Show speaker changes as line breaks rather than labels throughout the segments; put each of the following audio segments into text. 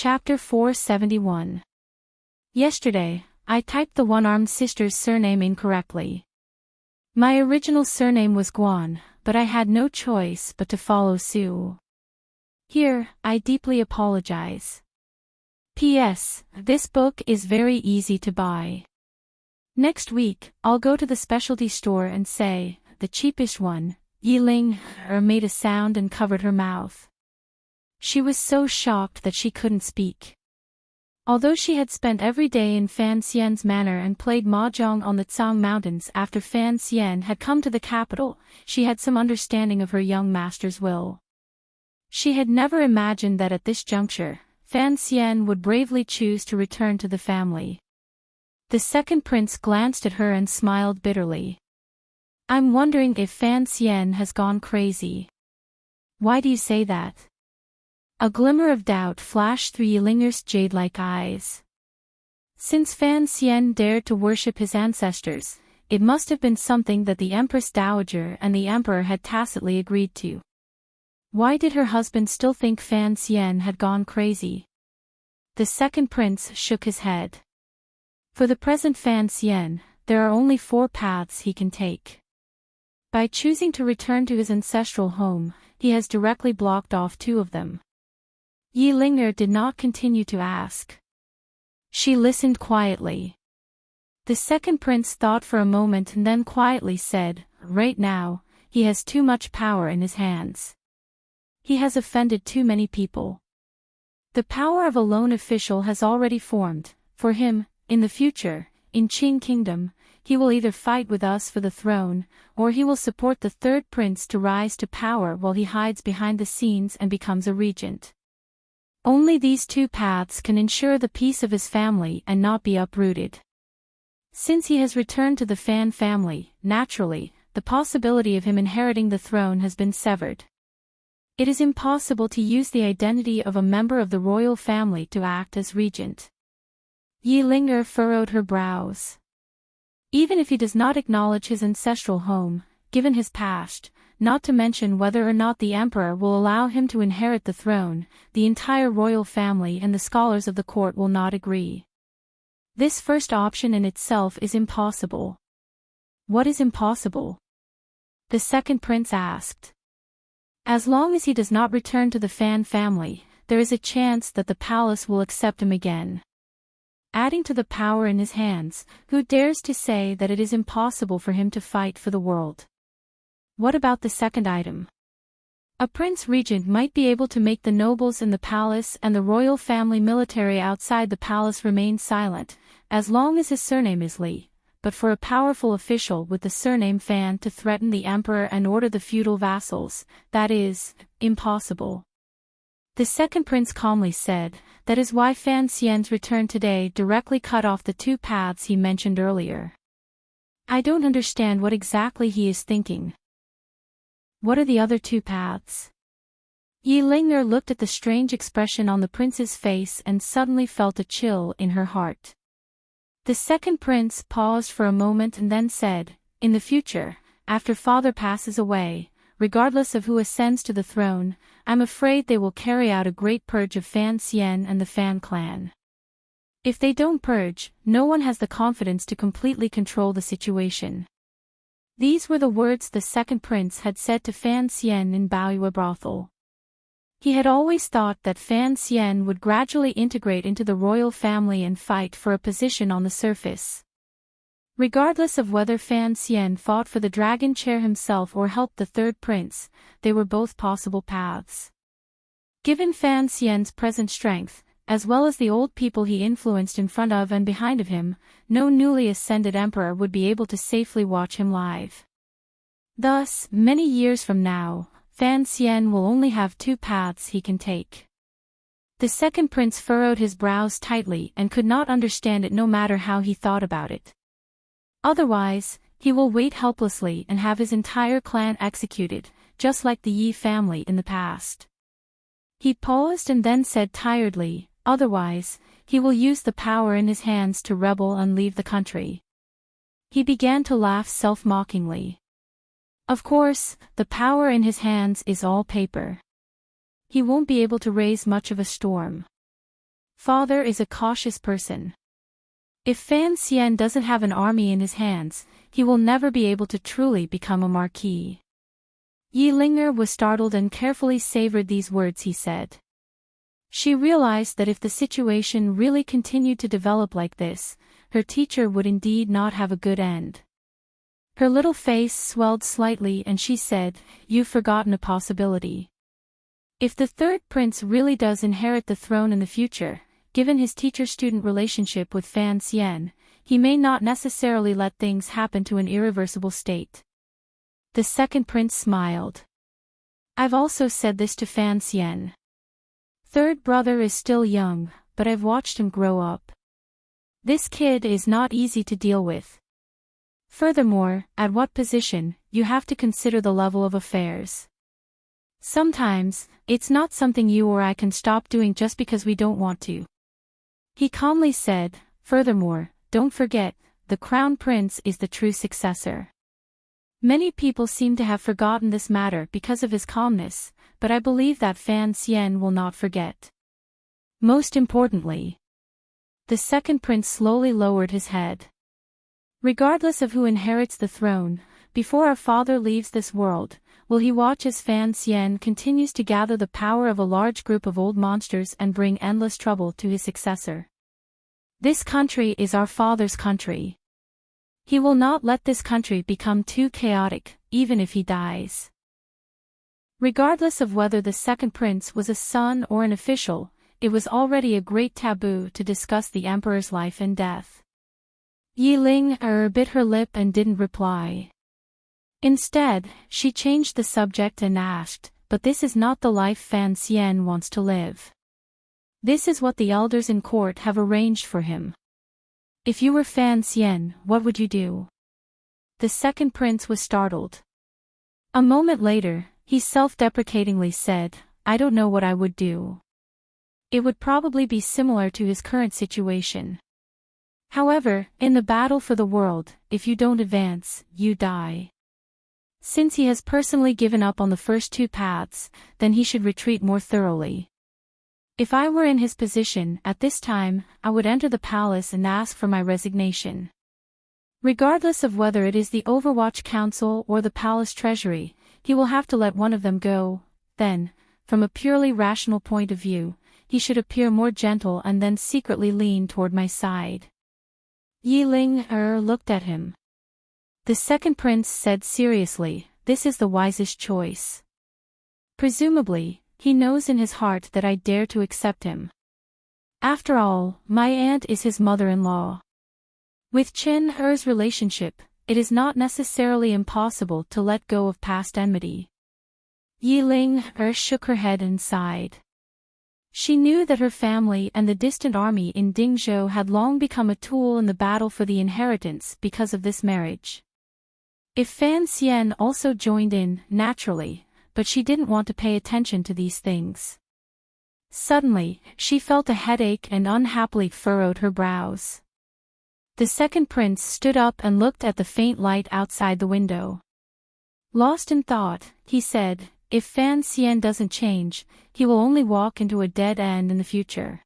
Chapter 471. Yesterday, I typed the one-armed sister's surname incorrectly. My original surname was Guan, but I had no choice but to follow Su. Here, I deeply apologize. P.S. This book is very easy to buy. Next week, I'll go to the specialty store and say, the cheapest one. Yiling made a sound and covered her mouth. She was so shocked that she couldn't speak. Although she had spent every day in Fan Xian's manor and played mahjong on the Tsang Mountains after Fan Xian had come to the capital, she had some understanding of her young master's will. She had never imagined that at this juncture, Fan Xian would bravely choose to return to the family. The second prince glanced at her and smiled bitterly. I'm wondering if Fan Xian has gone crazy. Why do you say that? A glimmer of doubt flashed through Yilinger's jade-like eyes. Since Fan Xian dared to worship his ancestors, it must have been something that the Empress Dowager and the Emperor had tacitly agreed to. Why did her husband still think Fan Xian had gone crazy? The second prince shook his head. For the present Fan Xian, there are only 4 paths he can take. By choosing to return to his ancestral home, he has directly blocked off 2 of them. Yilinger did not continue to ask. She listened quietly. The second prince thought for a moment and then quietly said, right now, he has too much power in his hands. He has offended too many people. The power of a lone official has already formed. For him, in the future, in Qing Kingdom, he will either fight with us for the throne, or he will support the third prince to rise to power while he hides behind the scenes and becomes a regent. Only these 2 paths can ensure the peace of his family and not be uprooted. Since he has returned to the Fan family, naturally, the possibility of him inheriting the throne has been severed. It is impossible to use the identity of a member of the royal family to act as regent. Yilinger furrowed her brows. Even if he does not acknowledge his ancestral home, given his past, not to mention whether or not the emperor will allow him to inherit the throne, the entire royal family and the scholars of the court will not agree. This first option in itself is impossible. What is impossible? The second prince asked. As long as he does not return to the Fan family, there is a chance that the palace will accept him again. Adding to the power in his hands, who dares to say that it is impossible for him to fight for the world? What about the second item? A prince regent might be able to make the nobles in the palace and the royal family military outside the palace remain silent, as long as his surname is Li, but for a powerful official with the surname Fan to threaten the emperor and order the feudal vassals, that is, impossible. The second prince calmly said, that is why Fan Xian's return today directly cut off the 2 paths he mentioned earlier. I don't understand what exactly he is thinking. What are the other 2 paths? Yilinger looked at the strange expression on the prince's face and suddenly felt a chill in her heart. The second prince paused for a moment and then said, in the future, after father passes away, regardless of who ascends to the throne, I'm afraid they will carry out a great purge of Fan Xian and the Fan clan. If they don't purge, no one has the confidence to completely control the situation. These were the words the second prince had said to Fan Xian in Baoyue brothel. He had always thought that Fan Xian would gradually integrate into the royal family and fight for a position on the surface. Regardless of whether Fan Xian fought for the dragon chair himself or helped the third prince, they were both possible paths. Given Fan Xian's present strength, as well as the old people he influenced in front of and behind of him, no newly ascended emperor would be able to safely watch him live. Thus, many years from now, Fan Xian will only have 2 paths he can take. The second prince furrowed his brows tightly and could not understand it no matter how he thought about it. Otherwise, he will wait helplessly and have his entire clan executed, just like the Yi family in the past. He paused and then said tiredly, otherwise, he will use the power in his hands to rebel and leave the country. He began to laugh self-mockingly. Of course, the power in his hands is all paper. He won't be able to raise much of a storm. Father is a cautious person. If Fan Xian doesn't have an army in his hands, he will never be able to truly become a marquis. Yi Ling'er was startled and carefully savored these words he said. She realized that if the situation really continued to develop like this, her teacher would indeed not have a good end. Her little face swelled slightly and she said, "You've forgotten a possibility. If the third prince really does inherit the throne in the future, given his teacher-student relationship with Fan Xian, he may not necessarily let things happen to an irreversible state." The second prince smiled. "I've also said this to Fan Xian. Third brother is still young, but I've watched him grow up. This kid is not easy to deal with. Furthermore, at what position, you have to consider the level of affairs. Sometimes, it's not something you or I can stop doing just because we don't want to." He calmly said, "Furthermore, don't forget, the crown prince is the true successor." Many people seem to have forgotten this matter because of his calmness, but I believe that Fan Xian will not forget. Most importantly, the second prince slowly lowered his head. "Regardless of who inherits the throne, before our father leaves this world, will he watch as Fan Xian continues to gather the power of a large group of old monsters and bring endless trouble to his successor. This country is our father's country. He will not let this country become too chaotic, even if he dies." Regardless of whether the second prince was a son or an official, it was already a great taboo to discuss the emperor's life and death. Yi Ling'er bit her lip and didn't reply. Instead, she changed the subject and asked, "But this is not the life Fan Xian wants to live. This is what the elders in court have arranged for him. If you were Fan Xian, what would you do?" The second prince was startled. A moment later, he self-deprecatingly said, "I don't know what I would do. It would probably be similar to his current situation. However, in the battle for the world, if you don't advance, you die. Since he has personally given up on the first two paths, then he should retreat more thoroughly. If I were in his position at this time, I would enter the palace and ask for my resignation. Regardless of whether it is the Overwatch Council or the palace treasury, he will have to let one of them go. Then, from a purely rational point of view, he should appear more gentle and then secretly lean toward my side." Yi Ling'er looked at him. The second prince said seriously, "This is the wisest choice. Presumably, he knows in his heart that I dare to accept him. After all, my aunt is his mother-in-law. With Chen Er's relationship, it is not necessarily impossible to let go of past enmity." Yi Ling'er shook her head and sighed. She knew that her family and the distant army in Dingzhou had long become a tool in the battle for the inheritance because of this marriage. If Fan Xian also joined in, naturally, but she didn't want to pay attention to these things. Suddenly, she felt a headache and unhappily furrowed her brows. The second prince stood up and looked at the faint light outside the window. Lost in thought, he said, "If Fan Xian doesn't change, he will only walk into a dead end in the future.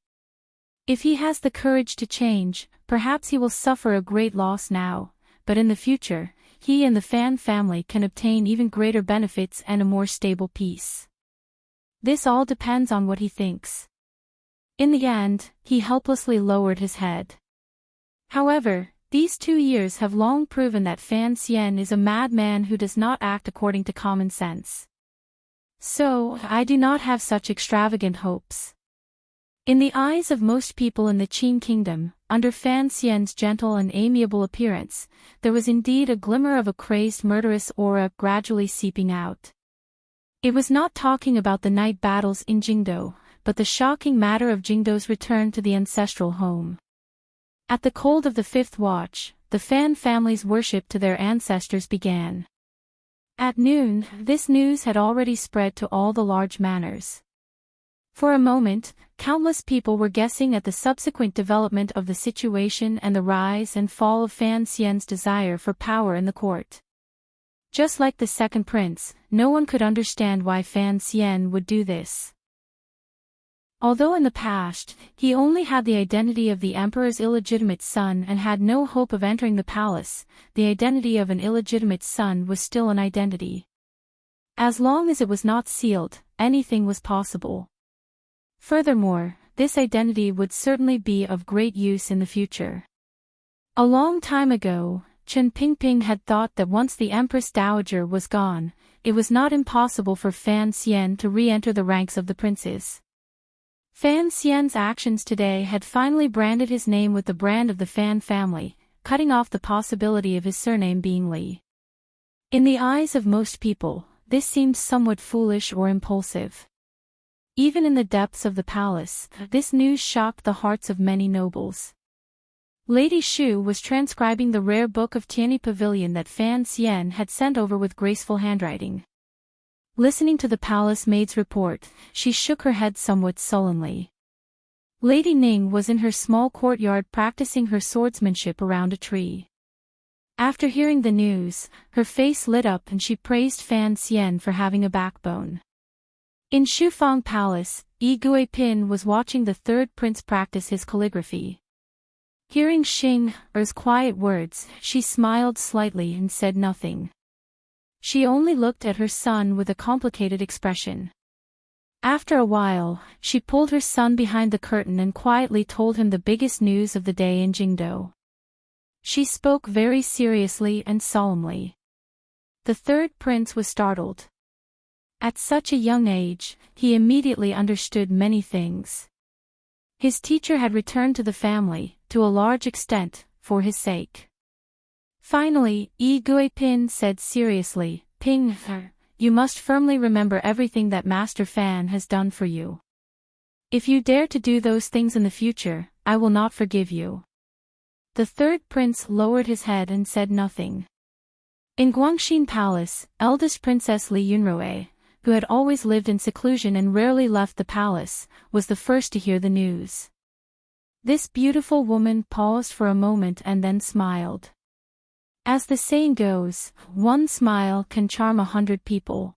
If he has the courage to change, perhaps he will suffer a great loss now, but in the future, he and the Fan family can obtain even greater benefits and a more stable peace. This all depends on what he thinks." In the end, he helplessly lowered his head. However, these 2 years have long proven that Fan Xian is a madman who does not act according to common sense. So, I do not have such extravagant hopes. In the eyes of most people in the Qin kingdom, under Fan Xian's gentle and amiable appearance, there was indeed a glimmer of a crazed murderous aura gradually seeping out. It was not talking about the night battles in Jingdou, but the shocking matter of Jingdou's return to the ancestral home. At the cold of the fifth watch, the Fan family's worship to their ancestors began. At noon, this news had already spread to all the large manors. For a moment, countless people were guessing at the subsequent development of the situation and the rise and fall of Fan Xian's desire for power in the court. Just like the second prince, no one could understand why Fan Xian would do this. Although in the past, he only had the identity of the emperor's illegitimate son and had no hope of entering the palace, the identity of an illegitimate son was still an identity. As long as it was not sealed, anything was possible. Furthermore, this identity would certainly be of great use in the future. A long time ago, Chen Pingping had thought that once the Empress Dowager was gone, it was not impossible for Fan Xian to re-enter the ranks of the princes. Fan Xian's actions today had finally branded his name with the brand of the Fan family, cutting off the possibility of his surname being Li. In the eyes of most people, this seemed somewhat foolish or impulsive. Even in the depths of the palace, this news shocked the hearts of many nobles. Lady Shu was transcribing the rare book of Tianyi Pavilion that Fan Xian had sent over with graceful handwriting. Listening to the palace maid's report, she shook her head somewhat sullenly. Lady Ning was in her small courtyard practicing her swordsmanship around a tree. After hearing the news, her face lit up and she praised Fan Xian for having a backbone. In Shufang Palace, Yi Guipin was watching the third prince practice his calligraphy. Hearing Xing Er's quiet words, she smiled slightly and said nothing. She only looked at her son with a complicated expression. After a while, she pulled her son behind the curtain and quietly told him the biggest news of the day in Jingdou. She spoke very seriously and solemnly. The third prince was startled. At such a young age, he immediately understood many things. His teacher had returned to the family, to a large extent, for his sake. Finally, Yi Guipin said seriously, "Ping, you must firmly remember everything that Master Fan has done for you. If you dare to do those things in the future, I will not forgive you." The third prince lowered his head and said nothing. In Guangxin Palace, eldest Princess Li Yunrui, who had always lived in seclusion and rarely left the palace, was the first to hear the news. This beautiful woman paused for a moment and then smiled. As the saying goes, one smile can charm 100 people.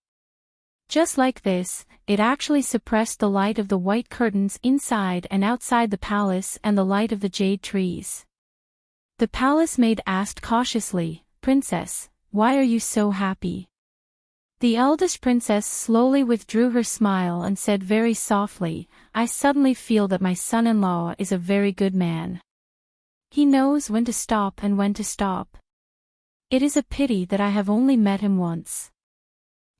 Just like this, it actually suppressed the light of the white curtains inside and outside the palace and the light of the jade trees. The palace maid asked cautiously, "Princess, why are you so happy?" The eldest princess slowly withdrew her smile and said very softly, "I suddenly feel that my son-in-law is a very good man. He knows when to stop and when to stop. It is a pity that I have only met him once.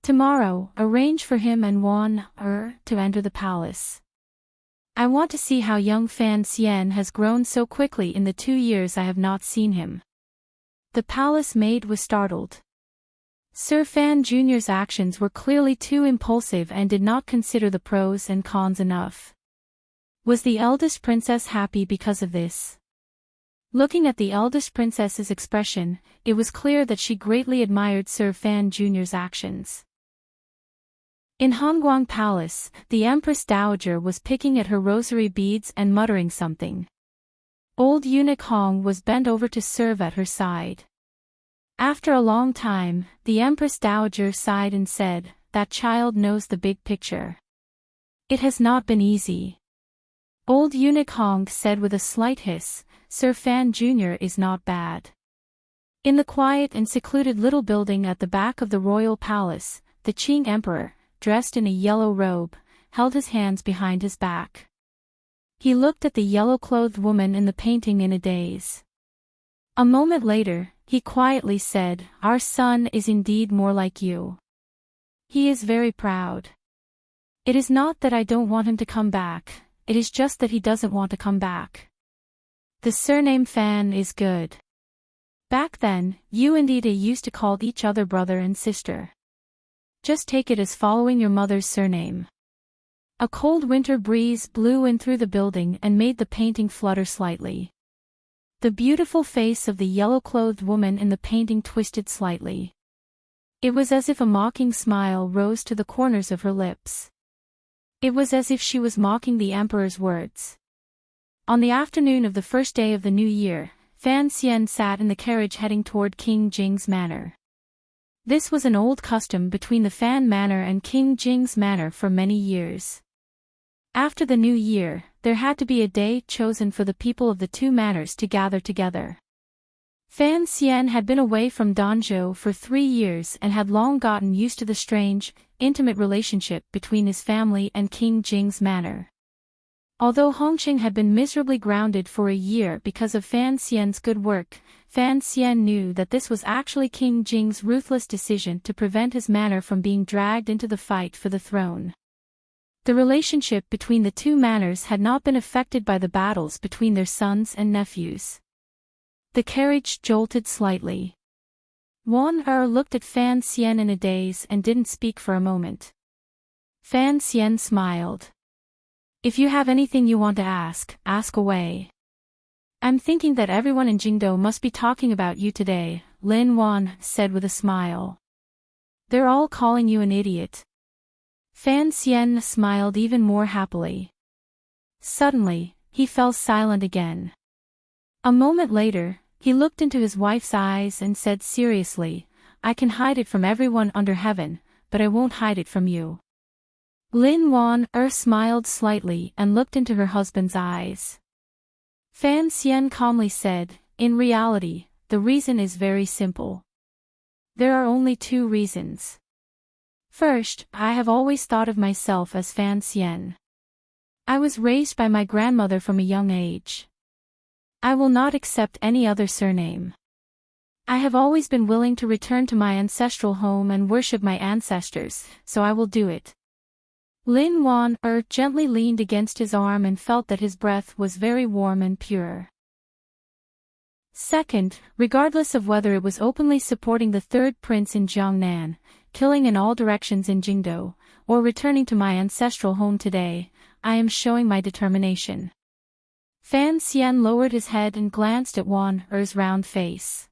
Tomorrow, arrange for him and Wan to enter the palace. I want to see how young Fan Xian has grown so quickly in the 2 years I have not seen him." The palace maid was startled. Sir Fan Jr.'s actions were clearly too impulsive and did not consider the pros and cons enough. Was the eldest princess happy because of this? Looking at the eldest princess's expression, it was clear that she greatly admired Sir Fan Jr.'s actions. In Hongguang Palace, the Empress Dowager was picking at her rosary beads and muttering something. Old eunuch Hong was bent over to serve at her side. After a long time, the Empress Dowager sighed and said, "That child knows the big picture. It has not been easy." Old eunuch Hong said with a slight hiss, "Sir Fan Jr. is not bad." In the quiet and secluded little building at the back of the royal palace, the Qing emperor, dressed in a yellow robe, held his hands behind his back. He looked at the yellow-clothed woman in the painting in a daze. A moment later, he quietly said, "Our son is indeed more like you. He is very proud. It is not that I don't want him to come back, it is just that he doesn't want to come back. The surname Fan is good. Back then, you and Ida used to call each other brother and sister. Just take it as following your mother's surname." A cold winter breeze blew in through the building and made the painting flutter slightly. The beautiful face of the yellow-clothed woman in the painting twisted slightly. It was as if a mocking smile rose to the corners of her lips. It was as if she was mocking the emperor's words. On the afternoon of the first day of the new year, Fan Xian sat in the carriage heading toward King Jing's manor. This was an old custom between the Fan Manor and King Jing's manor for many years. After the new year, there had to be a day chosen for the people of the two manors to gather together. Fan Xian had been away from Danzhou for 3 years and had long gotten used to the strange, intimate relationship between his family and King Jing's manor. Although Hongqing had been miserably grounded for a year because of Fan Xian's good work, Fan Xian knew that this was actually King Jing's ruthless decision to prevent his manor from being dragged into the fight for the throne. The relationship between the two manors had not been affected by the battles between their sons and nephews. The carriage jolted slightly. Wan Er looked at Fan Xian in a daze and didn't speak for a moment. Fan Xian smiled. If you have anything you want to ask, ask away. I'm thinking that everyone in Jingdou must be talking about you today, Lin Wan said with a smile. They're all calling you an idiot. Fan Xian smiled even more happily. Suddenly, he fell silent again. A moment later, he looked into his wife's eyes and said seriously, I can hide it from everyone under heaven, but I won't hide it from you. Lin Wan smiled slightly and looked into her husband's eyes. Fan Xian calmly said, in reality, the reason is very simple. There are only 2 reasons. First, I have always thought of myself as Fan Xian. I was raised by my grandmother from a young age. I will not accept any other surname. I have always been willing to return to my ancestral home and worship my ancestors, so I will do it. Lin Wan gently leaned against his arm and felt that his breath was very warm and pure. Second, regardless of whether it was openly supporting the third prince in Jiangnan, killing in all directions in Jingdou, or returning to my ancestral home today, I am showing my determination. Fan Xian lowered his head and glanced at Wan Er's round face.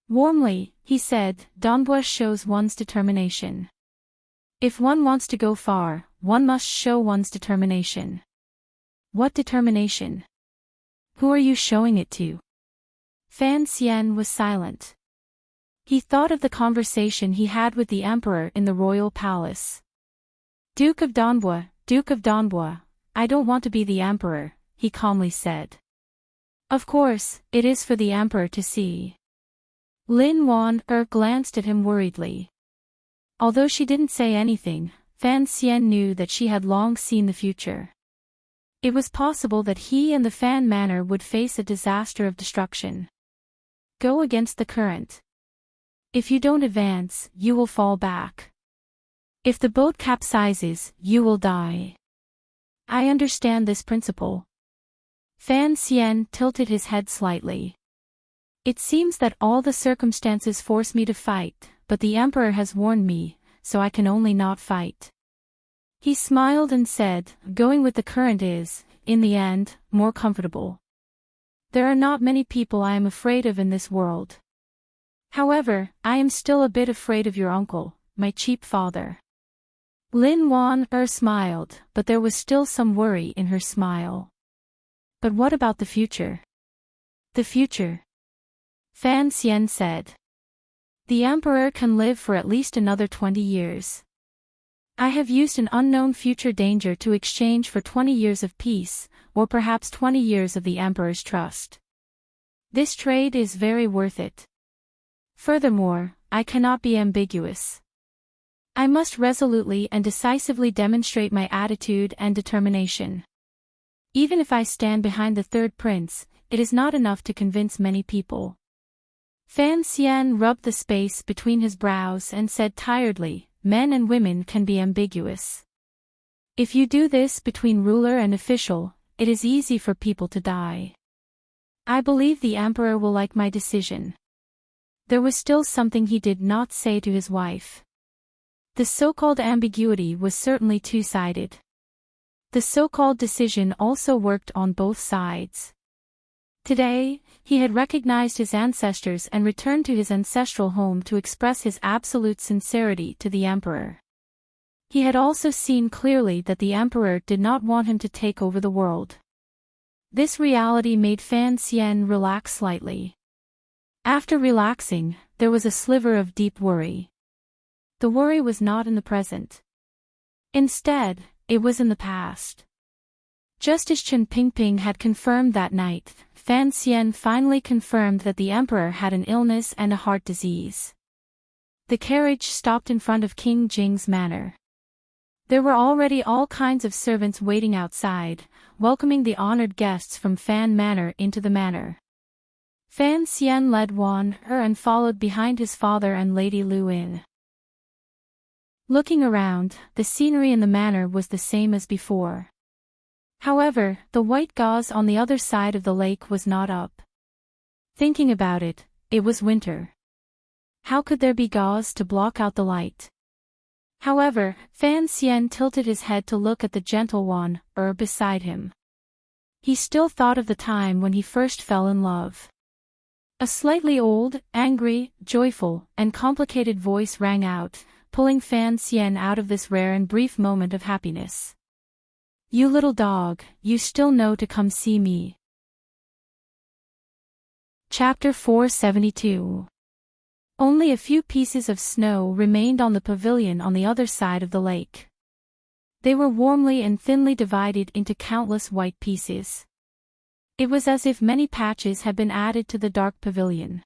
Warmly, he said, Danbua shows one's determination. If one wants to go far, one must show one's determination. What determination? Who are you showing it to? Fan Xian was silent. He thought of the conversation he had with the emperor in the royal palace. Duke of Danbua, I don't want to be the emperor, he calmly said. Of course, it is for the emperor to see. Lin Wan glanced at him worriedly. Although she didn't say anything, Fan Xian knew that she had long seen the future. It was possible that he and the Fan Manor would face a disaster of destruction. Go against the current. If you don't advance, you will fall back. If the boat capsizes, you will die. I understand this principle. Fan Xian tilted his head slightly. It seems that all the circumstances force me to fight, but the emperor has warned me, so I can only not fight. He smiled and said, going with the current is, in the end, more comfortable. There are not many people I am afraid of in this world. However, I am still a bit afraid of your uncle, my cheap father. Lin Wan smiled, but there was still some worry in her smile. But what about the future? The future? Fan Xian said. The emperor can live for at least another 20 years. I have used an unknown future danger to exchange for 20 years of peace, or perhaps 20 years of the emperor's trust. This trade is very worth it. Furthermore, I cannot be ambiguous. I must resolutely and decisively demonstrate my attitude and determination. Even if I stand behind the third prince, it is not enough to convince many people. Fan Xian rubbed the space between his brows and said tiredly, men and women can be ambiguous. If you do this between ruler and official, it is easy for people to die. I believe the emperor will like my decision. There was still something he did not say to his wife. The so-called ambiguity was certainly two-sided. The so-called decision also worked on both sides. Today, he had recognized his ancestors and returned to his ancestral home to express his absolute sincerity to the emperor. He had also seen clearly that the emperor did not want him to take over the world. This reality made Fan Xian relax slightly. After relaxing, there was a sliver of deep worry. The worry was not in the present. Instead, it was in the past. Just as Chen Pingping had confirmed that night, Fan Xian finally confirmed that the emperor had an illness and a heart disease. The carriage stopped in front of King Jing's manor. There were already all kinds of servants waiting outside, welcoming the honored guests from Fan Manor into the manor. Fan Xian led Wan Er and followed behind his father and Lady Lu In. Looking around, the scenery in the manor was the same as before. However, the white gauze on the other side of the lake was not up. Thinking about it, it was winter. How could there be gauze to block out the light? However, Fan Xian tilted his head to look at the gentle Wan Er beside him. He still thought of the time when he first fell in love. A slightly old, angry, joyful, and complicated voice rang out, pulling Fan Xian out of this rare and brief moment of happiness. "You little dog, you still know to come see me." Chapter 472. Only a few pieces of snow remained on the pavilion on the other side of the lake. They were warmly and thinly divided into countless white pieces. It was as if many patches had been added to the dark pavilion.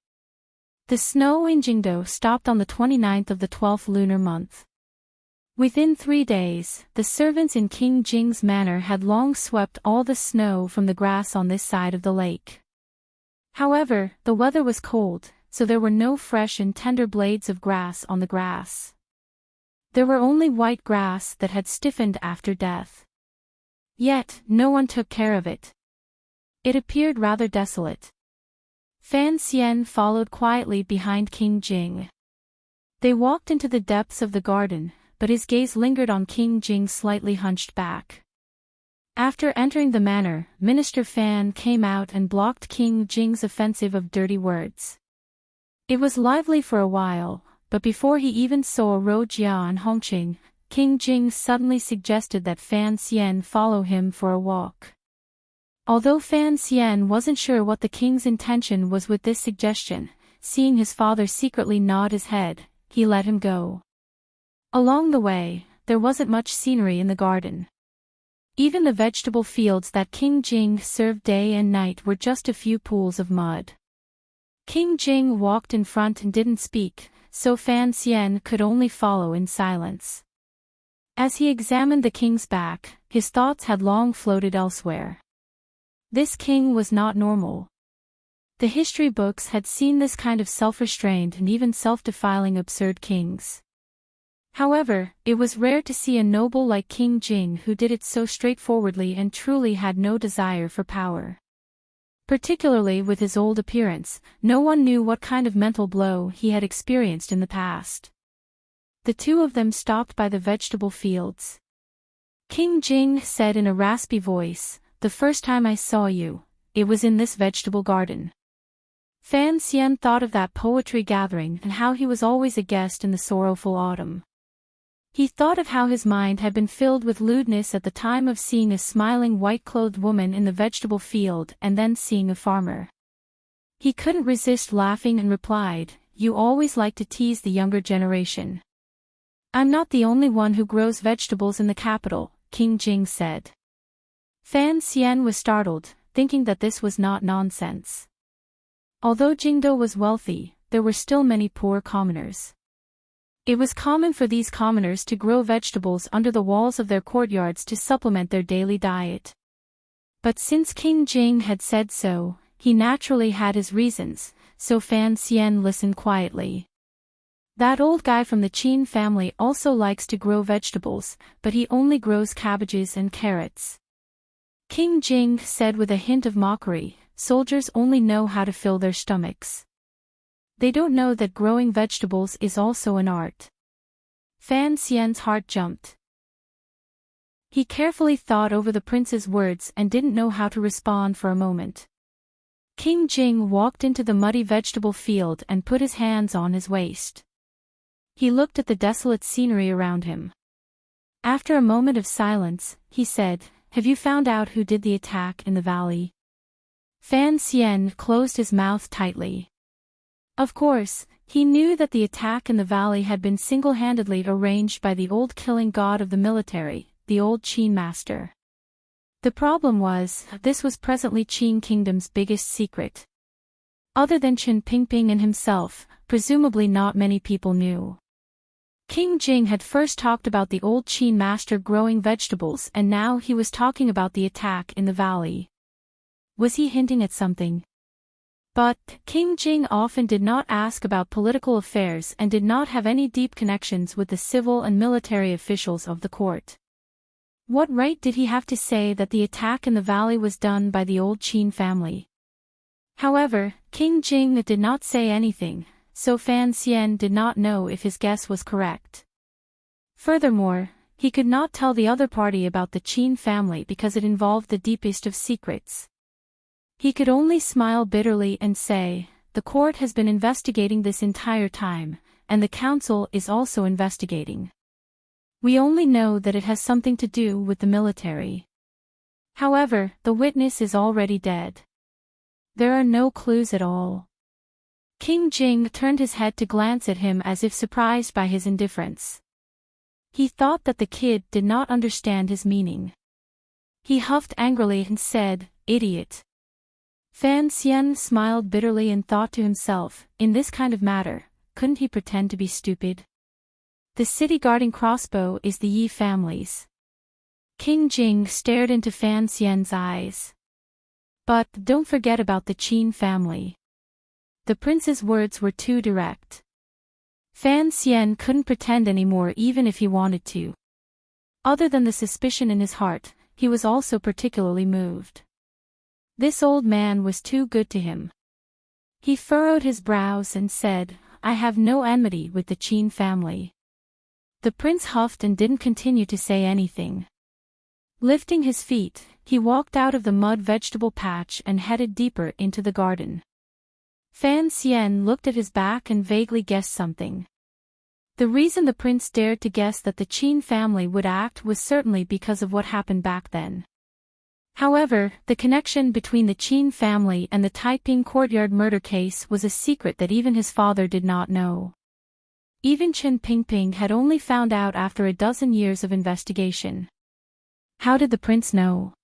The snow in Jingdo stopped on the 29th of the 12th lunar month. Within 3 days, the servants in King Jing's manor had long swept all the snow from the grass on this side of the lake. However, the weather was cold, so there were no fresh and tender blades of grass on the grass. There were only white grass that had stiffened after death. Yet, no one took care of it. It appeared rather desolate. Fan Xian followed quietly behind King Jing. They walked into the depths of the garden, but his gaze lingered on King Jing's slightly hunched back. After entering the manor, Minister Fan came out and blocked King Jing's offensive of dirty words. It was lively for a while, but before he even saw Ro Jia and Hongqing, King Jing suddenly suggested that Fan Xian follow him for a walk. Although Fan Xian wasn't sure what the king's intention was with this suggestion, seeing his father secretly nod his head, he let him go. Along the way, there wasn't much scenery in the garden. Even the vegetable fields that King Jing served day and night were just a few pools of mud. King Jing walked in front and didn't speak, so Fan Xian could only follow in silence. As he examined the king's back, his thoughts had long floated elsewhere. This king was not normal. The history books had seen this kind of self-restrained and even self-defiling absurd kings. However, it was rare to see a noble like King Jing who did it so straightforwardly and truly had no desire for power. Particularly with his old appearance, no one knew what kind of mental blow he had experienced in the past. The two of them stopped by the vegetable fields. King Jing said in a raspy voice, "The first time I saw you, it was in this vegetable garden." Fan Xian thought of that poetry gathering and how he was always a guest in the sorrowful autumn. He thought of how his mind had been filled with lewdness at the time of seeing a smiling white-clothed woman in the vegetable field and then seeing a farmer. He couldn't resist laughing and replied, "You always like to tease the younger generation." "I'm not the only one who grows vegetables in the capital," King Jing said. Fan Xian was startled, thinking that this was not nonsense. Although Jingdo was wealthy, there were still many poor commoners. It was common for these commoners to grow vegetables under the walls of their courtyards to supplement their daily diet. But since King Jing had said so, he naturally had his reasons, so Fan Xian listened quietly. That old guy from the Qin family also likes to grow vegetables, but he only grows cabbages and carrots. King Jing said with a hint of mockery, "Soldiers only know how to fill their stomachs. They don't know that growing vegetables is also an art." Fan Xian's heart jumped. He carefully thought over the prince's words and didn't know how to respond for a moment. King Jing walked into the muddy vegetable field and put his hands on his waist. He looked at the desolate scenery around him. After a moment of silence, he said, "Have you found out who did the attack in the valley?" Fan Xian closed his mouth tightly. Of course, he knew that the attack in the valley had been single-handedly arranged by the old killing god of the military, the old Qin master. The problem was, this was presently Qin Kingdom's biggest secret. Other than Qin Pingping and himself, presumably not many people knew. King Jing had first talked about the old Qin master growing vegetables, and now he was talking about the attack in the valley. Was he hinting at something? But King Jing often did not ask about political affairs and did not have any deep connections with the civil and military officials of the court. What right did he have to say that the attack in the valley was done by the old Qin family? However, King Jing did not say anything, so Fan Xian did not know if his guess was correct. Furthermore, he could not tell the other party about the Qin family because it involved the deepest of secrets. He could only smile bitterly and say, "The court has been investigating this entire time, and the council is also investigating. We only know that it has something to do with the military. However, the witness is already dead. There are no clues at all." King Jing turned his head to glance at him as if surprised by his indifference. He thought that the kid did not understand his meaning. He huffed angrily and said, "Idiot." Fan Xian smiled bitterly and thought to himself, in this kind of matter, couldn't he pretend to be stupid? The city guarding crossbow is the Yi family's. King Jing stared into Fan Xian's eyes. "But don't forget about the Qin family." The prince's words were too direct. Fan Xian couldn't pretend anymore even if he wanted to. Other than the suspicion in his heart, he was also particularly moved. This old man was too good to him. He furrowed his brows and said, "I have no enmity with the Qin family." The prince huffed and didn't continue to say anything. Lifting his feet, he walked out of the mud vegetable patch and headed deeper into the garden. Fan Xian looked at his back and vaguely guessed something. The reason the prince dared to guess that the Qin family would act was certainly because of what happened back then. However, the connection between the Qin family and the Taiping courtyard murder case was a secret that even his father did not know. Even Qin Pingping had only found out after a dozen years of investigation. How did the prince know?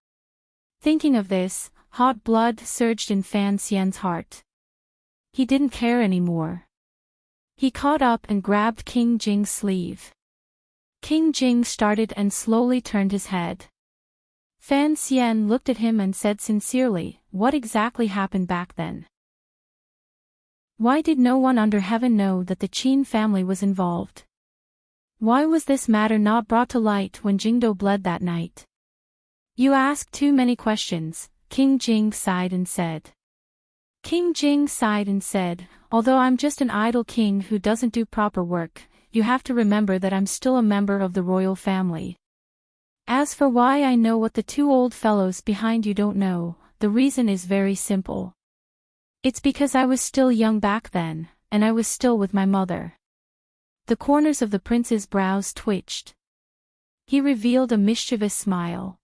Thinking of this, hot blood surged in Fan Xian's heart. He didn't care anymore. He caught up and grabbed King Jing's sleeve. King Jing started and slowly turned his head. Fan Xian looked at him and said sincerely, "What exactly happened back then? Why did no one under heaven know that the Qin family was involved? Why was this matter not brought to light when Jingdo bled that night?" "You ask too many questions," King Jing sighed and said. "Although I'm just an idle king who doesn't do proper work, you have to remember that I'm still a member of the royal family. As for why I know what the two old fellows behind you don't know, the reason is very simple. It's because I was still young back then, and I was still with my mother." The corners of the prince's brows twitched. He revealed a mischievous smile.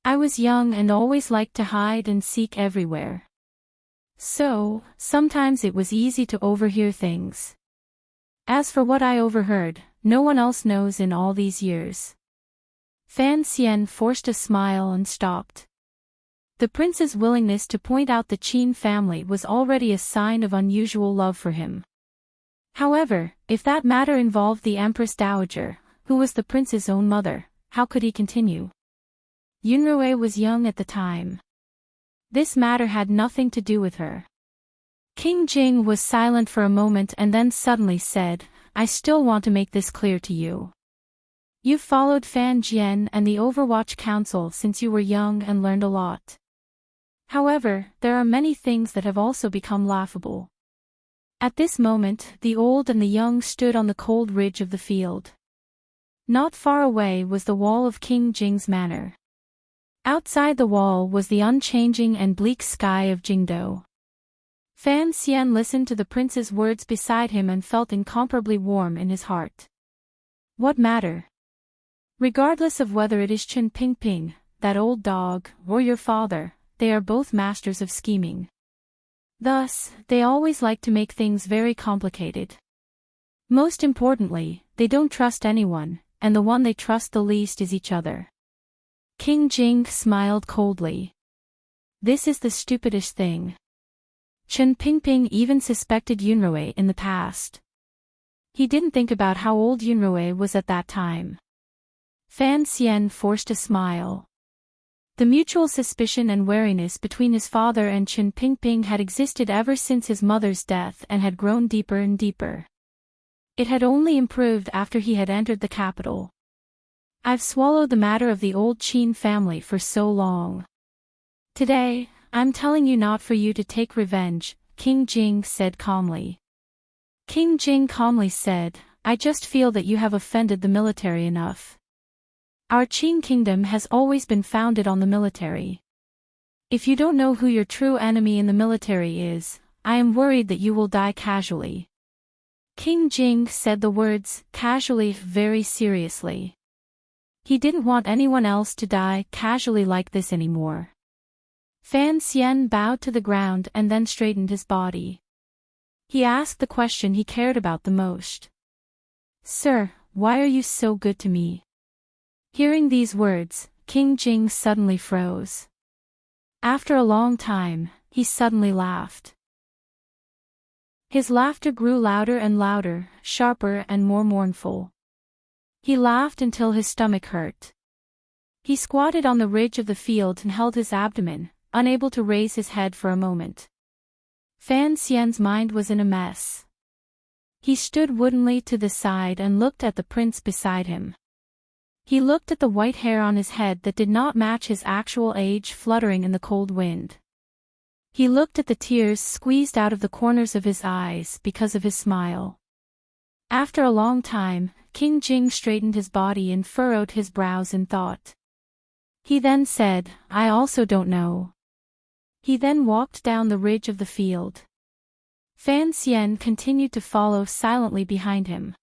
"I was young and always liked to hide and seek everywhere. So, sometimes it was easy to overhear things. As for what I overheard, no one else knows in all these years." Fan Xian forced a smile and stopped. The prince's willingness to point out the Qin family was already a sign of unusual love for him. However, if that matter involved the Empress Dowager, who was the prince's own mother, how could he continue? Yunrui was young at the time. This matter had nothing to do with her. King Jing was silent for a moment and then suddenly said, "I still want to make this clear to you. You've followed Fan Jian and the Overwatch Council since you were young and learned a lot. However, there are many things that have also become laughable." At this moment, the old and the young stood on the cold ridge of the field. Not far away was the wall of King Jing's manor. Outside the wall was the unchanging and bleak sky of Jingdo. Fan Xian listened to the prince's words beside him and felt incomparably warm in his heart. What matter? Regardless of whether it is Qin Pingping, that old dog, or your father, they are both masters of scheming. Thus, they always like to make things very complicated. Most importantly, they don't trust anyone, and the one they trust the least is each other. King Jing smiled coldly. This is the stupidest thing. Chen Pingping even suspected Yunrui in the past. He didn't think about how old Yunrui was at that time. Fan Xian forced a smile. The mutual suspicion and wariness between his father and Chen Pingping had existed ever since his mother's death and had grown deeper and deeper. It had only improved after he had entered the capital. I've swallowed the matter of the old Qin family for so long. Today, I'm telling you not for you to take revenge, King Jing said calmly. King Jing calmly said, I just feel that you have offended the military enough. Our Qin kingdom has always been founded on the military. If you don't know who your true enemy in the military is, I am worried that you will die casually. King Jing said the words, casually, very seriously. He didn't want anyone else to die casually like this anymore. Fan Xian bowed to the ground and then straightened his body. He asked the question he cared about the most. Sir, why are you so good to me? Hearing these words, King Jing suddenly froze. After a long time, he suddenly laughed. His laughter grew louder and louder, sharper and more mournful. He laughed until his stomach hurt. He squatted on the ridge of the field and held his abdomen, unable to raise his head for a moment. Fan Xian's mind was in a mess. He stood woodenly to the side and looked at the prince beside him. He looked at the white hair on his head that did not match his actual age fluttering in the cold wind. He looked at the tears squeezed out of the corners of his eyes because of his smile. After a long time, King Jing straightened his body and furrowed his brows in thought. He then said, I also don't know. He then walked down the ridge of the field. Fan Xian continued to follow silently behind him.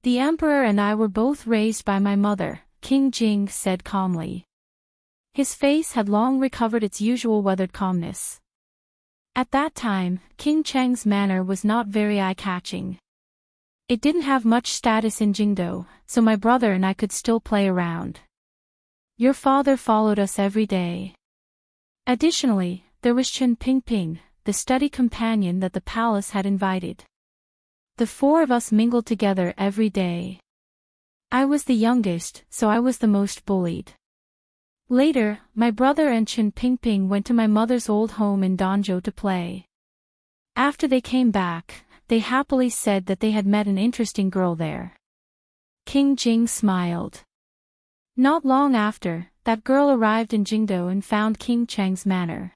The emperor and I were both raised by my mother, King Jing said calmly. His face had long recovered its usual weathered calmness. At that time, King Cheng's manner was not very eye-catching. It didn't have much status in Jingdo, so my brother and I could still play around. Your father followed us every day. Additionally, there was Chen Pingping, the study companion that the palace had invited. The four of us mingled together every day. I was the youngest, so I was the most bullied. Later, my brother and Chen Pingping went to my mother's old home in Danzhou to play. After they came back, they happily said that they had met an interesting girl there. King Jing smiled. Not long after, that girl arrived in Jingdo and found King Cheng's manor.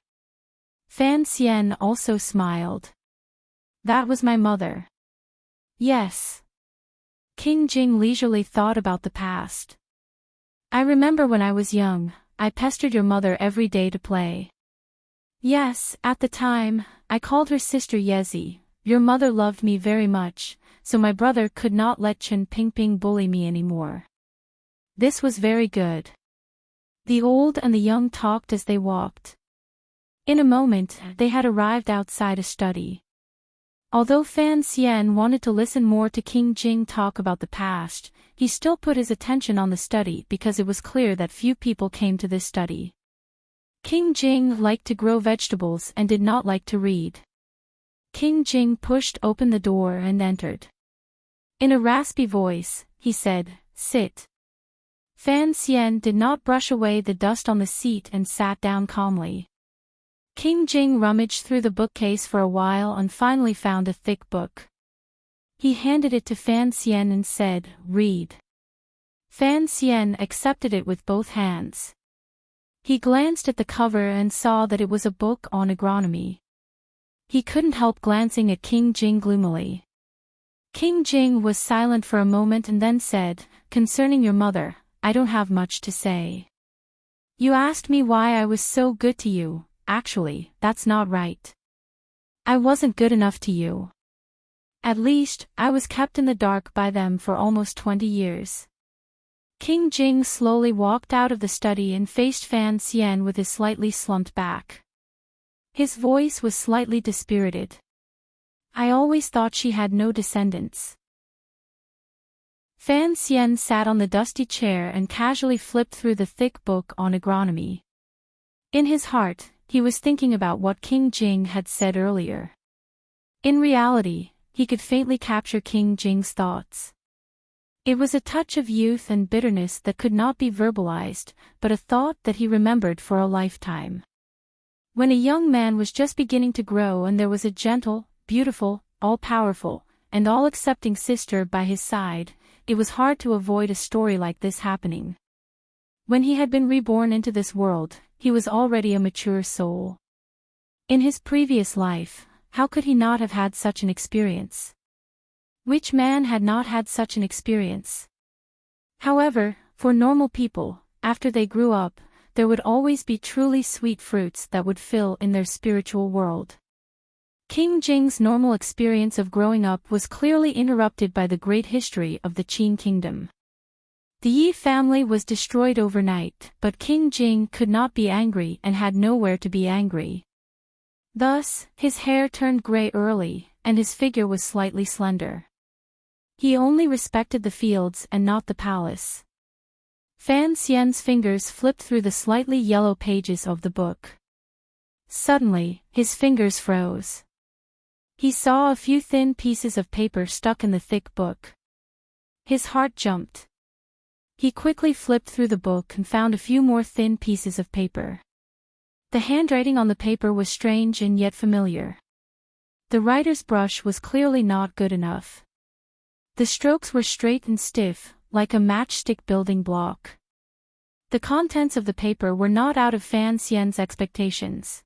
Fan Xian also smiled. That was my mother. Yes. King Jing leisurely thought about the past. I remember when I was young, I pestered your mother every day to play. Yes, at the time, I called her sister Yezi. Your mother loved me very much, so my brother could not let Chen Pingping bully me anymore. This was very good. The old and the young talked as they walked. In a moment, they had arrived outside a study. Although Fan Xian wanted to listen more to King Jing talk about the past, he still put his attention on the study because it was clear that few people came to this study. King Jing liked to grow vegetables and did not like to read. King Jing pushed open the door and entered. In a raspy voice, he said, Sit. Fan Xian did not brush away the dust on the seat and sat down calmly. King Jing rummaged through the bookcase for a while and finally found a thick book. He handed it to Fan Xian and said, Read. Fan Xian accepted it with both hands. He glanced at the cover and saw that it was a book on agronomy. He couldn't help glancing at King Jing gloomily. King Jing was silent for a moment and then said, Concerning your mother, I don't have much to say. You asked me why I was so good to you. Actually, that's not right. I wasn't good enough to you. At least, I was kept in the dark by them for almost 20 years. King Jing slowly walked out of the study and faced Fan Xian with his slightly slumped back. His voice was slightly dispirited. I always thought she had no descendants. Fan Xian sat on the dusty chair and casually flipped through the thick book on agronomy. In his heart, he was thinking about what King Jing had said earlier. In reality, he could faintly capture King Jing's thoughts. It was a touch of youth and bitterness that could not be verbalized, but a thought that he remembered for a lifetime. When a young man was just beginning to grow and there was a gentle, beautiful, all-powerful, and all-accepting sister by his side, it was hard to avoid a story like this happening. When he had been reborn into this world, he was already a mature soul. In his previous life, how could he not have had such an experience? Which man had not had such an experience? However, for normal people, after they grew up, there would always be truly sweet fruits that would fill in their spiritual world. King Jing's normal experience of growing up was clearly interrupted by the great history of the Qin kingdom. The Yi family was destroyed overnight, but King Jing could not be angry and had nowhere to be angry. Thus, his hair turned gray early, and his figure was slightly slender. He only respected the fields and not the palace. Fan Xian's fingers flipped through the slightly yellow pages of the book. Suddenly, his fingers froze. He saw a few thin pieces of paper stuck in the thick book. His heart jumped. He quickly flipped through the book and found a few more thin pieces of paper. The handwriting on the paper was strange and yet familiar. The writer's brush was clearly not good enough. The strokes were straight and stiff, like a matchstick building block. The contents of the paper were not out of Fan Xian's expectations.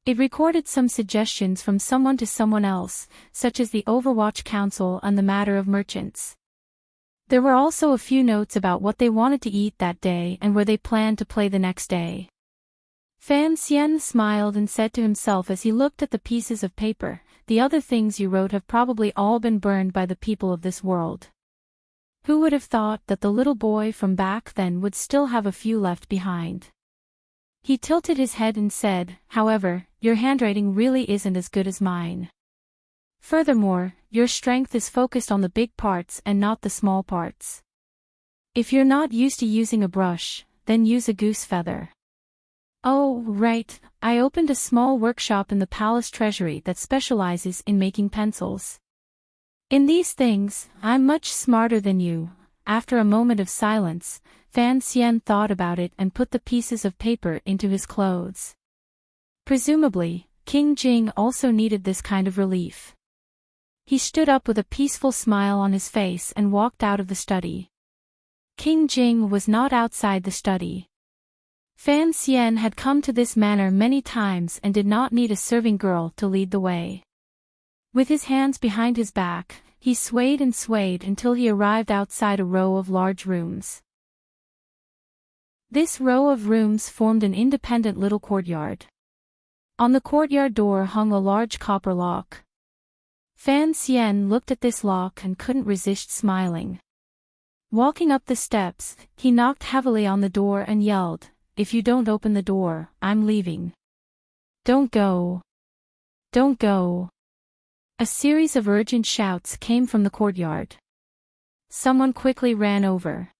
It recorded some suggestions from someone to someone else, such as the Overwatch Council and the matter of merchants. There were also a few notes about what they wanted to eat that day and where they planned to play the next day. Fan Xian smiled and said to himself as he looked at the pieces of paper, "The other things you wrote have probably all been burned by the people of this world." Who would have thought that the little boy from back then would still have a few left behind? He tilted his head and said, "However, your handwriting really isn't as good as mine. Furthermore, your strength is focused on the big parts and not the small parts. If you're not used to using a brush, then use a goose feather." "Oh, right, I opened a small workshop in the palace treasury that specializes in making pencils. In these things, I'm much smarter than you." After a moment of silence, Fan Xian thought about it and put the pieces of paper into his clothes. Presumably, King Jing also needed this kind of relief. He stood up with a peaceful smile on his face and walked out of the study. King Jing was not outside the study. Fan Xian had come to this manor many times and did not need a serving girl to lead the way. With his hands behind his back, he swayed and swayed until he arrived outside a row of large rooms. This row of rooms formed an independent little courtyard. On the courtyard door hung a large copper lock. Fan Xian looked at this lock and couldn't resist smiling. Walking up the steps, he knocked heavily on the door and yelled, "If you don't open the door, I'm leaving. Don't go. Don't go." A series of urgent shouts came from the courtyard. Someone quickly ran over.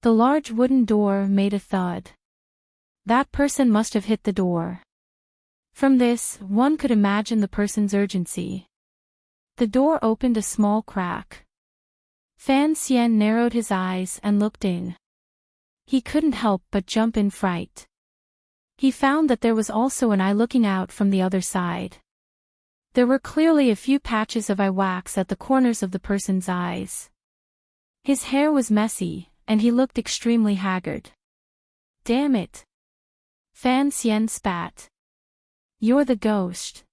The large wooden door made a thud. That person must have hit the door. From this, one could imagine the person's urgency. The door opened a small crack. Fan Xian narrowed his eyes and looked in. He couldn't help but jump in fright. He found that there was also an eye looking out from the other side. There were clearly a few patches of eye wax at the corners of the person's eyes. His hair was messy, and he looked extremely haggard. "Damn it!" Fan Xian spat. "You're the ghost."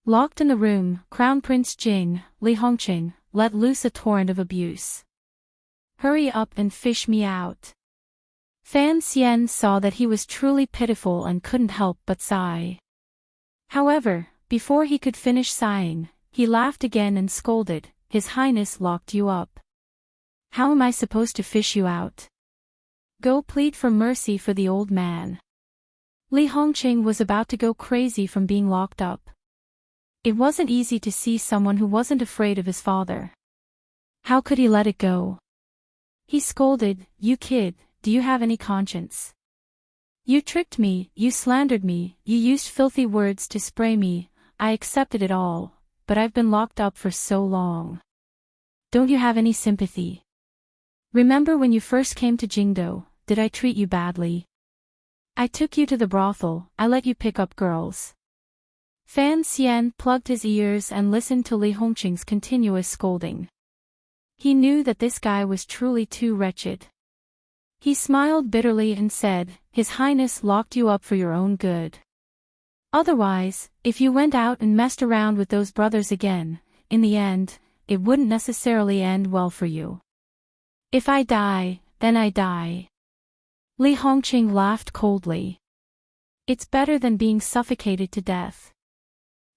Locked in the room, Crown Prince Jing, Li Hongqing, let loose a torrent of abuse. "Hurry up and fish me out." Fan Xian saw that he was truly pitiful and couldn't help but sigh. However, before he could finish sighing, he laughed again and scolded, "His Highness locked you up. How am I supposed to fish you out? Go plead for mercy for the old man." Li Hongqing was about to go crazy from being locked up. It wasn't easy to see someone who wasn't afraid of his father. How could he let it go? He scolded, "You kid, do you have any conscience? You tricked me, you slandered me, you used filthy words to spray me. I accepted it all, but I've been locked up for so long. Don't you have any sympathy? Remember when you first came to Jingdo, did I treat you badly? I took you to the brothel, I let you pick up girls." Fan Xian plugged his ears and listened to Li Hongqing's continuous scolding. He knew that this guy was truly too wretched. He smiled bitterly and said, "His Highness locked you up for your own good. Otherwise, if you went out and messed around with those brothers again, in the end, it wouldn't necessarily end well for you. If I die, then I die." Li Hongqing laughed coldly. "It's better than being suffocated to death."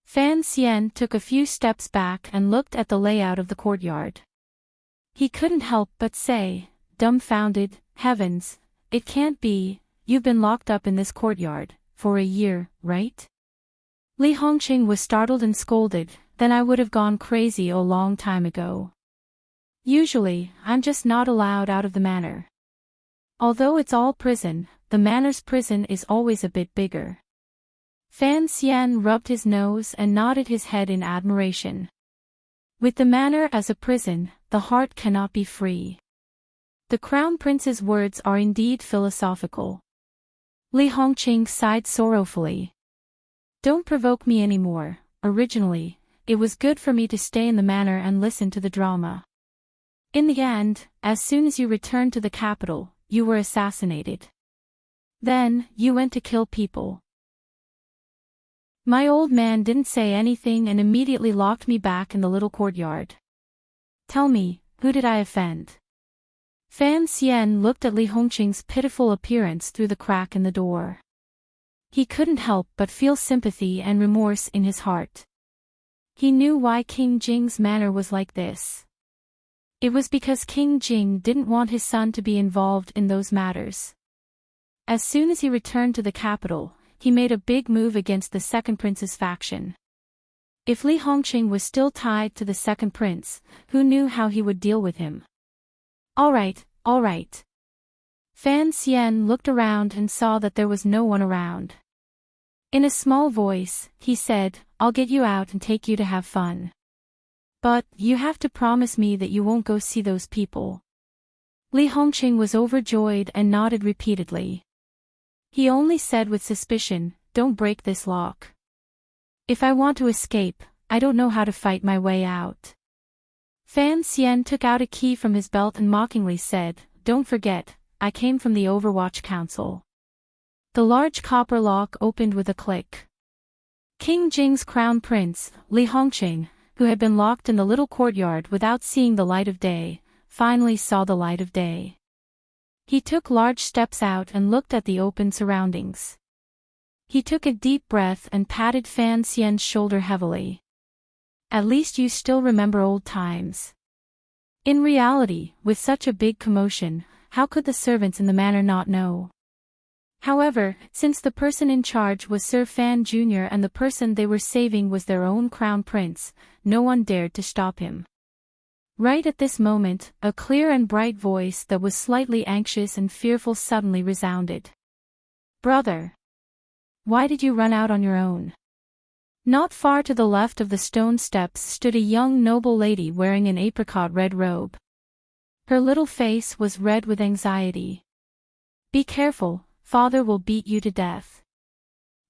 Fan Xian took a few steps back and looked at the layout of the courtyard. He couldn't help but say, dumbfounded, "Heavens, it can't be, you've been locked up in this courtyard, for a year, right?" Li Hongqing was startled and scolded, "Then I would have gone crazy a long time ago. Usually, I'm just not allowed out of the manor. Although it's all prison, the manor's prison is always a bit bigger." Fan Xian rubbed his nose and nodded his head in admiration. With the manor as a prison, the heart cannot be free. The Crown Prince's words are indeed philosophical. Li Hongqing sighed sorrowfully. "Don't provoke me anymore. Originally, it was good for me to stay in the manor and listen to the drama. In the end, as soon as you returned to the capital, you were assassinated. Then, you went to kill people. My old man didn't say anything and immediately locked me back in the little courtyard. Tell me, who did I offend?" Fan Xian looked at Li Hongqing's pitiful appearance through the crack in the door. He couldn't help but feel sympathy and remorse in his heart. He knew why King Jing's manner was like this. It was because King Jing didn't want his son to be involved in those matters. As soon as he returned to the capital, he made a big move against the second prince's faction. If Li Hongqing was still tied to the second prince, who knew how he would deal with him? All right. Fan Xian looked around and saw that there was no one around. In a small voice, he said, "I'll get you out and take you to have fun. But, you have to promise me that you won't go see those people." Li Hongqing was overjoyed and nodded repeatedly. He only said with suspicion, "Don't break this lock. If I want to escape, I don't know how to fight my way out." Fan Xian took out a key from his belt and mockingly said, "Don't forget, I came from the Overwatch Council." The large copper lock opened with a click. King Jing's crown prince, Li Hongqing, who had been locked in the little courtyard without seeing the light of day, finally saw the light of day. He took large steps out and looked at the open surroundings. He took a deep breath and patted Fan Xian's shoulder heavily. "At least you still remember old times." In reality, with such a big commotion, how could the servants in the manor not know? However, since the person in charge was Sir Fan Jr. and the person they were saving was their own crown prince, no one dared to stop him. Right at this moment, a clear and bright voice that was slightly anxious and fearful suddenly resounded. "Brother! Why did you run out on your own?" Not far to the left of the stone steps stood a young noble lady wearing an apricot red robe. Her little face was red with anxiety. "Be careful, father will beat you to death."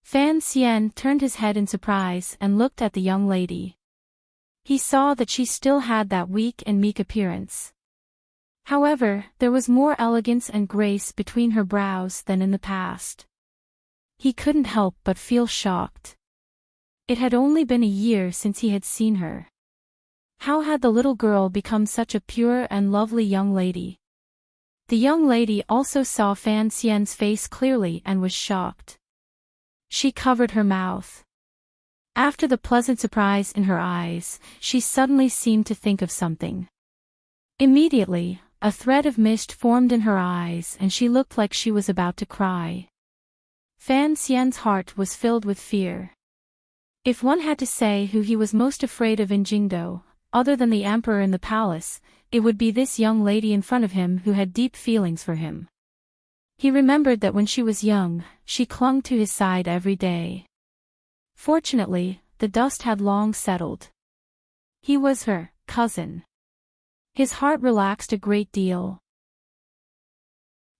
Fan Xian turned his head in surprise and looked at the young lady. He saw that she still had that weak and meek appearance. However, there was more elegance and grace between her brows than in the past. He couldn't help but feel shocked. It had only been a year since he had seen her. How had the little girl become such a pure and lovely young lady? The young lady also saw Fan Xian's face clearly and was shocked. She covered her mouth. After the pleasant surprise in her eyes, she suddenly seemed to think of something. Immediately, a thread of mist formed in her eyes and she looked like she was about to cry. Fan Xian's heart was filled with fear. If one had to say who he was most afraid of in Jingdo, other than the emperor in the palace, it would be this young lady in front of him who had deep feelings for him. He remembered that when she was young, she clung to his side every day. Fortunately, the dust had long settled. He was her cousin. His heart relaxed a great deal.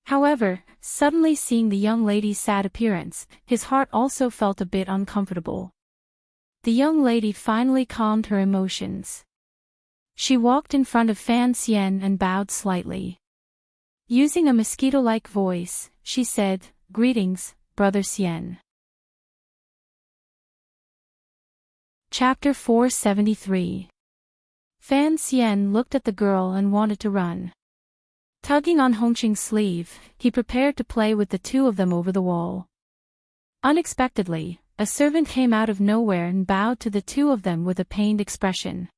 However, suddenly seeing the young lady's sad appearance, his heart also felt a bit uncomfortable. The young lady finally calmed her emotions. She walked in front of Fan Xian and bowed slightly. Using a mosquito-like voice, she said, "Greetings, Brother Xian." Chapter 473. Fan Xian looked at the girl and wanted to run. Tugging on Hongqing's sleeve, he prepared to play with the two of them over the wall. Unexpectedly, a servant came out of nowhere and bowed to the two of them with a pained expression.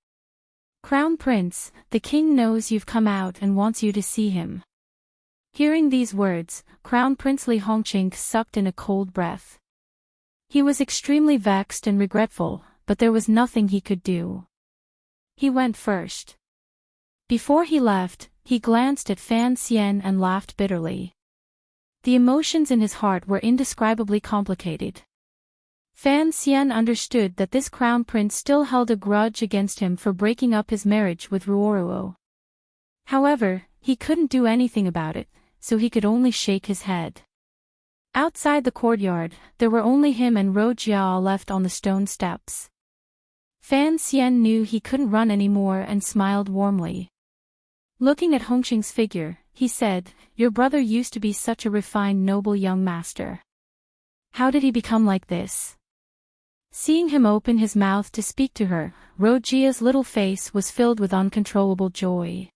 "Crown Prince, the king knows you've come out and wants you to see him." Hearing these words, Crown Prince Li Hongqing sucked in a cold breath. He was extremely vexed and regretful, but there was nothing he could do. He went first. Before he left, he glanced at Fan Xian and laughed bitterly. The emotions in his heart were indescribably complicated. Fan Xian understood that this crown prince still held a grudge against him for breaking up his marriage with Ruoruo. However, he couldn't do anything about it, so he could only shake his head. Outside the courtyard, there were only him and Ro Jia left on the stone steps. Fan Xian knew he couldn't run anymore and smiled warmly. Looking at Hongqing's figure, he said, "Your brother used to be such a refined noble young master. How did he become like this?" Seeing him open his mouth to speak to her, Ro Jia's little face was filled with uncontrollable joy.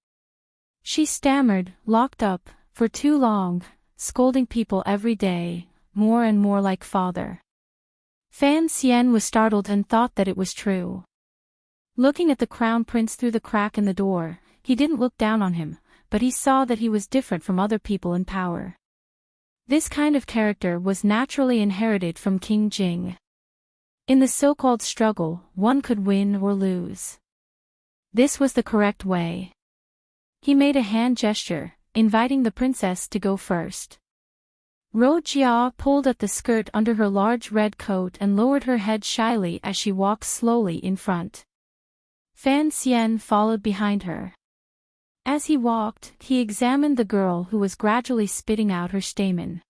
She stammered, "Locked up, for too long, scolding people every day, more and more like father." Fan Xian was startled and thought that it was true. Looking at the crown prince through the crack in the door, he didn't look down on him, but he saw that he was different from other people in power. This kind of character was naturally inherited from King Jing. In the so-called struggle, one could win or lose. This was the correct way. He made a hand gesture, inviting the princess to go first. Ro Jia pulled at the skirt under her large red coat and lowered her head shyly as she walked slowly in front. Fan Xian followed behind her. As he walked, he examined the girl who was gradually spitting out her stamen.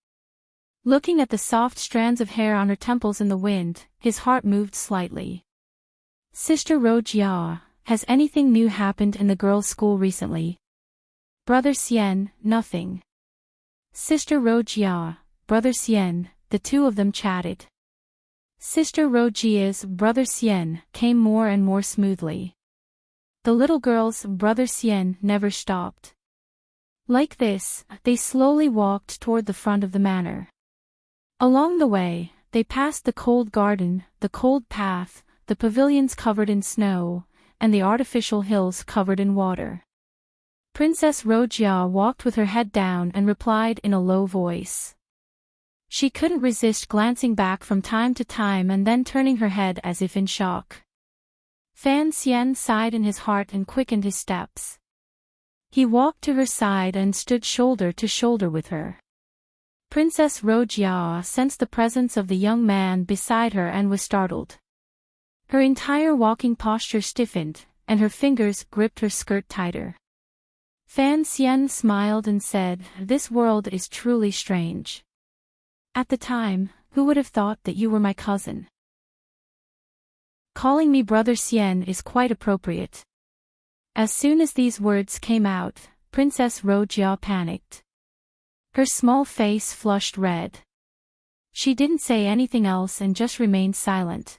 Looking at the soft strands of hair on her temples in the wind, his heart moved slightly. "Sister Ro Jia, has anything new happened in the girls' school recently?" "Brother Xian, nothing." "Sister Ro Jia, Brother Xian," the two of them chatted. Sister Ro Jia's Brother Xian came more and more smoothly. The little girl's Brother Xian never stopped. Like this, they slowly walked toward the front of the manor. Along the way, they passed the cold garden, the cold path, the pavilions covered in snow, and the artificial hills covered in water. Princess Ro Jia walked with her head down and replied in a low voice. She couldn't resist glancing back from time to time and then turning her head as if in shock. Fan Xian sighed in his heart and quickened his steps. He walked to her side and stood shoulder to shoulder with her. Princess Ro Jia sensed the presence of the young man beside her and was startled. Her entire walking posture stiffened, and her fingers gripped her skirt tighter. Fan Xian smiled and said, "This world is truly strange. At the time, who would have thought that you were my cousin? Calling me Brother Xian is quite appropriate." As soon as these words came out, Princess Ro Jia panicked. Her small face flushed red. She didn't say anything else and just remained silent.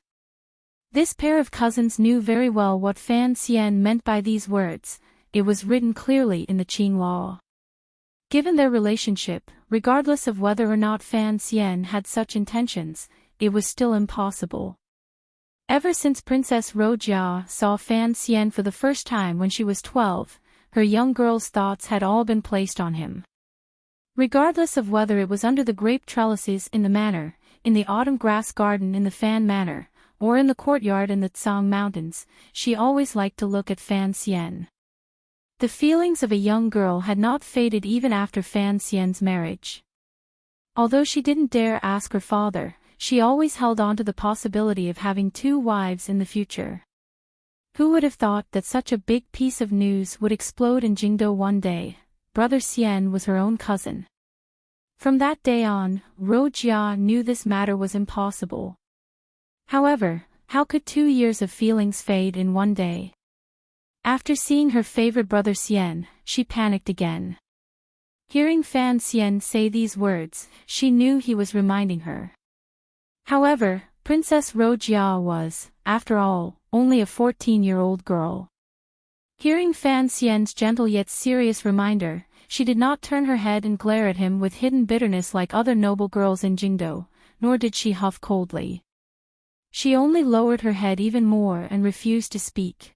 This pair of cousins knew very well what Fan Xian meant by these words. It was written clearly in the Qing law. Given their relationship, regardless of whether or not Fan Xian had such intentions, it was still impossible. Ever since Princess Ro Jia saw Fan Xian for the first time when she was 12, her young girl's thoughts had all been placed on him. Regardless of whether it was under the grape trellises in the manor, in the autumn grass garden in the Fan Manor, or in the courtyard in the Tsang Mountains, she always liked to look at Fan Xian. The feelings of a young girl had not faded even after Fan Xian's marriage. Although she didn't dare ask her father, she always held on to the possibility of having 2 wives in the future. Who would have thought that such a big piece of news would explode in Jingdo one day? Brother Xian was her own cousin. From that day on, Ro Jia knew this matter was impossible. However, how could 2 years of feelings fade in one day? After seeing her favorite brother Xian, she panicked again. Hearing Fan Xian say these words, she knew he was reminding her. However, Princess Ro Jia was, after all, only a 14-year-old girl. Hearing Fan Xian's gentle yet serious reminder, she did not turn her head and glare at him with hidden bitterness like other noble girls in Jingdo, nor did she huff coldly. She only lowered her head even more and refused to speak.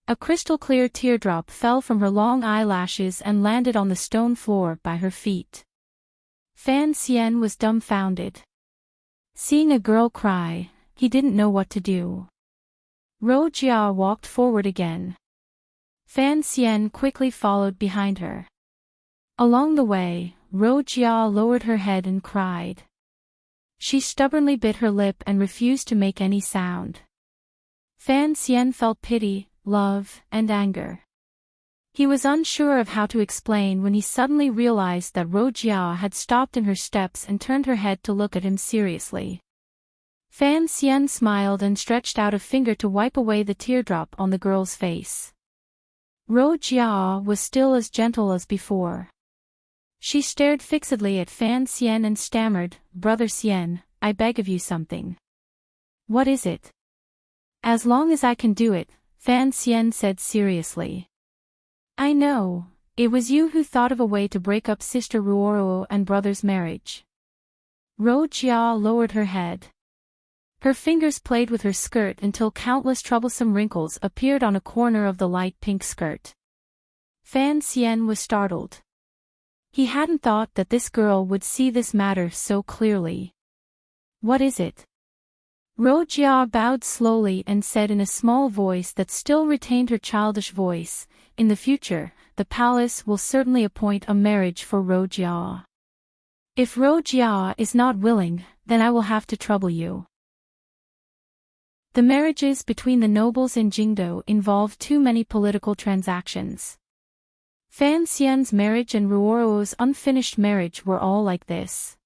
A crystal-clear teardrop fell from her long eyelashes and landed on the stone floor by her feet. Fan Xian was dumbfounded. Seeing a girl cry, he didn't know what to do. Ro Jia walked forward again. Fan Xian quickly followed behind her. Along the way, Ro Jia lowered her head and cried. She stubbornly bit her lip and refused to make any sound. Fan Xian felt pity, love, and anger. He was unsure of how to explain when he suddenly realized that Ro Jia had stopped in her steps and turned her head to look at him seriously. Fan Xian smiled and stretched out a finger to wipe away the teardrop on the girl's face. Ro Jia was still as gentle as before. She stared fixedly at Fan Xian and stammered, "Brother Xian, I beg of you something." "What is it?" "As long as I can do it," Fan Xian said seriously. "I know, it was you who thought of a way to break up Sister Ruoro and brother's marriage." Ro Jia lowered her head. Her fingers played with her skirt until countless troublesome wrinkles appeared on a corner of the light pink skirt. Fan Xian was startled. He hadn't thought that this girl would see this matter so clearly. "What is it?" Ro Jia bowed slowly and said in a small voice that still retained her childish voice, "In the future, the palace will certainly appoint a marriage for Ro Jia. If Ro Jia is not willing, then I will have to trouble you." The marriages between the nobles in Jingdo involved too many political transactions. Fan Xian's marriage and Ruoro's unfinished marriage were all like this.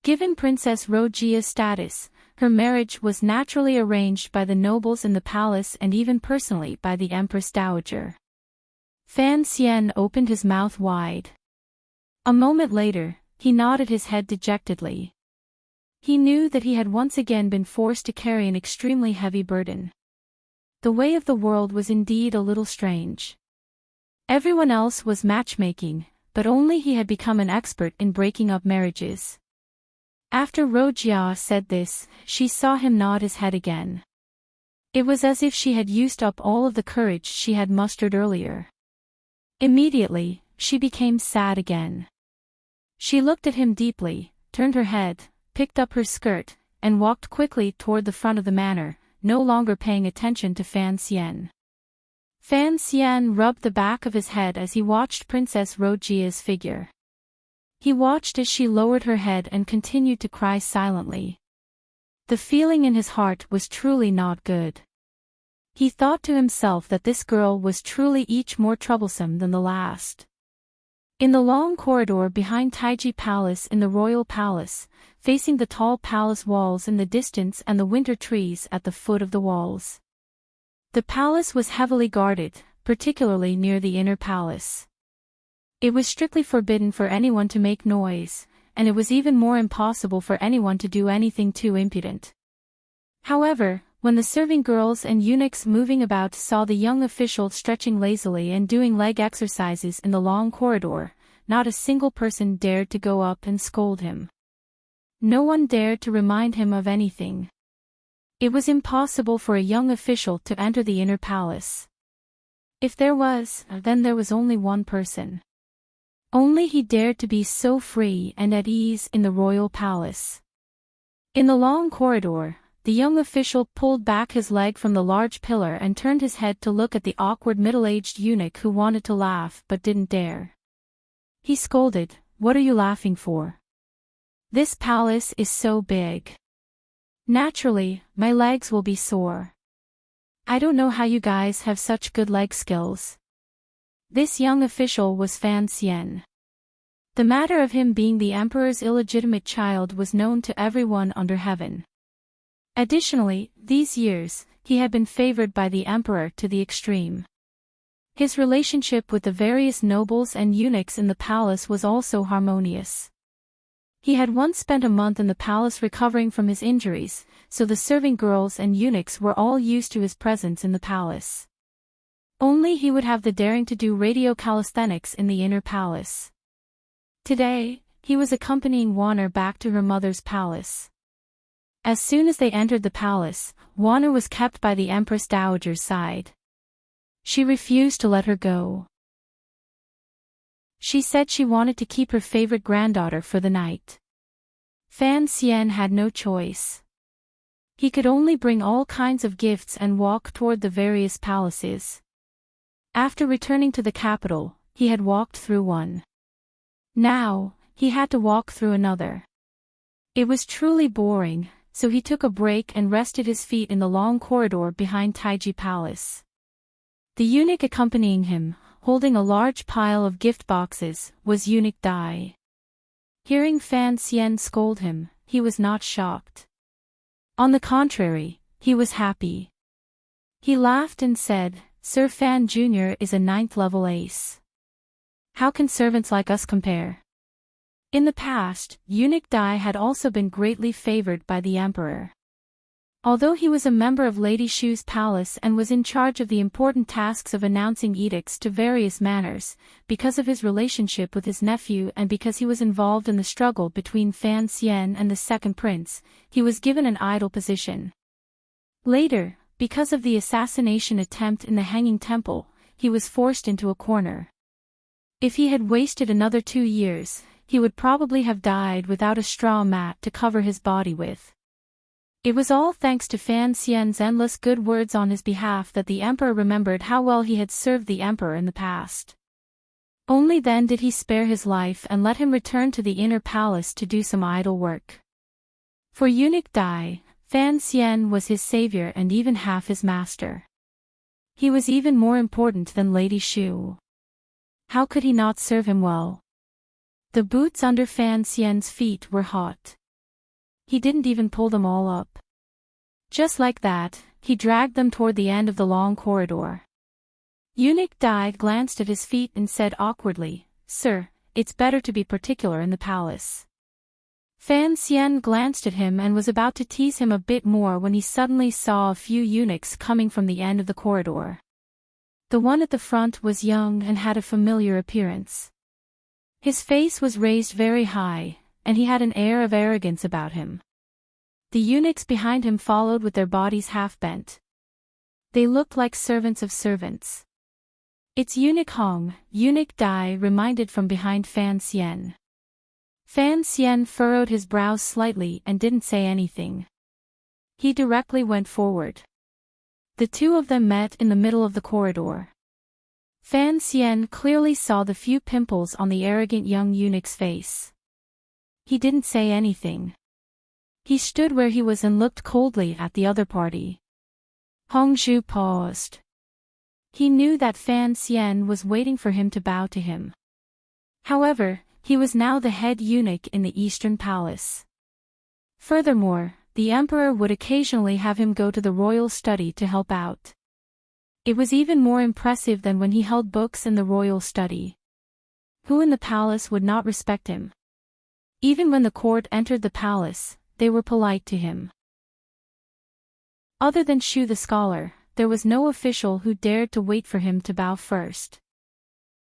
Given Princess Ro Jia's status, her marriage was naturally arranged by the nobles in the palace and even personally by the Empress Dowager. Fan Xian opened his mouth wide. A moment later, he nodded his head dejectedly. He knew that he had once again been forced to carry an extremely heavy burden. The way of the world was indeed a little strange. Everyone else was matchmaking, but only he had become an expert in breaking up marriages. After Ro Jia said this, she saw him nod his head again. It was as if she had used up all of the courage she had mustered earlier. Immediately, she became sad again. She looked at him deeply, turned her head, picked up her skirt, and walked quickly toward the front of the manor, no longer paying attention to Fan Xian. Fan Xian rubbed the back of his head as he watched Princess Ro Jia's figure. He watched as she lowered her head and continued to cry silently. The feeling in his heart was truly not good. He thought to himself that this girl was truly each more troublesome than the last. In the long corridor behind Taiji Palace in the Royal Palace, facing the tall palace walls in the distance and the winter trees at the foot of the walls. The palace was heavily guarded, particularly near the inner palace. It was strictly forbidden for anyone to make noise, and it was even more impossible for anyone to do anything too impudent. However, when the serving girls and eunuchs moving about saw the young official stretching lazily and doing leg exercises in the long corridor, not a single person dared to go up and scold him. No one dared to remind him of anything. It was impossible for a young official to enter the inner palace. If there was, then there was only one person. Only he dared to be so free and at ease in the royal palace. In the long corridor, the young official pulled back his leg from the large pillar and turned his head to look at the awkward middle-aged eunuch who wanted to laugh but didn't dare. He scolded, "What are you laughing for? This palace is so big. Naturally, my legs will be sore. I don't know how you guys have such good leg skills." This young official was Fan Xian. The matter of him being the emperor's illegitimate child was known to everyone under heaven. Additionally, these years, he had been favored by the emperor to the extreme. His relationship with the various nobles and eunuchs in the palace was also harmonious. He had once spent a month in the palace recovering from his injuries, so the serving girls and eunuchs were all used to his presence in the palace. Only he would have the daring to do radio calisthenics in the inner palace. Today, he was accompanying Warner back to her mother's palace. As soon as they entered the palace, Warner was kept by the Empress Dowager's side. She refused to let her go. She said she wanted to keep her favorite granddaughter for the night. Fan Xian had no choice. He could only bring all kinds of gifts and walk toward the various palaces. After returning to the capital, he had walked through one. Now, he had to walk through another. It was truly boring, so he took a break and rested his feet in the long corridor behind Taiji Palace. The eunuch accompanying him, holding a large pile of gift boxes, was Eunuch Dai. Hearing Fan Xian scold him, he was not shocked. On the contrary, he was happy. He laughed and said, "Sir Fan Jr. is a 9th level ace. How can servants like us compare?" In the past, Eunuch Dai had also been greatly favored by the emperor. Although he was a member of Lady Shu's palace and was in charge of the important tasks of announcing edicts to various manors, because of his relationship with his nephew and because he was involved in the struggle between Fan Xian and the second prince, he was given an idle position. Later, because of the assassination attempt in the Hanging Temple, he was forced into a corner. If he had wasted another 2 years, he would probably have died without a straw mat to cover his body with. It was all thanks to Fan Xian's endless good words on his behalf that the emperor remembered how well he had served the emperor in the past. Only then did he spare his life and let him return to the inner palace to do some idle work. For Eunuch Dai, Fan Xian was his savior and even half his master. He was even more important than Lady Shu. How could he not serve him well? The boots under Fan Xian's feet were hot. He didn't even pull them all up. Just like that, he dragged them toward the end of the long corridor. Eunuch Dai glanced at his feet and said awkwardly, "Sir, it's better to be particular in the palace." Fan Xian glanced at him and was about to tease him a bit more when he suddenly saw a few eunuchs coming from the end of the corridor. The one at the front was young and had a familiar appearance. His face was raised very high, and he had an air of arrogance about him. The eunuchs behind him followed with their bodies half bent. They looked like servants of servants. "It's Eunuch Hong," Eunuch Dai reminded from behind Fan Xian. Fan Xian furrowed his brows slightly and didn't say anything. He directly went forward. The two of them met in the middle of the corridor. Fan Xian clearly saw the few pimples on the arrogant young eunuch's face. He didn't say anything. He stood where he was and looked coldly at the other party. Hongzhu paused. He knew that Fan Xian was waiting for him to bow to him. However, he was now the head eunuch in the Eastern Palace. Furthermore, the emperor would occasionally have him go to the royal study to help out. It was even more impressive than when he held books in the royal study. Who in the palace would not respect him? Even when the court entered the palace, they were polite to him. Other than Shu the scholar, there was no official who dared to wait for him to bow first.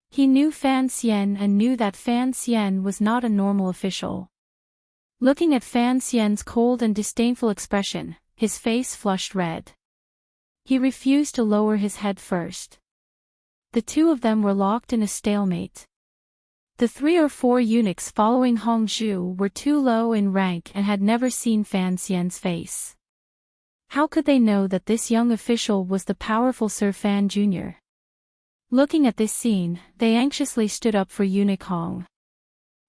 He knew Fan Xian and knew that Fan Xian was not a normal official. Looking at Fan Xian's cold and disdainful expression, his face flushed red. He refused to lower his head first. The two of them were locked in a stalemate. The 3 or 4 eunuchs following Hongzhu were too low in rank and had never seen Fan Xian's face. How could they know that this young official was the powerful Sir Fan Jr.? Looking at this scene, they anxiously stood up for Eunuch Hong.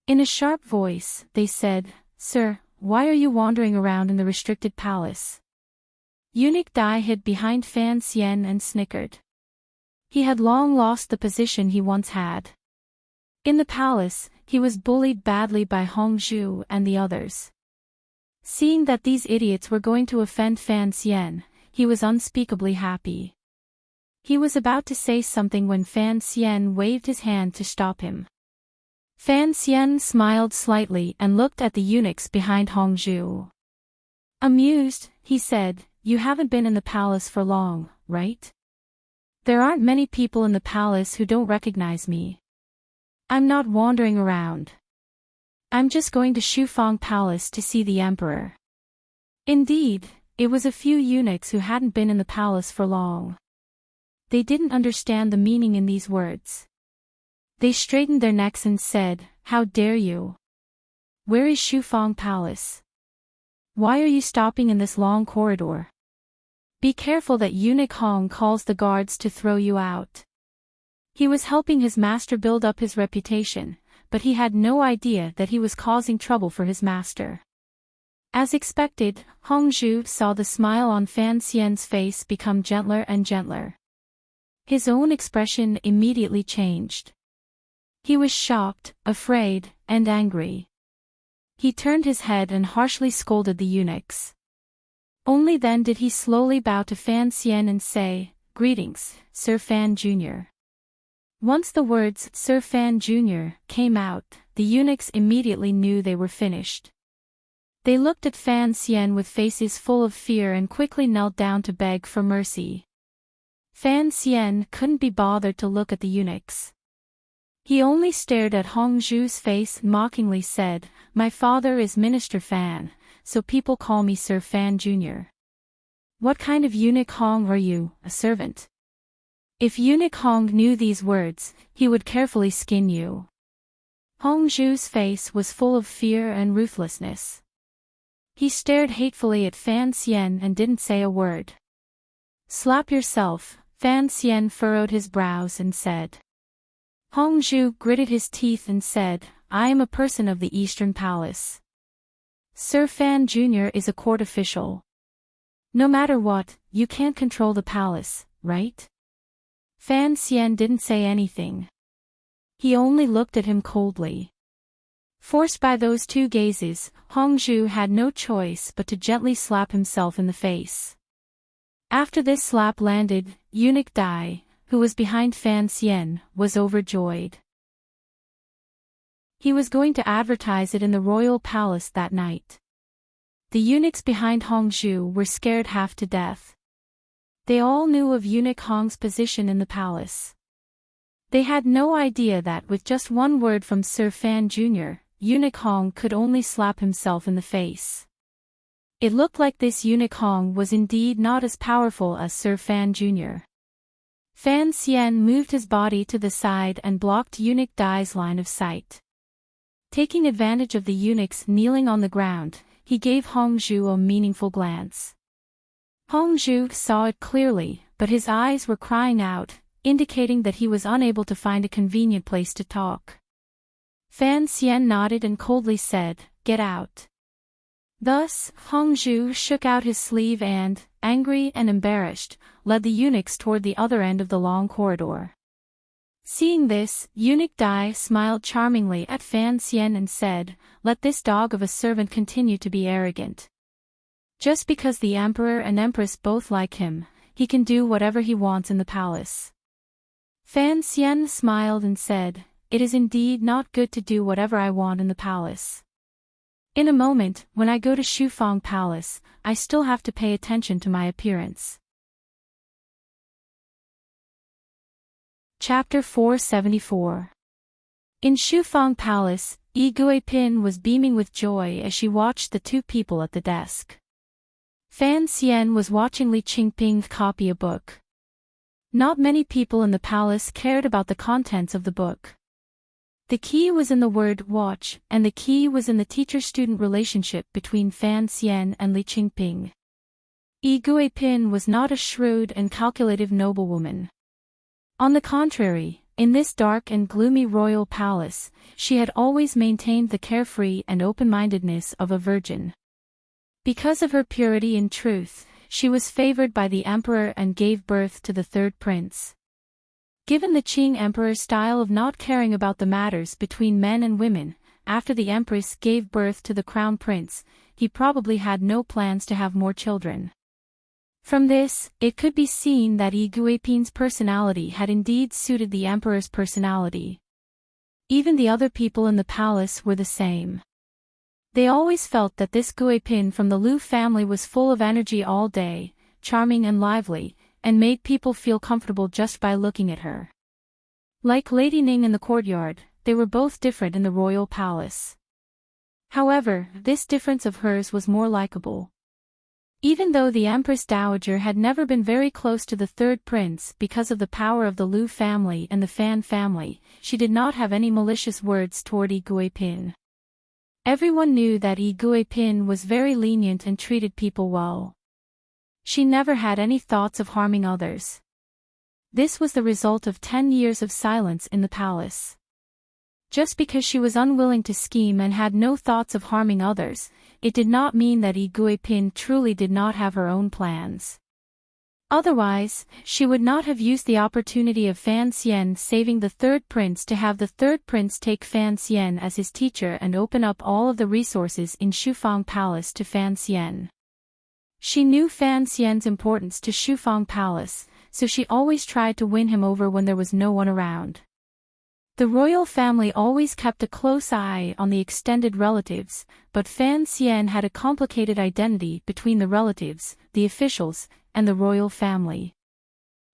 In a sharp voice, they said, "Sir, why are you wandering around in the restricted palace?" Eunuch Dai hid behind Fan Xian and snickered. He had long lost the position he once had. In the palace, he was bullied badly by Hong Zhu and the others. Seeing that these idiots were going to offend Fan Xian, he was unspeakably happy. He was about to say something when Fan Xian waved his hand to stop him. Fan Xian smiled slightly and looked at the eunuchs behind Hong Zhu. Amused, he said, "You haven't been in the palace for long, right? There aren't many people in the palace who don't recognize me. I'm not wandering around. I'm just going to Shufang Palace to see the emperor." Indeed, it was a few eunuchs who hadn't been in the palace for long. They didn't understand the meaning in these words. They straightened their necks and said, "How dare you? Where is Shufang Palace? Why are you stopping in this long corridor? Be careful that Eunuch Hong calls the guards to throw you out." He was helping his master build up his reputation, but he had no idea that he was causing trouble for his master. As expected, Hong Zhu saw the smile on Fan Xian's face become gentler and gentler. His own expression immediately changed. He was shocked, afraid, and angry. He turned his head and harshly scolded the eunuchs. Only then did he slowly bow to Fan Xian and say, "Greetings, Sir Fan Jr." Once the words "Sir Fan Jr." came out, the eunuchs immediately knew they were finished. They looked at Fan Xian with faces full of fear and quickly knelt down to beg for mercy. Fan Xian couldn't be bothered to look at the eunuchs. He only stared at Hong Zhu's face and mockingly said, "My father is Minister Fan, so people call me Sir Fan Jr. What kind of eunuch Hong are you, a servant?" If Eunuch Hong knew these words, he would carefully skin you. Hong Zhu's face was full of fear and ruthlessness. He stared hatefully at Fan Xian and didn't say a word. "Slap yourself," Fan Xian furrowed his brows and said. Hong Zhu gritted his teeth and said, "I am a person of the Eastern Palace. Sir Fan Jr. is a court official. No matter what, you can't control the palace, right?" Fan Xian didn't say anything. He only looked at him coldly. Forced by those two gazes, Hong Zhu had no choice but to gently slap himself in the face. After this slap landed, Eunuch Dai, who was behind Fan Xian, was overjoyed. He was going to advertise it in the royal palace that night. The eunuchs behind Hong Zhu were scared half to death. They all knew of Eunuch Hong's position in the palace. They had no idea that with just one word from Sir Fan Jr., Eunuch Hong could only slap himself in the face. It looked like this Eunuch Hong was indeed not as powerful as Sir Fan Jr. Fan Xian moved his body to the side and blocked Eunuch Dai's line of sight. Taking advantage of the eunuchs kneeling on the ground, he gave Hong Zhu a meaningful glance. Hong Zhu saw it clearly, but his eyes were crying out, indicating that he was unable to find a convenient place to talk. Fan Xian nodded and coldly said, "Get out." Thus, Hong Zhu shook out his sleeve and, angry and embarrassed, led the eunuchs toward the other end of the long corridor. Seeing this, Eunuch Dai smiled charmingly at Fan Xian and said, "Let this dog of a servant continue to be arrogant. Just because the emperor and empress both like him, he can do whatever he wants in the palace." Fan Xian smiled and said, "It is indeed not good to do whatever I want in the palace. In a moment, when I go to Shufang Palace, I still have to pay attention to my appearance." Chapter 474. In Shufang Palace, Yi Guipin was beaming with joy as she watched the two people at the desk. Fan Xian was watching Li Qingping copy a book. Not many people in the palace cared about the contents of the book. The key was in the word watch, and the key was in the teacher-student relationship between Fan Xian and Li Qingping. Pin was not a shrewd and calculative noblewoman. On the contrary, in this dark and gloomy royal palace, she had always maintained the carefree and open-mindedness of a virgin. Because of her purity and truth, she was favored by the emperor and gave birth to the third prince. Given the Qing emperor's style of not caring about the matters between men and women, after the empress gave birth to the crown prince, he probably had no plans to have more children. From this, it could be seen that Pin's personality had indeed suited the emperor's personality. Even the other people in the palace were the same. They always felt that this Pin from the Liu family was full of energy all day, charming and lively, and made people feel comfortable just by looking at her. Like Lady Ning in the courtyard, they were both different in the royal palace. However, this difference of hers was more likable. Even though the Empress Dowager had never been very close to the third prince because of the power of the Liu family and the Fan family, she did not have any malicious words toward Pin. Everyone knew that Pin was very lenient and treated people well. She never had any thoughts of harming others. This was the result of 10 years of silence in the palace. Just because she was unwilling to scheme and had no thoughts of harming others, it did not mean that Pin truly did not have her own plans. Otherwise, she would not have used the opportunity of Fan Xian saving the third prince to have the third prince take Fan Xian as his teacher and open up all of the resources in Shufang Palace to Fan Xian. She knew Fan Xian's importance to Shufang Palace, so she always tried to win him over when there was no one around. The royal family always kept a close eye on the extended relatives, but Fan Xian had a complicated identity between the relatives, the officials, and the royal family.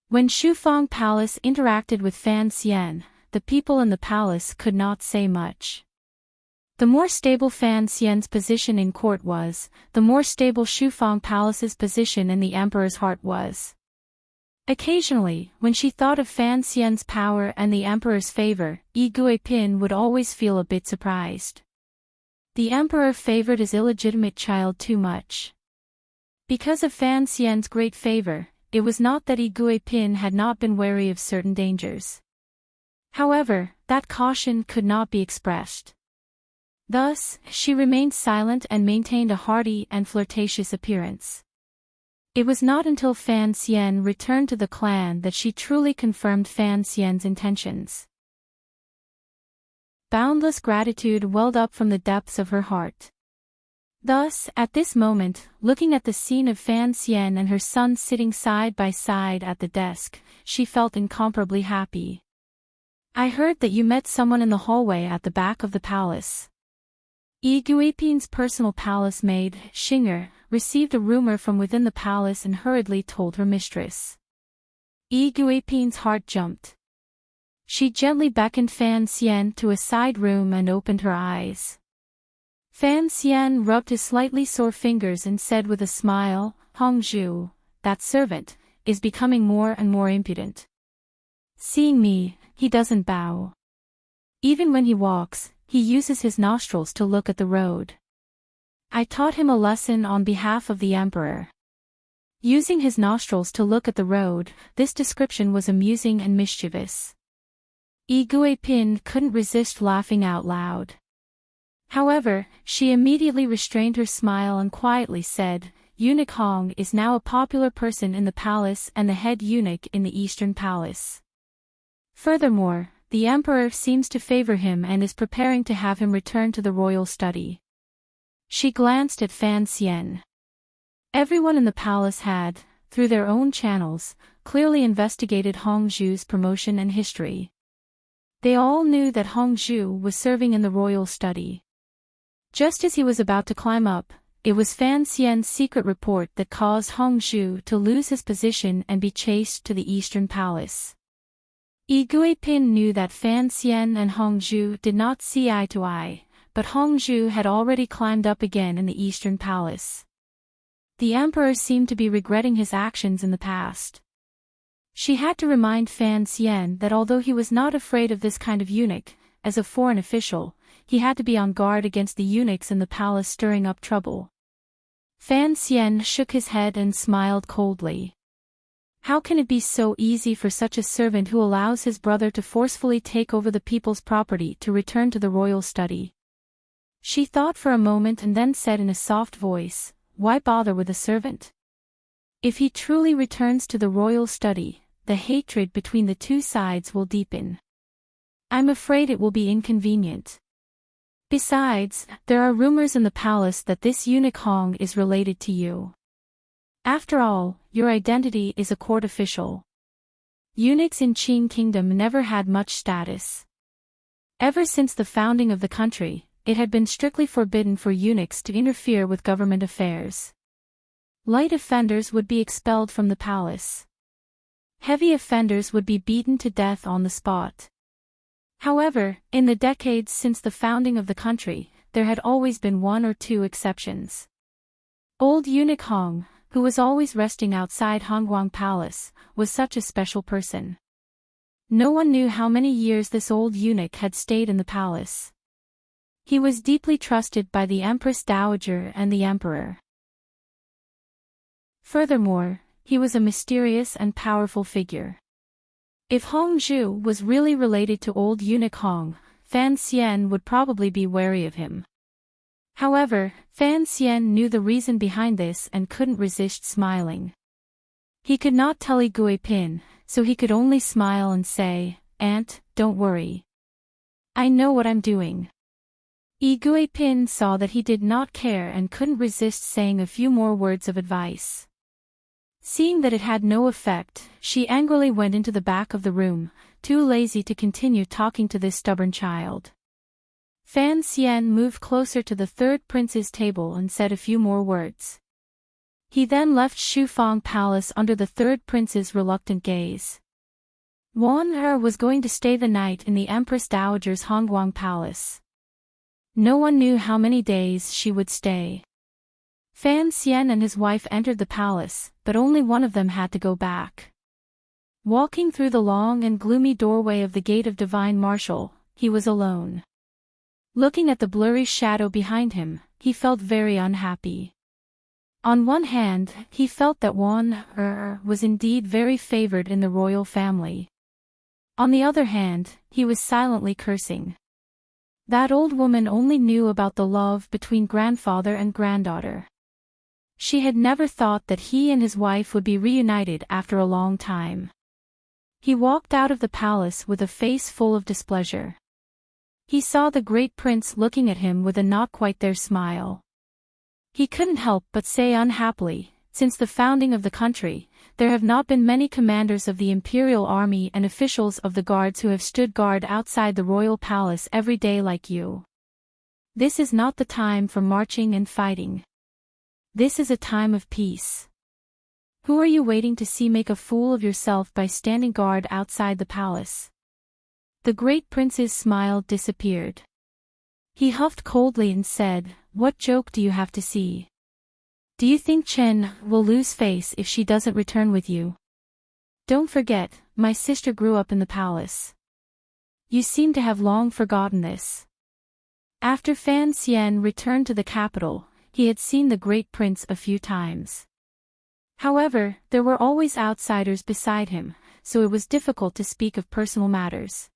When Shufang Palace interacted with Fan Xian, the people in the palace could not say much. The more stable Fan Xian's position in court was, the more stable Shufang Palace's position in the emperor's heart was. Occasionally, when she thought of Fan Xian's power and the emperor's favor, Pin would always feel a bit surprised. The emperor favored his illegitimate child too much. Because of Fan Xian's great favor, it was not that Pin had not been wary of certain dangers. However, that caution could not be expressed. Thus, she remained silent and maintained a hearty and flirtatious appearance. It was not until Fan Xian returned to the clan that she truly confirmed Fan Xian's intentions. Boundless gratitude welled up from the depths of her heart. Thus, at this moment, looking at the scene of Fan Xian and her son sitting side by side at the desk, she felt incomparably happy. "I heard that you met someone in the hallway at the back of the palace." Pin's personal palace maid, Xinger, received a rumor from within the palace and hurriedly told her mistress. Pin's heart jumped. She gently beckoned Fan Xian to a side room and opened her eyes. Fan Xian rubbed his slightly sore fingers and said with a smile, "Hongzhu, that servant, is becoming more and more impudent. Seeing me, he doesn't bow. Even when he walks, he uses his nostrils to look at the road. I taught him a lesson on behalf of the emperor." Using his nostrils to look at the road, this description was amusing and mischievous. Pin couldn't resist laughing out loud. However, she immediately restrained her smile and quietly said, "Eunuch Hong is now a popular person in the palace and the head eunuch in the Eastern Palace. Furthermore, the emperor seems to favor him and is preparing to have him return to the royal study." She glanced at Fan Xian. Everyone in the palace had, through their own channels, clearly investigated Hongzhu's promotion and history. They all knew that Hongzhu was serving in the royal study. Just as he was about to climb up, it was Fan Xian's secret report that caused Hongzhu to lose his position and be chased to the Eastern Palace. Pin knew that Fan Xian and Hongzhu did not see eye to eye, but Hongzhu had already climbed up again in the Eastern Palace. The emperor seemed to be regretting his actions in the past. She had to remind Fan Xian that although he was not afraid of this kind of eunuch, as a foreign official, he had to be on guard against the eunuchs in the palace stirring up trouble. Fan Xian shook his head and smiled coldly. How can it be so easy for such a servant who allows his brother to forcefully take over the people's property to return to the royal study? She thought for a moment and then said in a soft voice, "Why bother with a servant? If he truly returns to the royal study, the hatred between the two sides will deepen. I'm afraid it will be inconvenient. Besides, there are rumors in the palace that this eunuch Hong is related to you. After all, your identity is a court official. Eunuchs in Qing Kingdom never had much status. Ever since the founding of the country, it had been strictly forbidden for eunuchs to interfere with government affairs. Light offenders would be expelled from the palace. Heavy offenders would be beaten to death on the spot. However, in the decades since the founding of the country, there had always been one or two exceptions. Old eunuch Hong, who was always resting outside Hongguang Palace, was such a special person. No one knew how many years this old eunuch had stayed in the palace. He was deeply trusted by the Empress Dowager and the Emperor. Furthermore, he was a mysterious and powerful figure. If Hong Zhu was really related to old eunuch Hong, Fan Xian would probably be wary of him. However, Fan Xian knew the reason behind this and couldn't resist smiling. He could not tell Yi Guipin, so he could only smile and say, "Aunt, don't worry. I know what I'm doing." Yi Guipin saw that he did not care and couldn't resist saying a few more words of advice. Seeing that it had no effect, she angrily went into the back of the room, too lazy to continue talking to this stubborn child. Fan Xian moved closer to the third prince's table and said a few more words. He then left Shufang Palace under the third prince's reluctant gaze. Wan Er was going to stay the night in the Empress Dowager's Hongguang Palace. No one knew how many days she would stay. Fan Xian and his wife entered the palace, but only one of them had to go back. Walking through the long and gloomy doorway of the Gate of Divine Marshal, he was alone. Looking at the blurry shadow behind him, he felt very unhappy. On one hand, he felt that Wan Er was indeed very favored in the royal family. On the other hand, he was silently cursing. That old woman only knew about the love between grandfather and granddaughter. She had never thought that he and his wife would be reunited after a long time. He walked out of the palace with a face full of displeasure. He saw the great prince looking at him with a not quite there smile. He couldn't help but say unhappily, since the founding of the country, there have not been many commanders of the imperial army and officials of the guards who have stood guard outside the royal palace every day like you. This is not the time for marching and fighting. This is a time of peace. Who are you waiting to see make a fool of yourself by standing guard outside the palace? The great prince's smile disappeared. He huffed coldly and said, "What joke do you have to see? Do you think Chen will lose face if she doesn't return with you? Don't forget, my sister grew up in the palace. You seem to have long forgotten this." After Fan Xian returned to the capital, he had seen the great prince a few times. However, there were always outsiders beside him, so it was difficult to speak of personal matters.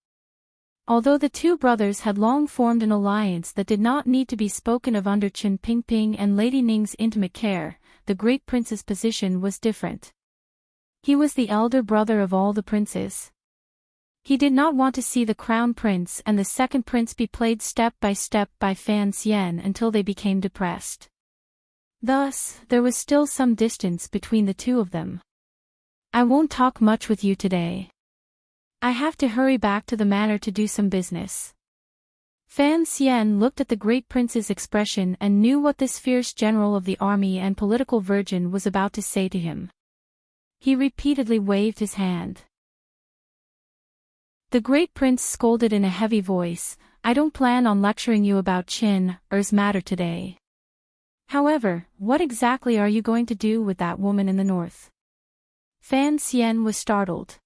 Although the two brothers had long formed an alliance that did not need to be spoken of under Chen Pingping and Lady Ning's intimate care, the great prince's position was different. He was the elder brother of all the princes. He did not want to see the crown prince and the second prince be played step by Fan Xian until they became depressed. Thus, there was still some distance between the two of them. "I won't talk much with you today. I have to hurry back to the manor to do some business." Fan Xian looked at the great prince's expression and knew what this fierce general of the army and political virgin was about to say to him. He repeatedly waved his hand. The great prince scolded in a heavy voice, "I don't plan on lecturing you about Qin Er's matter today. However, what exactly are you going to do with that woman in the north?" Fan Xian was startled.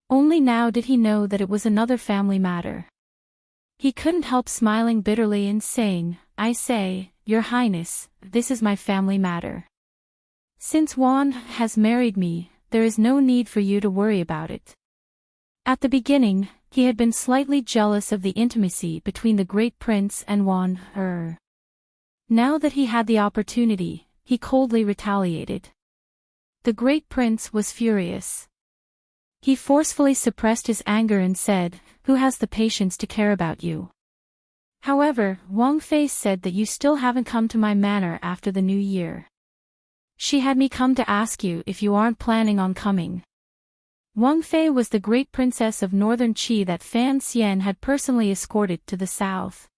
Only now did he know that it was another family matter. He couldn't help smiling bitterly and saying, "I say, Your Highness, this is my family matter. Since Juan has married me, there is no need for you to worry about it. At the beginning, he had been slightly jealous of the intimacy between the great prince and Juan. Now that he had the opportunity, he coldly retaliated. The great prince was furious. He forcefully suppressed his anger and said, "Who has the patience to care about you?" However, Wang Fei said that you still haven't come to my manor after the new year. She had me come to ask you if you aren't planning on coming. Wang Fei was the great princess of northern Qi that Fan Xian had personally escorted to the south.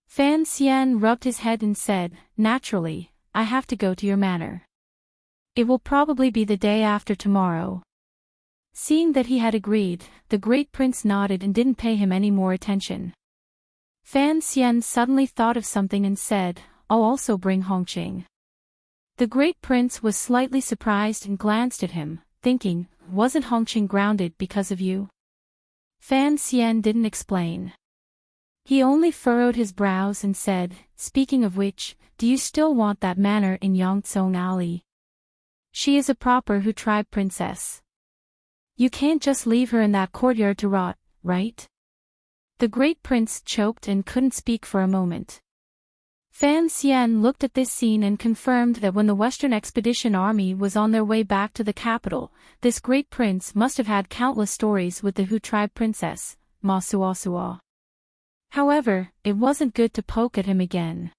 Fan Xian rubbed his head and said, "Naturally, I have to go to your manor. It will probably be the day after tomorrow." Seeing that he had agreed, the great prince nodded and didn't pay him any more attention. Fan Xian suddenly thought of something and said, "I'll also bring Hongqing." The great prince was slightly surprised and glanced at him, thinking, "Wasn't Hongqing grounded because of you?" Fan Xian didn't explain. He only furrowed his brows and said, "Speaking of which, do you still want that manor in Yangtsong Alley? She is a proper Hu tribe princess. You can't just leave her in that courtyard to rot, right?" The great prince choked and couldn't speak for a moment. Fan Xian looked at this scene and confirmed that when the Western Expedition Army was on their way back to the capital, this great prince must have had countless stories with the Hu tribe princess, Ma Suasua. However, it wasn't good to poke at him again.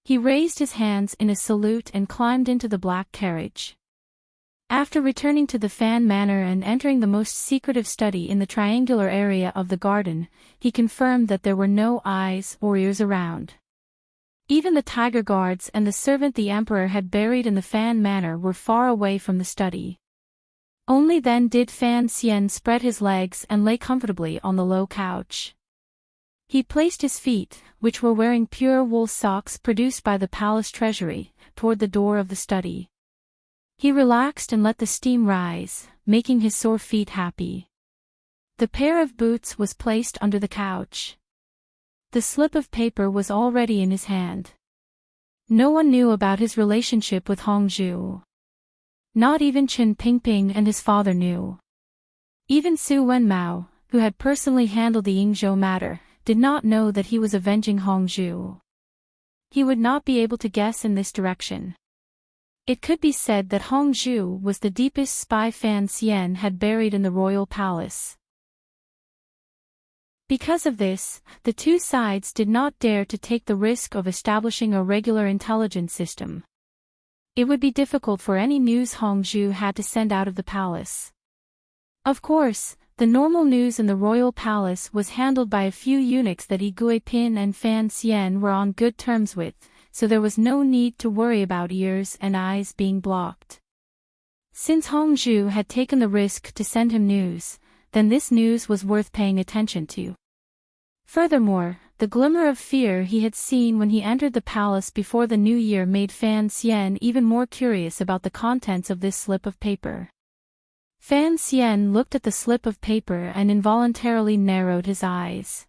He raised his hands in a salute and climbed into the black carriage. After returning to the Fan Manor and entering the most secretive study in the triangular area of the garden, he confirmed that there were no eyes or ears around. Even the tiger guards and the servant the emperor had buried in the Fan Manor were far away from the study. Only then did Fan Xian spread his legs and lay comfortably on the low couch. He placed his feet, which were wearing pure wool socks produced by the palace treasury, toward the door of the study. He relaxed and let the steam rise, making his sore feet happy. The pair of boots was placed under the couch. The slip of paper was already in his hand. No one knew about his relationship with Hongzhu. Not even Chen Pingping and his father knew. Even Su Wenmao, who had personally handled the Yingzhou matter, did not know that he was avenging Hongzhu. He would not be able to guess in this direction. It could be said that Hongzhu was the deepest spy Fan Xian had buried in the royal palace. Because of this, the two sides did not dare to take the risk of establishing a regular intelligence system. It would be difficult for any news Hongzhu had to send out of the palace. Of course, the normal news in the royal palace was handled by a few eunuchs that Yi Guipin and Fan Xian were on good terms with, so there was no need to worry about ears and eyes being blocked. Since Hongzhu had taken the risk to send him news, then this news was worth paying attention to. Furthermore, the glimmer of fear he had seen when he entered the palace before the new year made Fan Xian even more curious about the contents of this slip of paper. Fan Xian looked at the slip of paper and involuntarily narrowed his eyes.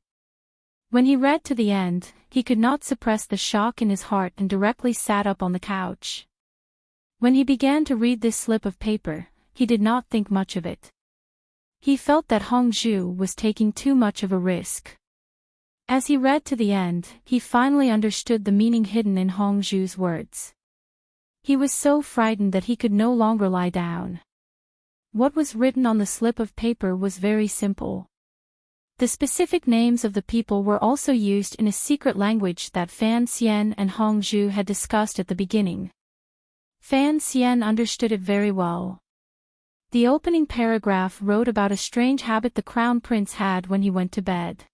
When he read to the end, he could not suppress the shock in his heart and directly sat up on the couch. When he began to read this slip of paper, he did not think much of it. He felt that Hongzhu was taking too much of a risk. As he read to the end, he finally understood the meaning hidden in Hongzhu's words. He was so frightened that he could no longer lie down. What was written on the slip of paper was very simple. The specific names of the people were also used in a secret language that Fan Xian and Hongzhu had discussed at the beginning. Fan Xian understood it very well. The opening paragraph wrote about a strange habit the crown prince had when he went to bed.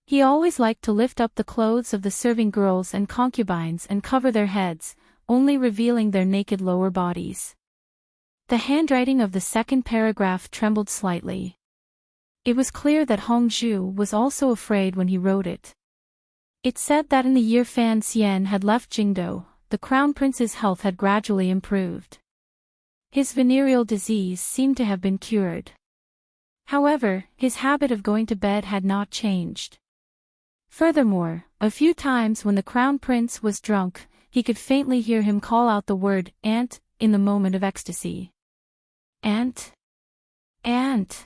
He always liked to lift up the clothes of the serving girls and concubines and cover their heads, only revealing their naked lower bodies. The handwriting of the second paragraph trembled slightly. It was clear that Hongzhu was also afraid when he wrote it. It said that in the year Fan Xian had left Jingdou, the crown prince's health had gradually improved. His venereal disease seemed to have been cured. However, his habit of going to bed had not changed. Furthermore, A few times when the crown prince was drunk, he could faintly hear him call out the word "Ant" in the moment of ecstasy. Ant. Ant.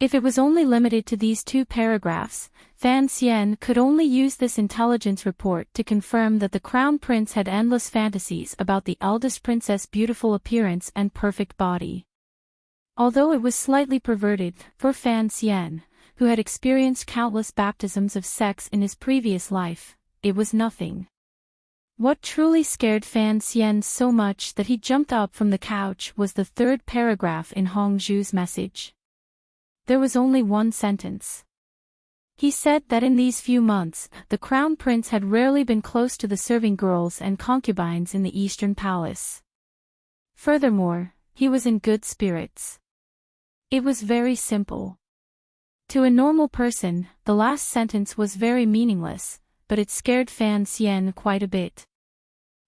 If it was only limited to these 2 paragraphs, Fan Xian could only use this intelligence report to confirm that the crown prince had endless fantasies about the eldest princess' beautiful appearance and perfect body. Although it was slightly perverted, for Fan Xian, who had experienced countless baptisms of sex in his previous life, it was nothing. What truly scared Fan Xian so much that he jumped up from the couch was the 3rd paragraph in Hongzhu's message. There was only one sentence. He said that in these few months, the crown prince had rarely been close to the serving girls and concubines in the Eastern Palace. Furthermore, he was in good spirits. It was very simple. To a normal person, the last sentence was very meaningless, but it scared Fan Xian quite a bit.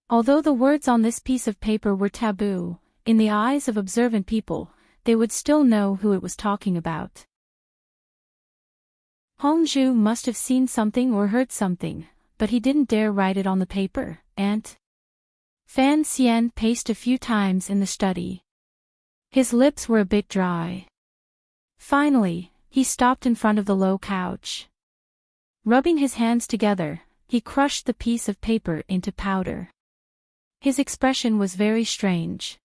Although the words on this piece of paper were taboo, in the eyes of observant people, they would still know who it was talking about. Hongzhu must have seen something or heard something, but he didn't dare write it on the paper. "Ant." Fan Xian paced a few times in the study. His lips were a bit dry. Finally, he stopped in front of the low couch. Rubbing his hands together, he crushed the piece of paper into powder. His expression was very strange.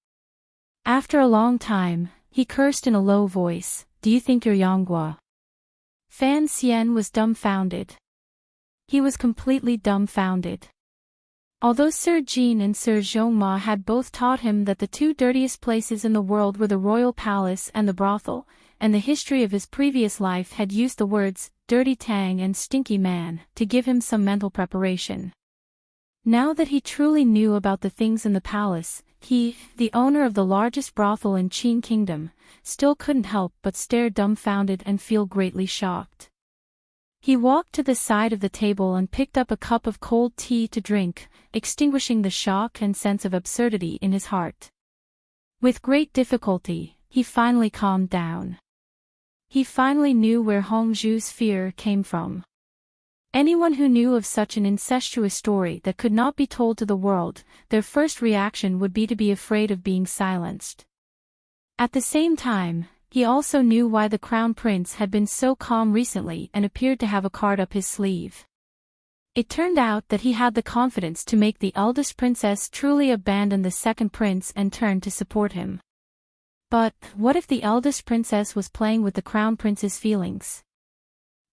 After a long time, he cursed in a low voice, "Do you think you're Yanghua?" Fan Xian was dumbfounded. He was completely dumbfounded. Although Sir Jean and Sir Zhongma had both taught him that the 2 dirtiest places in the world were the royal palace and the brothel, and the history of his previous life had used the words "dirty tang" and "stinky man" to give him some mental preparation. Now that he truly knew about the things in the palace, he, the owner of the largest brothel in Qin Kingdom, still couldn't help but stare dumbfounded and feel greatly shocked. He walked to the side of the table and picked up a cup of cold tea to drink, extinguishing the shock and sense of absurdity in his heart. With great difficulty, he finally calmed down. He finally knew where Hongzhu's fear came from. Anyone who knew of such an incestuous story that could not be told to the world, their first reaction would be to be afraid of being silenced. At the same time, he also knew why the crown prince had been so calm recently and appeared to have a card up his sleeve. It turned out that he had the confidence to make the eldest princess truly abandon the second prince and turn to support him. But, what if the eldest princess was playing with the crown prince's feelings?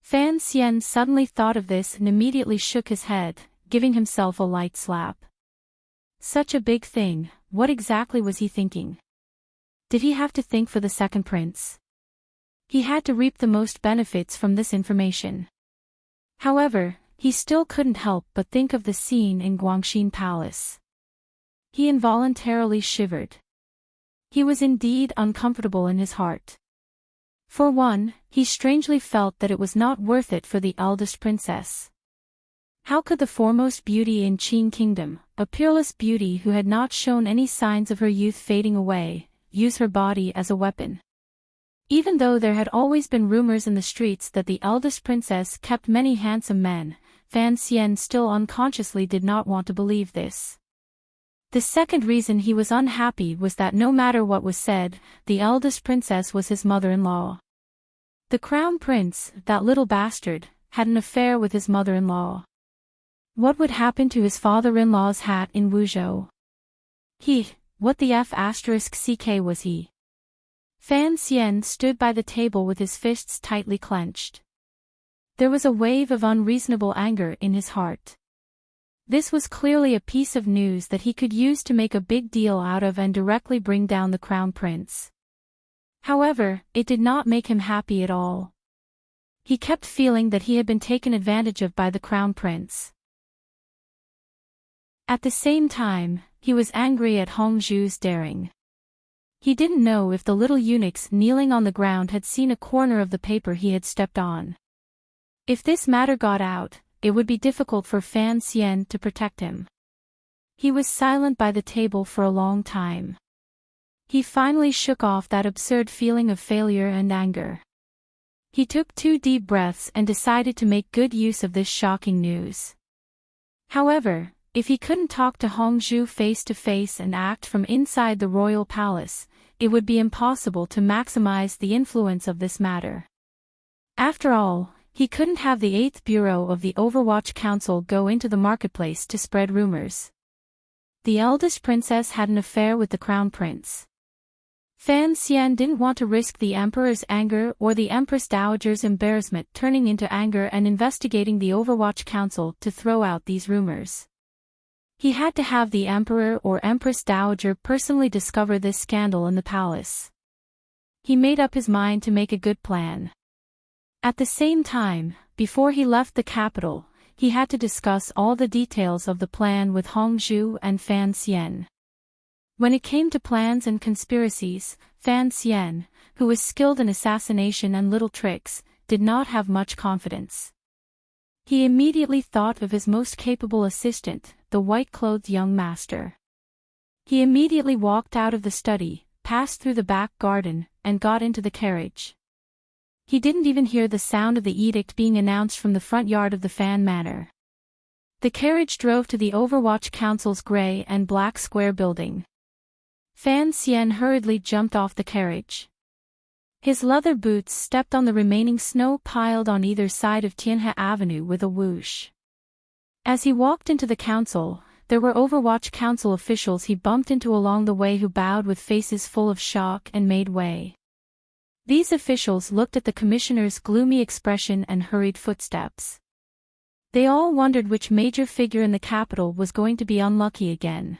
Fan Xian suddenly thought of this and immediately shook his head, giving himself a light slap. Such a big thing, what exactly was he thinking? Did he have to think for the second prince? He had to reap the most benefits from this information. However, he still couldn't help but think of the scene in Guangxin Palace. He involuntarily shivered. He was indeed uncomfortable in his heart. For one, he strangely felt that it was not worth it for the eldest princess. How could the foremost beauty in Qin Kingdom, a peerless beauty who had not shown any signs of her youth fading away, use her body as a weapon? Even though there had always been rumors in the streets that the eldest princess kept many handsome men, Fan Xian still unconsciously did not want to believe this. The second reason he was unhappy was that no matter what was said, the eldest princess was his mother-in-law. The crown prince, that little bastard, had an affair with his mother-in-law. What would happen to his father-in-law's hat in Wuzhou? What the **ck was he? Fan Xian stood by the table with his fists tightly clenched. There was a wave of unreasonable anger in his heart. This was clearly a piece of news that he could use to make a big deal out of and directly bring down the crown prince. However, it did not make him happy at all. He kept feeling that he had been taken advantage of by the crown prince. At the same time, he was angry at Hongzhu's daring. He didn't know if the little eunuchs kneeling on the ground had seen a corner of the paper he had stepped on. If this matter got out, it would be difficult for Fan Xian to protect him. He was silent by the table for a long time. He finally shook off that absurd feeling of failure and anger. He took 2 deep breaths and decided to make good use of this shocking news. However, if he couldn't talk to Hongzhu face to face and act from inside the royal palace, it would be impossible to maximize the influence of this matter. After all, he couldn't have the 8th Bureau of the Overwatch Council go into the marketplace to spread rumors. The eldest princess had an affair with the crown prince. Fan Xian didn't want to risk the emperor's anger or the empress dowager's embarrassment turning into anger and investigating the Overwatch Council to throw out these rumors. He had to have the emperor or empress dowager personally discover this scandal in the palace. He made up his mind to make a good plan. At the same time, before he left the capital, he had to discuss all the details of the plan with Hongzhu and Fan Xian. When it came to plans and conspiracies, Fan Xian, who was skilled in assassination and little tricks, did not have much confidence. He immediately thought of his most capable assistant, the white-clothed young master. He immediately walked out of the study, passed through the back garden, and got into the carriage. He didn't even hear the sound of the edict being announced from the front yard of the Fan Manor. The carriage drove to the Overwatch Council's gray and black square building. Fan Xian hurriedly jumped off the carriage. His leather boots stepped on the remaining snow piled on either side of Tianhe Avenue with a whoosh. As he walked into the council, there were Overwatch Council officials he bumped into along the way who bowed with faces full of shock and made way. These officials looked at the commissioner's gloomy expression and hurried footsteps. They all wondered which major figure in the capital was going to be unlucky again.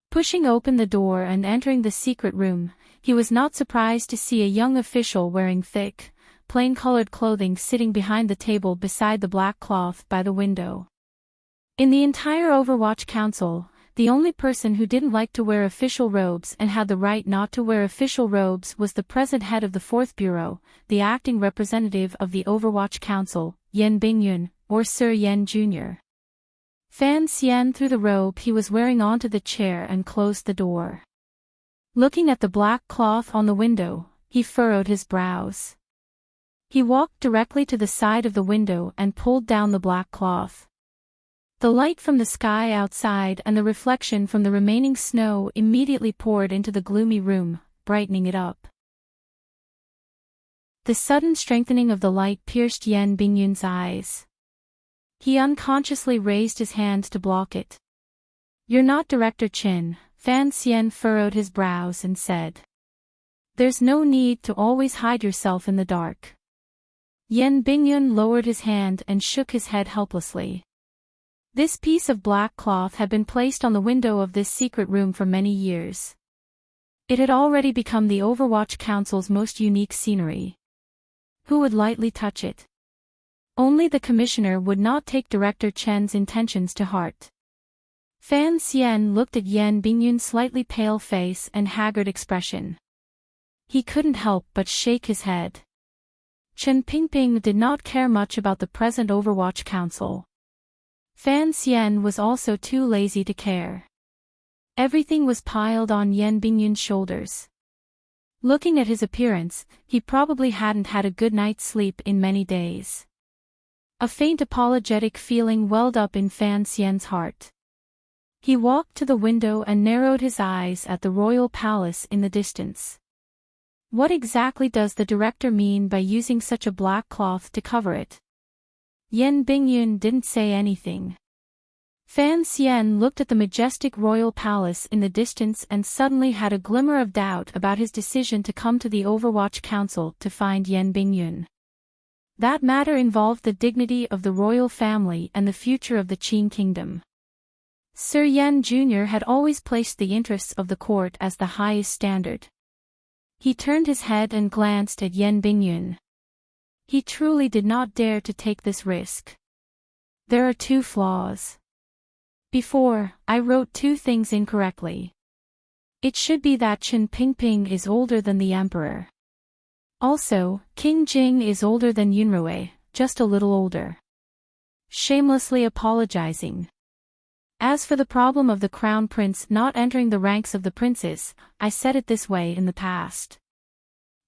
Pushing open the door and entering the secret room, he was not surprised to see a young official wearing thick, plain-colored clothing sitting behind the table beside the black cloth by the window. In the entire Overwatch Council, the only person who didn't like to wear official robes and had the right not to wear official robes was the present head of the 4th Bureau, the acting representative of the Overwatch Council, Yan Bingyun, or Sir Yan Jr. Fan Xian threw the robe he was wearing onto the chair and closed the door. Looking at the black cloth on the window, he furrowed his brows. He walked directly to the side of the window and pulled down the black cloth. The light from the sky outside and the reflection from the remaining snow immediately poured into the gloomy room, brightening it up. The sudden strengthening of the light pierced Yan Bingyun's eyes. He unconsciously raised his hand to block it. "You're not Director Qin," Fan Xian furrowed his brows and said. "There's no need to always hide yourself in the dark." Yan Bingyun lowered his hand and shook his head helplessly. This piece of black cloth had been placed on the window of this secret room for many years. It had already become the Overwatch Council's most unique scenery. Who would lightly touch it? Only the commissioner would not take Director Chen's intentions to heart. Fan Xian looked at Yan Bingyun's slightly pale face and haggard expression. He couldn't help but shake his head. Chen Pingping did not care much about the present Overwatch Council. Fan Xian was also too lazy to care. Everything was piled on Yan Bingyun's shoulders. Looking at his appearance, he probably hadn't had a good night's sleep in many days. A faint apologetic feeling welled up in Fan Xian's heart. He walked to the window and narrowed his eyes at the royal palace in the distance. What exactly does the director mean by using such a black cloth to cover it? Yan Bingyun didn't say anything. Fan Xian looked at the majestic royal palace in the distance and suddenly had a glimmer of doubt about his decision to come to the Overwatch Council to find Yan Bingyun. That matter involved the dignity of the royal family and the future of the Qin kingdom. Sir Yan Jr. had always placed the interests of the court as the highest standard. He turned his head and glanced at Yan Bingyun. He truly did not dare to take this risk. There are 2 flaws. Before, I wrote 2 things incorrectly. It should be that Chen Pingping is older than the emperor. Also, King Jing is older than Yunrui, just a little older. Shamelessly apologizing. As for the problem of the crown prince not entering the ranks of the princes, I said it this way in the past.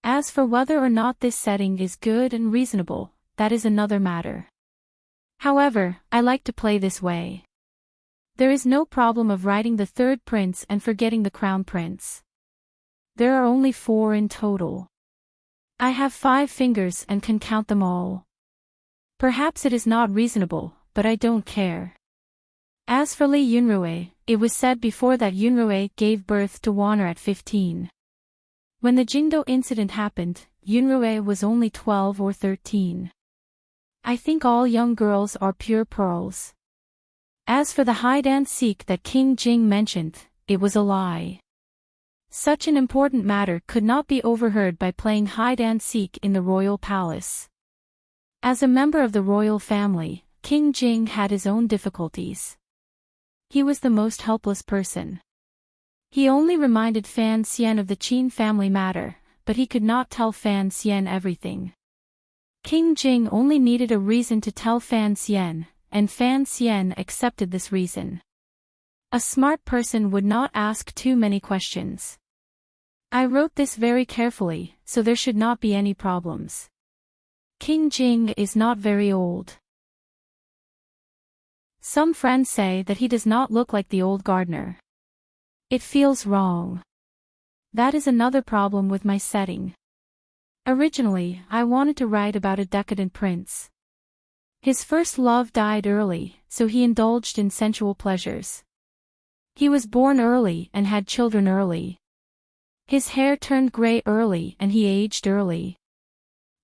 As for whether or not this setting is good and reasonable, that is another matter. However, I like to play this way. There is no problem of writing the third prince and forgetting the crown prince. There are only 4 in total. I have 5 fingers and can count them all. Perhaps it is not reasonable, but I don't care. As for Lee Yunrui, it was said before that Yunrui gave birth to Wanner at 15. When the Jingdo incident happened, Yunrui was only 12 or 13. I think all young girls are pure pearls. As for the hide-and-seek that King Jing mentioned, it was a lie. Such an important matter could not be overheard by playing hide-and-seek in the royal palace. As a member of the royal family, King Jing had his own difficulties. He was the most helpless person. He only reminded Fan Xian of the Qin family matter, but he could not tell Fan Xian everything. King Jing only needed a reason to tell Fan Xian, and Fan Xian accepted this reason. A smart person would not ask too many questions. I wrote this very carefully, so there should not be any problems. King Jing is not very old. Some friends say that he does not look like the old gardener. It feels wrong. That is another problem with my setting. Originally, I wanted to write about a decadent prince. His first love died early, so he indulged in sensual pleasures. He was born early and had children early. His hair turned gray early and he aged early.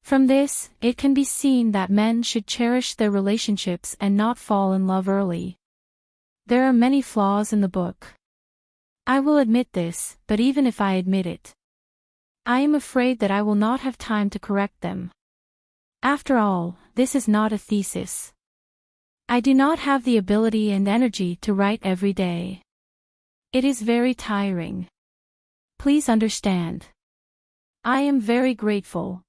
From this, it can be seen that men should cherish their relationships and not fall in love early. There are many flaws in the book. I will admit this, but even if I admit it, I am afraid that I will not have time to correct them. After all, this is not a thesis. I do not have the ability and energy to write every day. It is very tiring. Please understand. I am very grateful.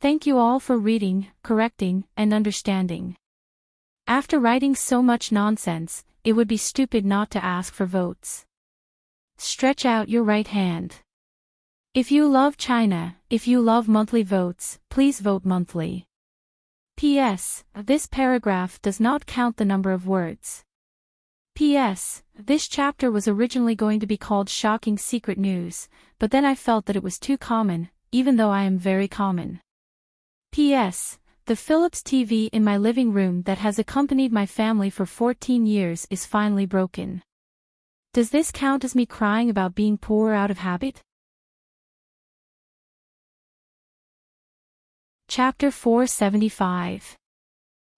Thank you all for reading, correcting, and understanding. After writing so much nonsense, it would be stupid not to ask for votes. Stretch out your right hand. If you love China, if you love monthly votes, please vote monthly. P.S. This paragraph does not count the number of words. P.S. This chapter was originally going to be called Shocking Secret News, but then I felt that it was too common, even though I am very common. P.S. The Philips TV in my living room that has accompanied my family for 14 years is finally broken. Does this count as me crying about being poor out of habit? Chapter 475.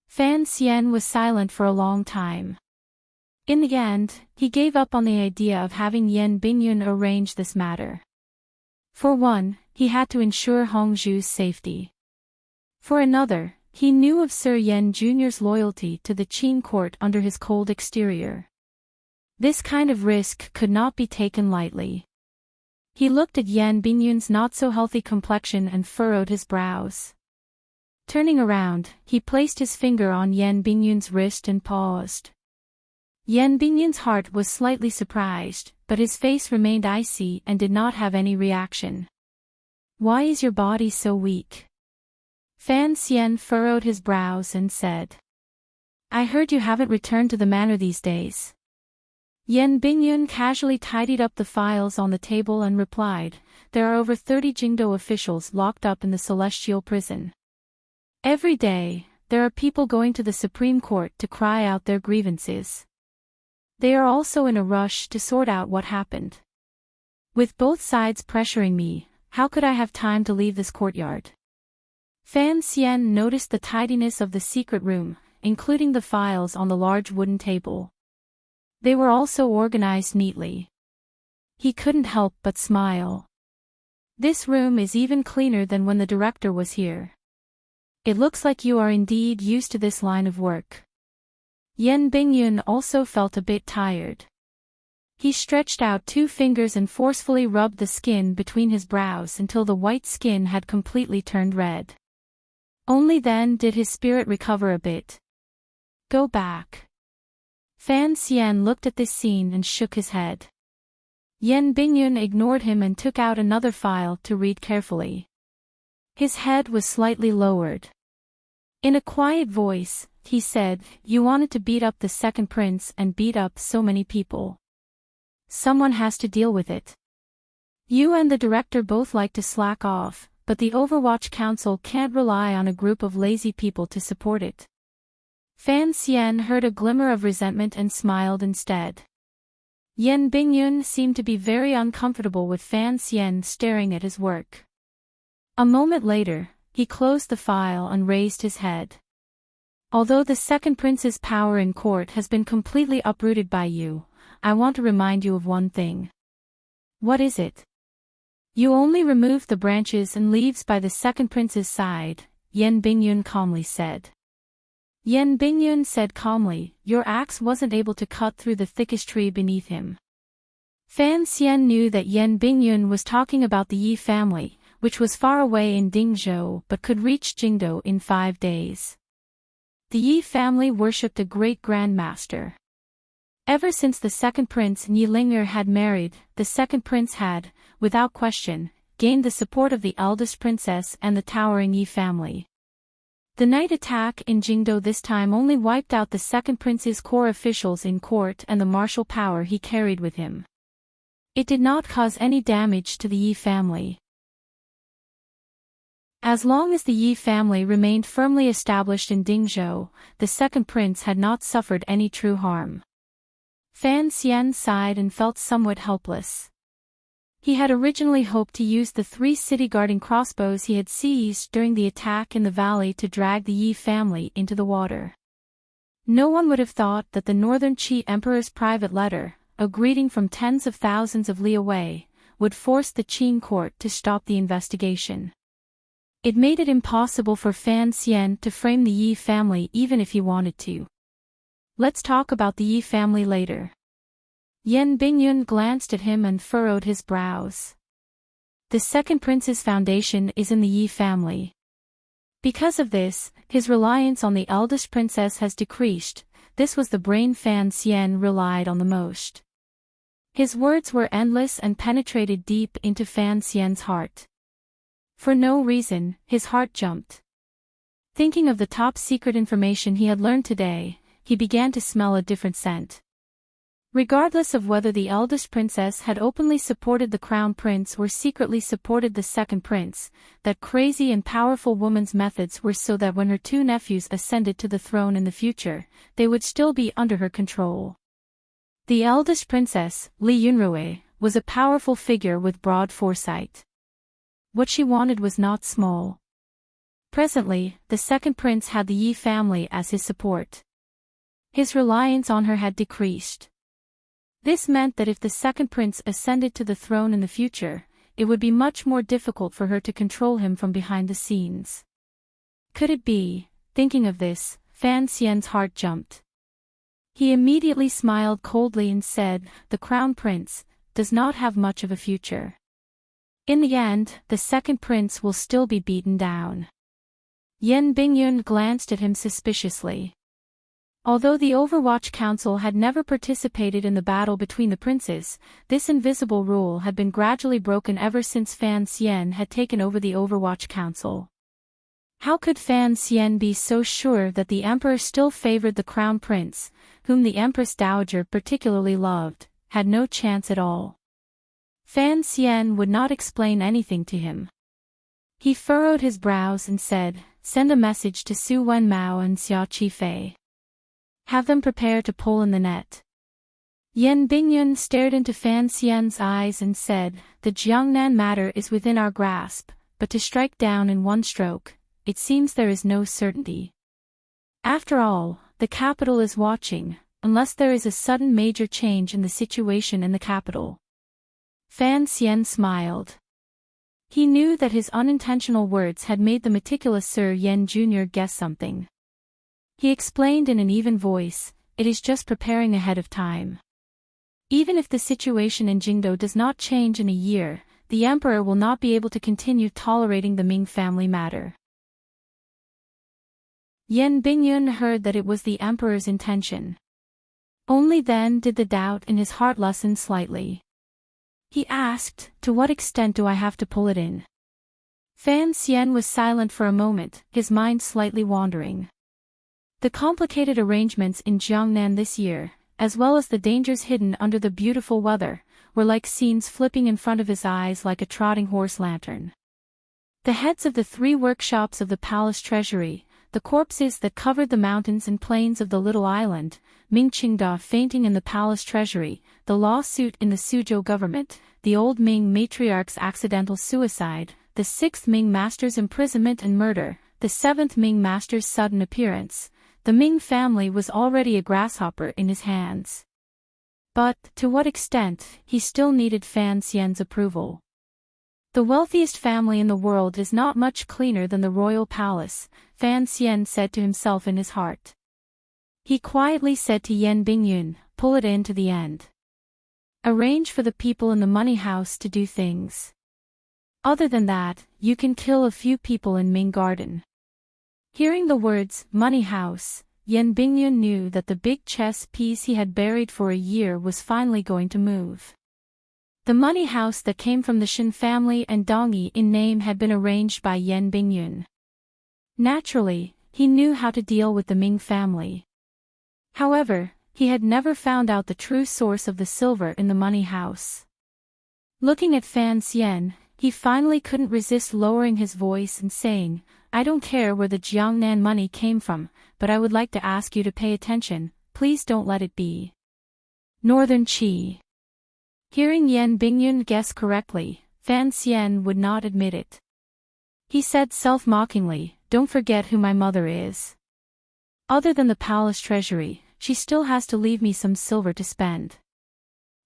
Fan Xian was silent for a long time. In the end, he gave up on the idea of having Yan Bingyun arrange this matter. For one, he had to ensure Hongzhu's safety. For another, he knew of Sir Yan Jr.'s loyalty to the Qin court under his cold exterior. This kind of risk could not be taken lightly. He looked at Yan Bingyun's not-so-healthy complexion and furrowed his brows. Turning around, he placed his finger on Yan Bingyun's wrist and paused. Yan Bingyun's heart was slightly surprised, but his face remained icy and did not have any reaction. Why is your body so weak? Fan Xian furrowed his brows and said. I heard you haven't returned to the manor these days. Yan Bingyun casually tidied up the files on the table and replied, there are over 30 Jingdo officials locked up in the celestial prison. Every day, there are people going to the Supreme Court to cry out their grievances. They are also in a rush to sort out what happened. With both sides pressuring me, how could I have time to leave this courtyard? Fan Xian noticed the tidiness of the secret room, including the files on the large wooden table. They were also organized neatly. He couldn't help but smile. This room is even cleaner than when the director was here. It looks like you are indeed used to this line of work. Yan Bingyun also felt a bit tired. He stretched out 2 fingers and forcefully rubbed the skin between his brows until the white skin had completely turned red. Only then did his spirit recover a bit. Go back. Fan Xian looked at this scene and shook his head. Yan Bingyun ignored him and took out another file to read carefully. His head was slightly lowered. In a quiet voice, he said, "You wanted to beat up the second prince and beat up so many people. Someone has to deal with it. You and the director both like to slack off, but the Overwatch Council can't rely on a group of lazy people to support it." Fan Xian heard a glimmer of resentment and smiled instead. Yan Bingyun seemed to be very uncomfortable with Fan Xian staring at his work. A moment later, he closed the file and raised his head. "Although the second prince's power in court has been completely uprooted by you, I want to remind you of one thing." "What is it?" "You only removed the branches and leaves by the second prince's side," Yan Bingyun calmly said. Yan Bingyun said calmly, "Your axe wasn't able to cut through the thickest tree beneath him." Fan Xian knew that Yan Bingyun was talking about the Yi family, which was far away in Dingzhou but could reach Jingdou in 5 days. The Yi family worshipped a great grandmaster. Ever since the second prince Niling'er had married, the second prince had, without question, gained the support of the eldest princess and the towering Yi family. The night attack in Jingdou this time only wiped out the second prince's core officials in court and the martial power he carried with him. It did not cause any damage to the Yi family. As long as the Yi family remained firmly established in Dingzhou, the second prince had not suffered any true harm. Fan Xian sighed and felt somewhat helpless. He had originally hoped to use the 3 city-guarding crossbows he had seized during the attack in the valley to drag the Yi family into the water. No one would have thought that the Northern Qi Emperor's private letter, a greeting from tens of thousands of li away, would force the Qing court to stop the investigation. It made it impossible for Fan Xian to frame the Yi family even if he wanted to. "Let's talk about the Yi family later." Yan Bingyun glanced at him and furrowed his brows. "The second prince's foundation is in the Yi family. Because of this, his reliance on the eldest princess has decreased. This was the brain Fan Xian relied on the most." His words were endless and penetrated deep into Fan Xian's heart. For no reason, his heart jumped. Thinking of the top-secret information he had learned today, he began to smell a different scent. Regardless of whether the eldest princess had openly supported the crown prince or secretly supported the second prince, that crazy and powerful woman's methods were so that when her 2 nephews ascended to the throne in the future, they would still be under her control. The eldest princess, Li Yunrui, was a powerful figure with broad foresight. What she wanted was not small. Presently, the second prince had the Yi family as his support. His reliance on her had decreased. This meant that if the second prince ascended to the throne in the future, it would be much more difficult for her to control him from behind the scenes. Could it be? Thinking of this, Fan Xian's heart jumped. He immediately smiled coldly and said, "The crown prince does not have much of a future. In the end, the second prince will still be beaten down." Yan Bingyun glanced at him suspiciously. Although the Overwatch Council had never participated in the battle between the princes, this invisible rule had been gradually broken ever since Fan Xian had taken over the Overwatch Council. How could Fan Xian be so sure that the emperor still favored the crown prince, whom the Empress Dowager particularly loved, had no chance at all? Fan Xian would not explain anything to him. He furrowed his brows and said, "Send a message to Su Wenmao and Xia Qifei. Have them prepare to pull in the net." Yan Bingyun stared into Fan Xian's eyes and said, "The Jiangnan matter is within our grasp, but to strike down in one stroke, it seems there is no certainty. After all, the capital is watching, unless there is a sudden major change in the situation in the capital." Fan Xian smiled. He knew that his unintentional words had made the meticulous Sir Yan Jr. guess something. He explained in an even voice, "It is just preparing ahead of time. Even if the situation in Jingdou does not change in a year, the emperor will not be able to continue tolerating the Ming family matter." Yan Bingyun heard that it was the emperor's intention. Only then did the doubt in his heart lessen slightly. He asked, "To what extent do I have to pull it in?" Fan Xian was silent for a moment, his mind slightly wandering. The complicated arrangements in Jiangnan this year, as well as the dangers hidden under the beautiful weather, were like scenes flipping in front of his eyes like a trotting horse lantern. The heads of the 3 workshops of the palace treasury, the corpses that covered the mountains and plains of the little island, Ming Qingda fainting in the palace treasury, the lawsuit in the Suzhou government, the old Ming matriarch's accidental suicide, the 6th Ming master's imprisonment and murder, the 7th Ming master's sudden appearance. The Ming family was already a grasshopper in his hands. But, to what extent, he still needed Fan Xian's approval. The wealthiest family in the world is not much cleaner than the royal palace, Fan Xian said to himself in his heart. He quietly said to Yan Bingyun, "Pull it in to the end. Arrange for the people in the money house to do things. Other than that, you can kill a few people in Ming Garden." Hearing the words, money house, Yan Bingyun knew that the big chess piece he had buried for a year was finally going to move. The money house that came from the Shen family and Dong Yi in name had been arranged by Yan Bingyun. Naturally, he knew how to deal with the Ming family. However, he had never found out the true source of the silver in the money house. Looking at Fan Xian, he finally couldn't resist lowering his voice and saying, "I don't care where the Jiangnan money came from, but I would like to ask you to pay attention, please don't let it be Northern Qi." Hearing Yan Bingyun guess correctly, Fan Xian would not admit it. He said self-mockingly, "Don't forget who my mother is. Other than the palace treasury, she still has to leave me some silver to spend."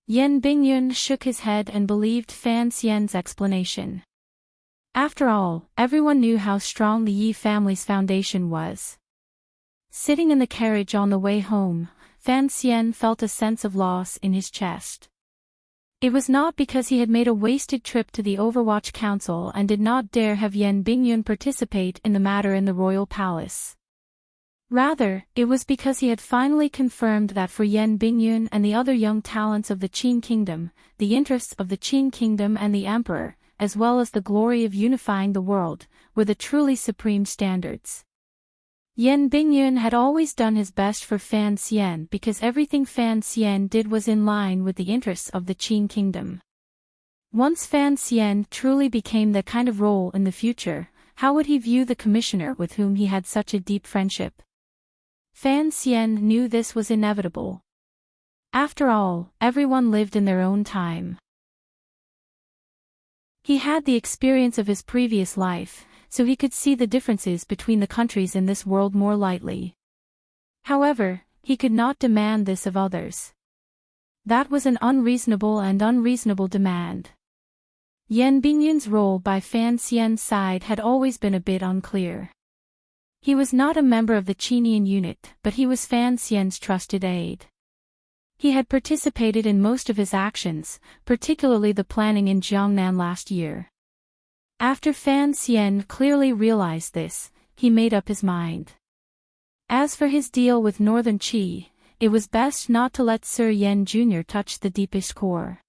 Yan Bingyun shook his head and believed Fan Xian's explanation. After all, everyone knew how strong the Yi family's foundation was. Sitting in the carriage on the way home, Fan Xian felt a sense of loss in his chest. It was not because he had made a wasted trip to the Overwatch Council and did not dare have Yan Bingyun participate in the matter in the royal palace. Rather, it was because he had finally confirmed that for Yan Bingyun and the other young talents of the Qin kingdom, the interests of the Qin kingdom and the emperor, as well as the glory of unifying the world, were the truly supreme standards. Yan Bingyun had always done his best for Fan Xian because everything Fan Xian did was in line with the interests of the Qin kingdom. Once Fan Xian truly became that kind of role in the future, how would he view the commissioner with whom he had such a deep friendship? Fan Xian knew this was inevitable. After all, everyone lived in their own time. He had the experience of his previous life, so he could see the differences between the countries in this world more lightly. However, he could not demand this of others. That was an unreasonable demand. Yan Bingyun's role by Fan Xian's side had always been a bit unclear. He was not a member of the Qinian unit, but he was Fan Xian's trusted aide. He had participated in most of his actions, particularly the planning in Jiangnan last year. After Fan Xian clearly realized this, he made up his mind. As for his deal with Northern Qi, it was best not to let Sir Yan Jr. touch the deepest core.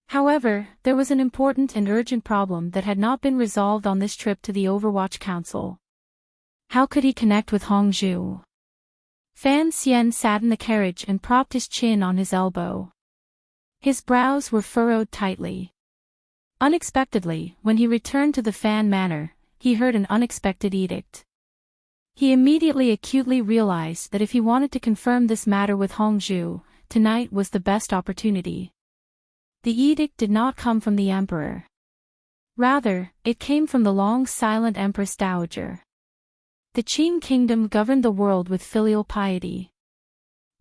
However, there was an important and urgent problem that had not been resolved on this trip to the Overwatch Council. How could he connect with Hongzhu? Fan Xian sat in the carriage and propped his chin on his elbow. His brows were furrowed tightly. Unexpectedly, when he returned to the Fan Manor, he heard an unexpected edict. He immediately acutely realized that if he wanted to confirm this matter with Hongzhu, tonight was the best opportunity. The edict did not come from the emperor. Rather, it came from the long-silent Empress Dowager. The Qin kingdom governed the world with filial piety.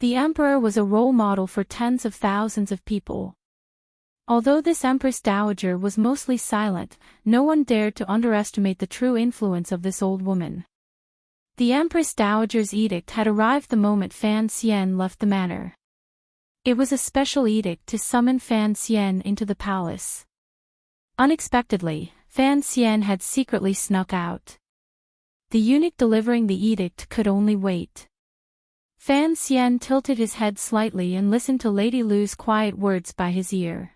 The emperor was a role model for tens of thousands of people. Although this Empress Dowager was mostly silent, no one dared to underestimate the true influence of this old woman. The Empress Dowager's edict had arrived the moment Fan Xian left the manor. It was a special edict to summon Fan Xian into the palace. Unexpectedly, Fan Xian had secretly snuck out. The eunuch delivering the edict could only wait. Fan Xian tilted his head slightly and listened to Lady Lu's quiet words by his ear.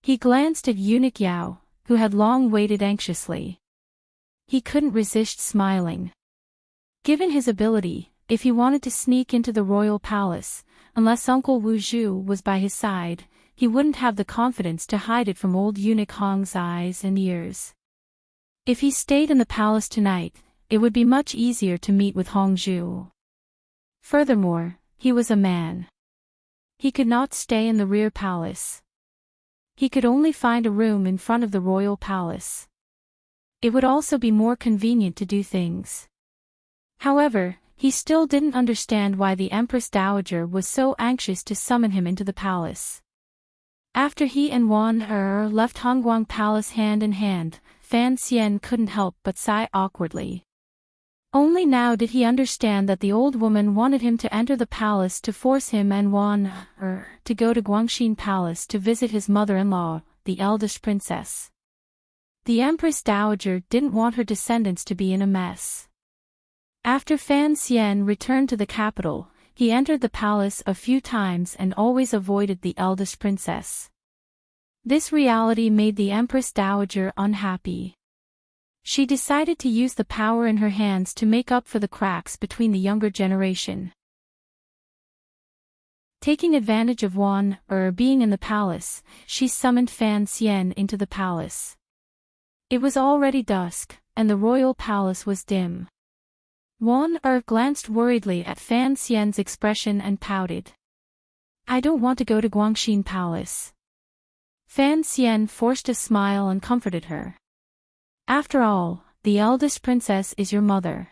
He glanced at eunuch Yao, who had long waited anxiously. He couldn't resist smiling. Given his ability, if he wanted to sneak into the royal palace, unless Uncle Wu Zhu was by his side, he wouldn't have the confidence to hide it from old eunuch Hong's eyes and ears. If he stayed in the palace tonight, it would be much easier to meet with Hong Zhu. Furthermore, he was a man. He could not stay in the rear palace. He could only find a room in front of the royal palace. It would also be more convenient to do things. However, he still didn't understand why the Empress Dowager was so anxious to summon him into the palace. After he and Wan Er left Hongguang Palace hand in hand, Fan Xian couldn't help but sigh awkwardly. Only now did he understand that the old woman wanted him to enter the palace to force him and Wan Er to go to Guangxin Palace to visit his mother-in-law, the eldest princess. The Empress Dowager didn't want her descendants to be in a mess. After Fan Xian returned to the capital, he entered the palace a few times and always avoided the eldest princess. This reality made the Empress Dowager unhappy. She decided to use the power in her hands to make up for the cracks between the younger generation. Taking advantage of Wan Er being in the palace, she summoned Fan Xian into the palace. It was already dusk, and the royal palace was dim. Wan Er glanced worriedly at Fan Xian's expression and pouted. "I don't want to go to Guangxin Palace." Fan Xian forced a smile and comforted her. "After all, the eldest princess is your mother.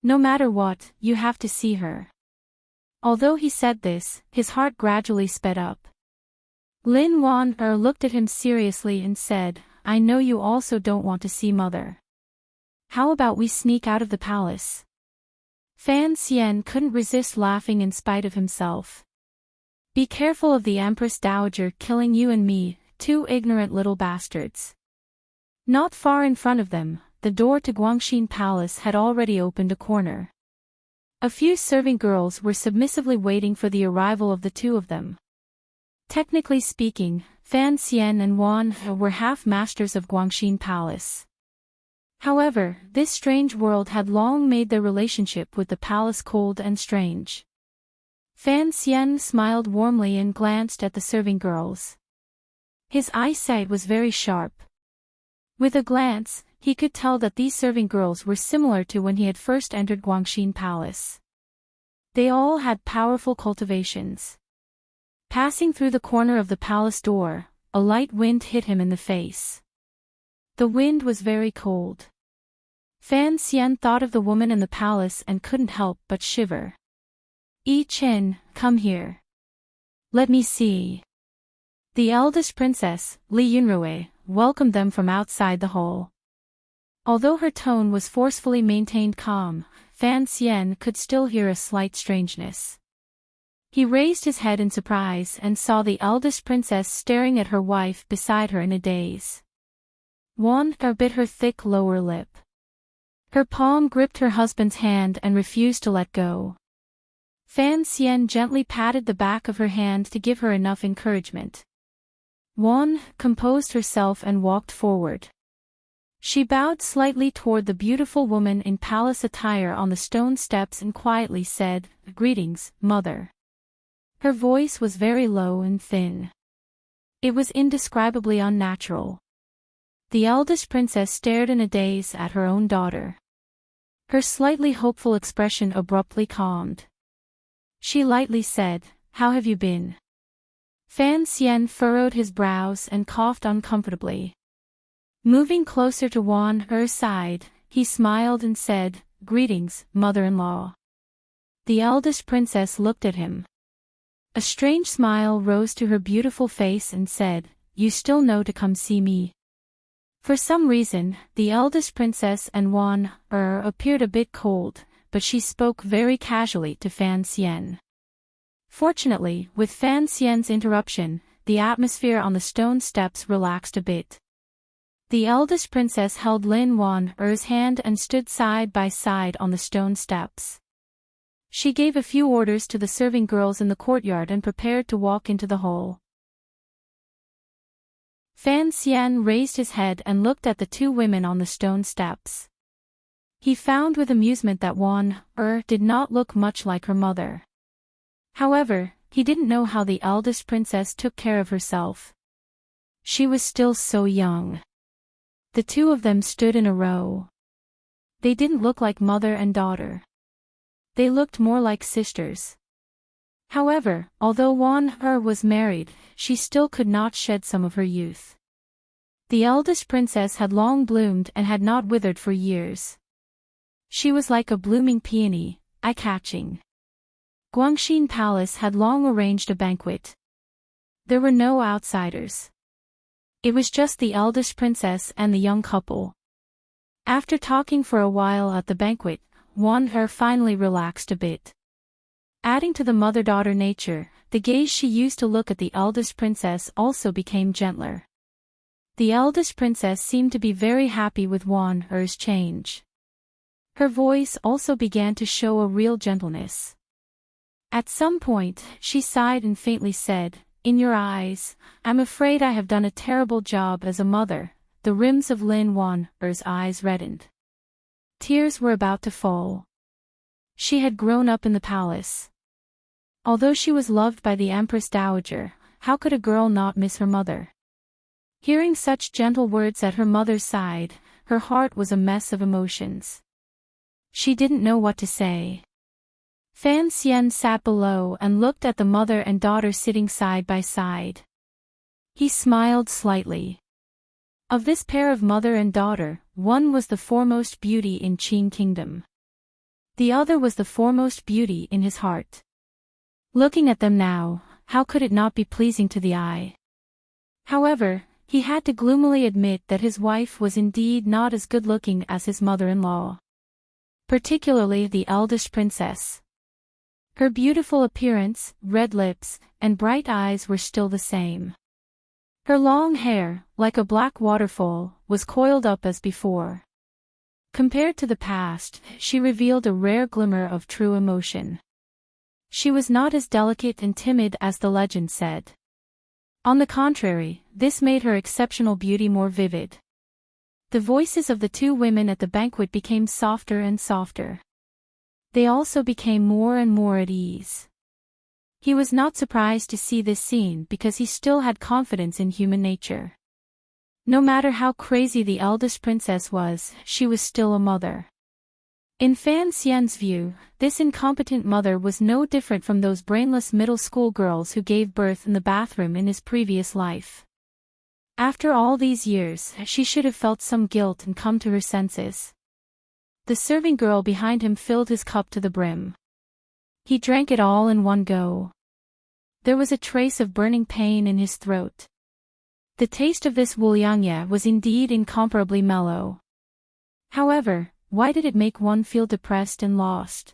No matter what, you have to see her." Although he said this, his heart gradually sped up. Lin Wan Er looked at him seriously and said, "I know you also don't want to see mother. How about we sneak out of the palace?" Fan Xian couldn't resist laughing in spite of himself. "Be careful of the Empress Dowager killing you and me, two ignorant little bastards." Not far in front of them, the door to Guangxin Palace had already opened a corner. A few serving girls were submissively waiting for the arrival of the two of them. Technically speaking, Fan Xian and Wan were half-masters of Guangxin Palace. However, this strange world had long made their relationship with the palace cold and strange. Fan Xian smiled warmly and glanced at the serving girls. His eyesight was very sharp. With a glance, he could tell that these serving girls were similar to when he had first entered Guangxin Palace. They all had powerful cultivations. Passing through the corner of the palace door, a light wind hit him in the face. The wind was very cold. Fan Xian thought of the woman in the palace and couldn't help but shiver. "Yi Chen, come here. Let me see." The eldest princess, Li Yunrui, welcomed them from outside the hall. Although her tone was forcefully maintained calm, Fan Xian could still hear a slight strangeness. He raised his head in surprise and saw the eldest princess staring at her wife beside her in a daze. Wan Er bit her thick lower lip. Her palm gripped her husband's hand and refused to let go. Fan Xian gently patted the back of her hand to give her enough encouragement. Wan composed herself and walked forward. She bowed slightly toward the beautiful woman in palace attire on the stone steps and quietly said, "Greetings, mother." Her voice was very low and thin. It was indescribably unnatural. The eldest princess stared in a daze at her own daughter. Her slightly hopeful expression abruptly calmed. She lightly said, "How have you been?" Fan Xian furrowed his brows and coughed uncomfortably. Moving closer to Wan Er's side, he smiled and said, "Greetings, mother-in-law." The eldest princess looked at him. A strange smile rose to her beautiful face and said, "You still know to come see me." For some reason, the eldest princess and Wan Er appeared a bit cold, but she spoke very casually to Fan Xian. Fortunately, with Fan Xian's interruption, the atmosphere on the stone steps relaxed a bit. The eldest princess held Lin Wan Er's hand and stood side by side on the stone steps. She gave a few orders to the serving girls in the courtyard and prepared to walk into the hall. Fan Xian raised his head and looked at the two women on the stone steps. He found with amusement that did not look much like her mother. However, he didn't know how the eldest princess took care of herself. She was still so young. The two of them stood in a row. They didn't look like mother and daughter. They looked more like sisters. However, although was married, she still could not shed some of her youth. The eldest princess had long bloomed and had not withered for years. She was like a blooming peony, eye-catching. Guangxin Palace had long arranged a banquet. There were no outsiders. It was just the eldest princess and the young couple. After talking for a while at the banquet, finally relaxed a bit. Adding to the mother-daughter nature, the gaze she used to look at the eldest princess also became gentler. The eldest princess seemed to be very happy with Er's change. Her voice also began to show a real gentleness. At some point, she sighed and faintly said, "In your eyes, I'm afraid I have done a terrible job as a mother." The rims of Er's eyes reddened. Tears were about to fall. She had grown up in the palace. Although she was loved by the Empress Dowager, how could a girl not miss her mother? Hearing such gentle words at her mother's side, her heart was a mess of emotions. She didn't know what to say. Fan Xian sat below and looked at the mother and daughter sitting side by side. He smiled slightly. Of this pair of mother and daughter, one was the foremost beauty in Qing Kingdom. The other was the foremost beauty in his heart. Looking at them now, how could it not be pleasing to the eye? However, he had to gloomily admit that his wife was indeed not as good-looking as his mother-in-law. Particularly the eldest princess. Her beautiful appearance, red lips, and bright eyes were still the same. Her long hair, like a black waterfall, was coiled up as before. Compared to the past, she revealed a rare glimmer of true emotion. She was not as delicate and timid as the legend said. On the contrary, this made her exceptional beauty more vivid. The voices of the two women at the banquet became softer and softer. They also became more and more at ease. He was not surprised to see this scene because he still had confidence in human nature. No matter how crazy the eldest princess was, she was still a mother. In Fan Xian's view, this incompetent mother was no different from those brainless middle school girls who gave birth in the bathroom in his previous life. After all these years, she should have felt some guilt and come to her senses. The serving girl behind him filled his cup to the brim. He drank it all in one go. There was a trace of burning pain in his throat. The taste of this wuliangye was indeed incomparably mellow. However, why did it make one feel depressed and lost?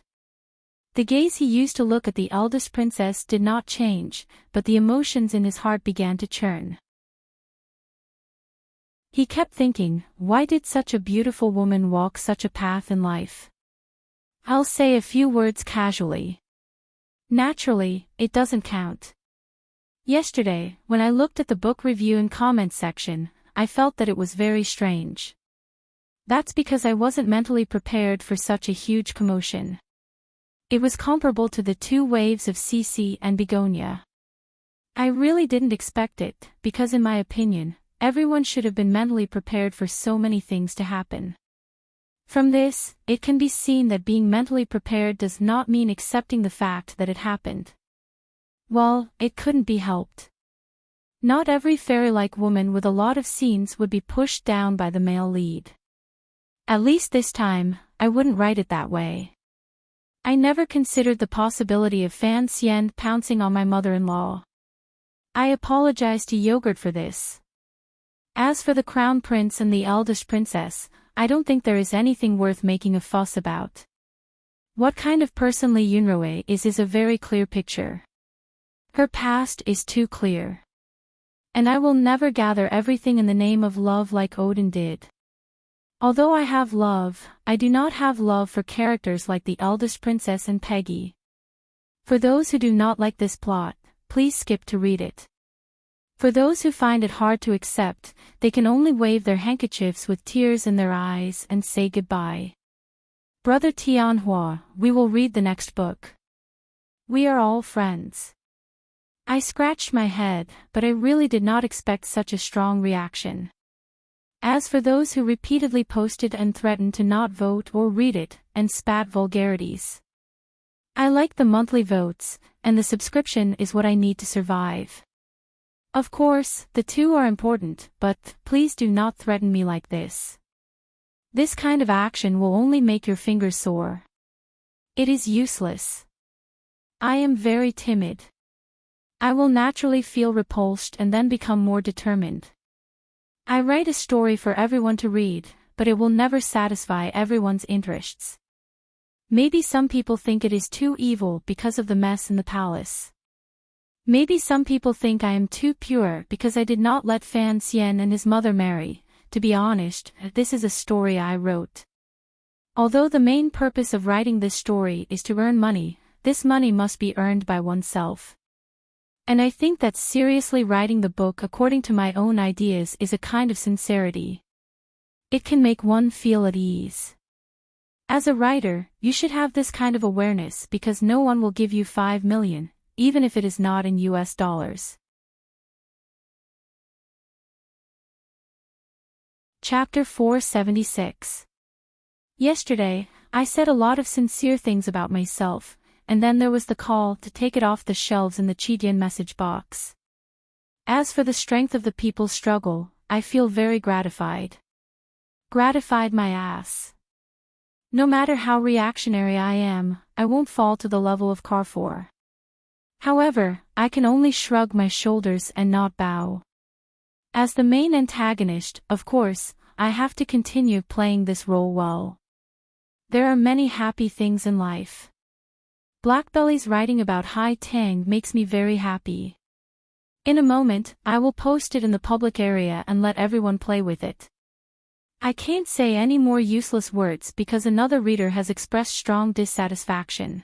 The gaze he used to look at the eldest princess did not change, but the emotions in his heart began to churn. He kept thinking, why did such a beautiful woman walk such a path in life? I'll say a few words casually. Naturally, it doesn't count. Yesterday, when I looked at the book review and comments section, I felt that it was very strange. That's because I wasn't mentally prepared for such a huge commotion. It was comparable to the two waves of CC and Begonia. I really didn't expect it, because in my opinion, everyone should have been mentally prepared for so many things to happen. From this, it can be seen that being mentally prepared does not mean accepting the fact that it happened. Well, it couldn't be helped. Not every fairy-like woman with a lot of scenes would be pushed down by the male lead. At least this time, I wouldn't write it that way. I never considered the possibility of Fan Xian pouncing on my mother-in-law. I apologize to Yogurt for this. As for the crown prince and the eldest princess, I don't think there is anything worth making a fuss about. What kind of person Li Yunrui is a very clear picture. Her past is too clear. And I will never gather everything in the name of love like Odin did. Although I have love, I do not have love for characters like the eldest princess and Peggy. For those who do not like this plot, please skip to read it. For those who find it hard to accept, they can only wave their handkerchiefs with tears in their eyes and say goodbye. Brother Tianhua, we will read the next book. We are all friends. I scratched my head, but I really did not expect such a strong reaction. As for those who repeatedly posted and threatened to not vote or read it, and spat vulgarities. I like the monthly votes, and the subscription is what I need to survive. Of course, the two are important, but please do not threaten me like this. This kind of action will only make your fingers sore. It is useless. I am very timid. I will naturally feel repulsed and then become more determined. I write a story for everyone to read, but it will never satisfy everyone's interests. Maybe some people think it is too evil because of the mess in the palace. Maybe some people think I am too pure because I did not let Fan Xian and his mother marry. To be honest, this is a story I wrote. Although the main purpose of writing this story is to earn money, this money must be earned by oneself. And I think that seriously writing the book according to my own ideas is a kind of sincerity. It can make one feel at ease. As a writer, you should have this kind of awareness because no one will give you 5 million, even if it is not in US dollars. Chapter 476. Yesterday, I said a lot of sincere things about myself, and then there was the call to take it off the shelves in the Chidian message box. As for the strength of the people's struggle, I feel very gratified. Gratified my ass. No matter how reactionary I am, I won't fall to the level of Carrefour. However, I can only shrug my shoulders and not bow. As the main antagonist, of course, I have to continue playing this role well. There are many happy things in life. Blackbelly's writing about Hai Tang makes me very happy. In a moment, I will post it in the public area and let everyone play with it. I can't say any more useless words because another reader has expressed strong dissatisfaction.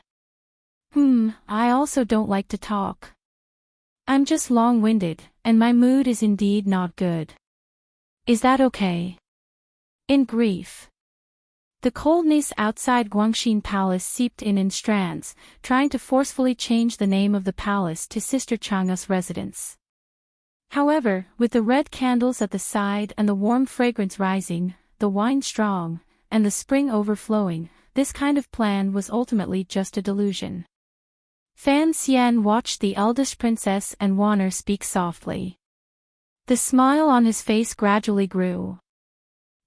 I also don't like to talk. I'm just long-winded, and my mood is indeed not good. Is that okay? In grief. The coldness outside Guangxin Palace seeped in strands, trying to forcefully change the name of the palace to Sister Chang'e's residence. However, with the red candles at the side and the warm fragrance rising, the wine strong, and the spring overflowing, this kind of plan was ultimately just a delusion. Fan Xian watched the eldest princess and Wanner speak softly. The smile on his face gradually grew.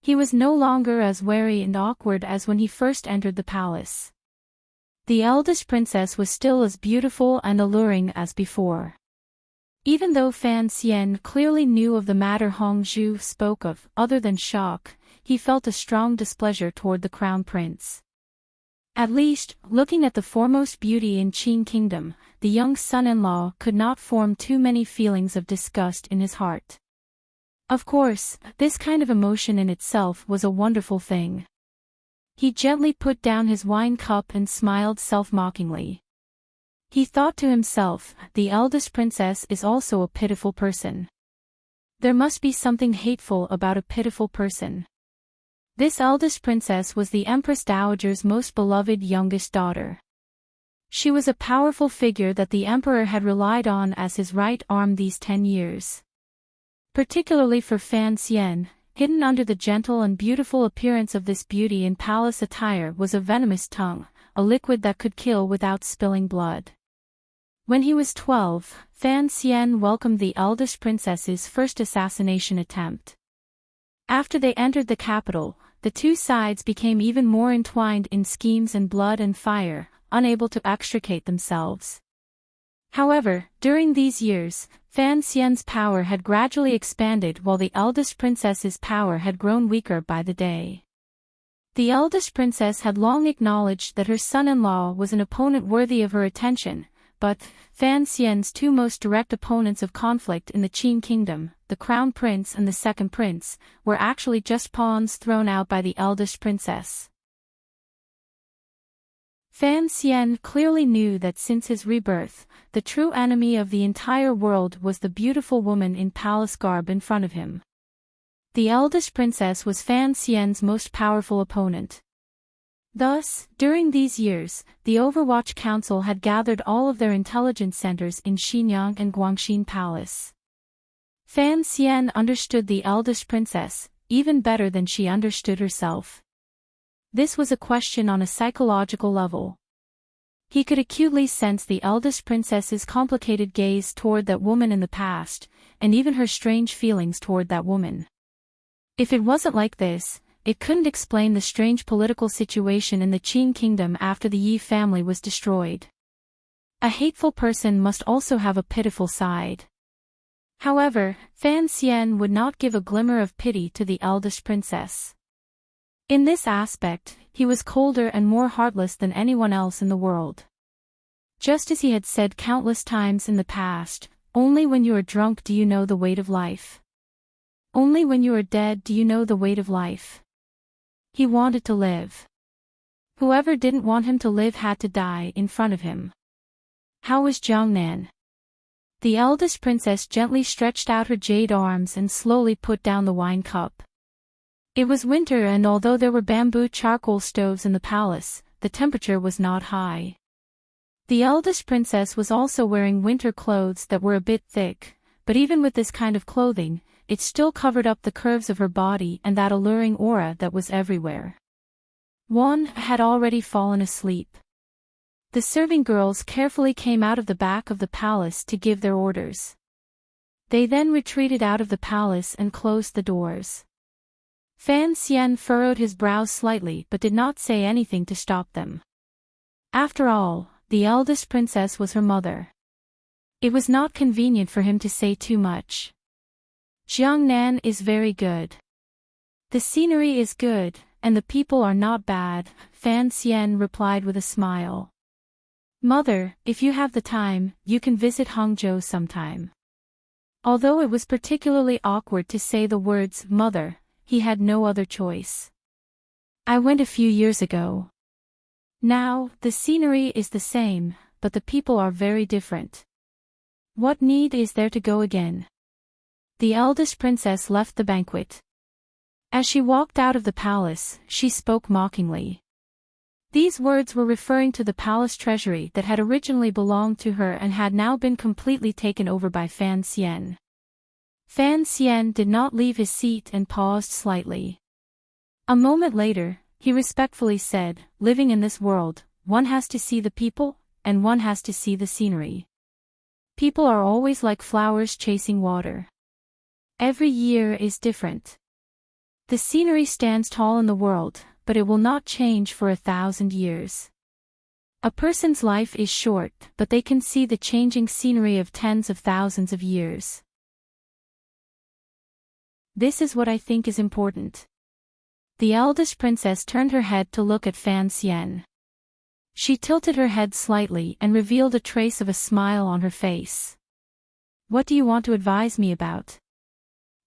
He was no longer as wary and awkward as when he first entered the palace. The eldest princess was still as beautiful and alluring as before. Even though Fan Xian clearly knew of the matter Hong Zhu spoke of, other than shock, he felt a strong displeasure toward the crown prince. At least, looking at the foremost beauty in Qin Kingdom, the young son-in-law could not form too many feelings of disgust in his heart. Of course, this kind of emotion in itself was a wonderful thing. He gently put down his wine cup and smiled self-mockingly. He thought to himself, the eldest princess is also a pitiful person. There must be something hateful about a pitiful person. This eldest princess was the Empress Dowager's most beloved youngest daughter. She was a powerful figure that the emperor had relied on as his right arm these 10 years. Particularly for Fan Xian, hidden under the gentle and beautiful appearance of this beauty in palace attire was a venomous tongue, a liquid that could kill without spilling blood. When he was 12, Fan Xian welcomed the eldest princess's first assassination attempt. After they entered the capital, the two sides became even more entwined in schemes and blood and fire, unable to extricate themselves. However, during these years, Fan Xian's power had gradually expanded while the eldest princess's power had grown weaker by the day. The eldest princess had long acknowledged that her son-in-law was an opponent worthy of her attention, but Fan Xian's two most direct opponents of conflict in the Qin Kingdom, the Crown Prince and the Second Prince, were actually just pawns thrown out by the eldest princess. Fan Xian clearly knew that since his rebirth, the true enemy of the entire world was the beautiful woman in palace garb in front of him. The eldest princess was Fan Xian's most powerful opponent. Thus, during these years, the Overwatch Council had gathered all of their intelligence centers in Xinyang and Guangxin Palace. Fan Xian understood the eldest princess, even better than she understood herself. This was a question on a psychological level. He could acutely sense the eldest princess's complicated gaze toward that woman in the past, and even her strange feelings toward that woman. If it wasn't like this, it couldn't explain the strange political situation in the Qin kingdom after the Yi family was destroyed. A hateful person must also have a pitiful side. However, Fan Xian would not give a glimmer of pity to the eldest princess. In this aspect, he was colder and more heartless than anyone else in the world. Just as he had said countless times in the past, only when you are drunk do you know the weight of life. Only when you are dead do you know the weight of life. He wanted to live. Whoever didn't want him to live had to die in front of him. How was Jiangnan? The eldest princess gently stretched out her jade arms and slowly put down the wine cup. It was winter, and although there were bamboo charcoal stoves in the palace, the temperature was not high. The eldest princess was also wearing winter clothes that were a bit thick, but even with this kind of clothing, it still covered up the curves of her body and that alluring aura that was everywhere. One had already fallen asleep. The serving girls carefully came out of the back of the palace to give their orders. They then retreated out of the palace and closed the doors. Fan Xian furrowed his brows slightly but did not say anything to stop them. After all, the eldest princess was her mother. It was not convenient for him to say too much. Jiangnan is very good. The scenery is good, and the people are not bad, Fan Xian replied with a smile. Mother, if you have the time, you can visit Hangzhou sometime. Although it was particularly awkward to say the words mother, he had no other choice. I went a few years ago. Now, the scenery is the same, but the people are very different. What need is there to go again? The eldest princess left the banquet. As she walked out of the palace, she spoke mockingly. These words were referring to the palace treasury that had originally belonged to her and had now been completely taken over by Fan Xian. Fan Xian did not leave his seat and paused slightly. A moment later, he respectfully said, living in this world, one has to see the people, and one has to see the scenery. People are always like flowers chasing water. Every year is different. The scenery stands tall in the world, but it will not change for 1,000 years. A person's life is short, but they can see the changing scenery of tens of thousands of years. This is what I think is important. The eldest princess turned her head to look at Fan Xian. She tilted her head slightly and revealed a trace of a smile on her face. What do you want to advise me about?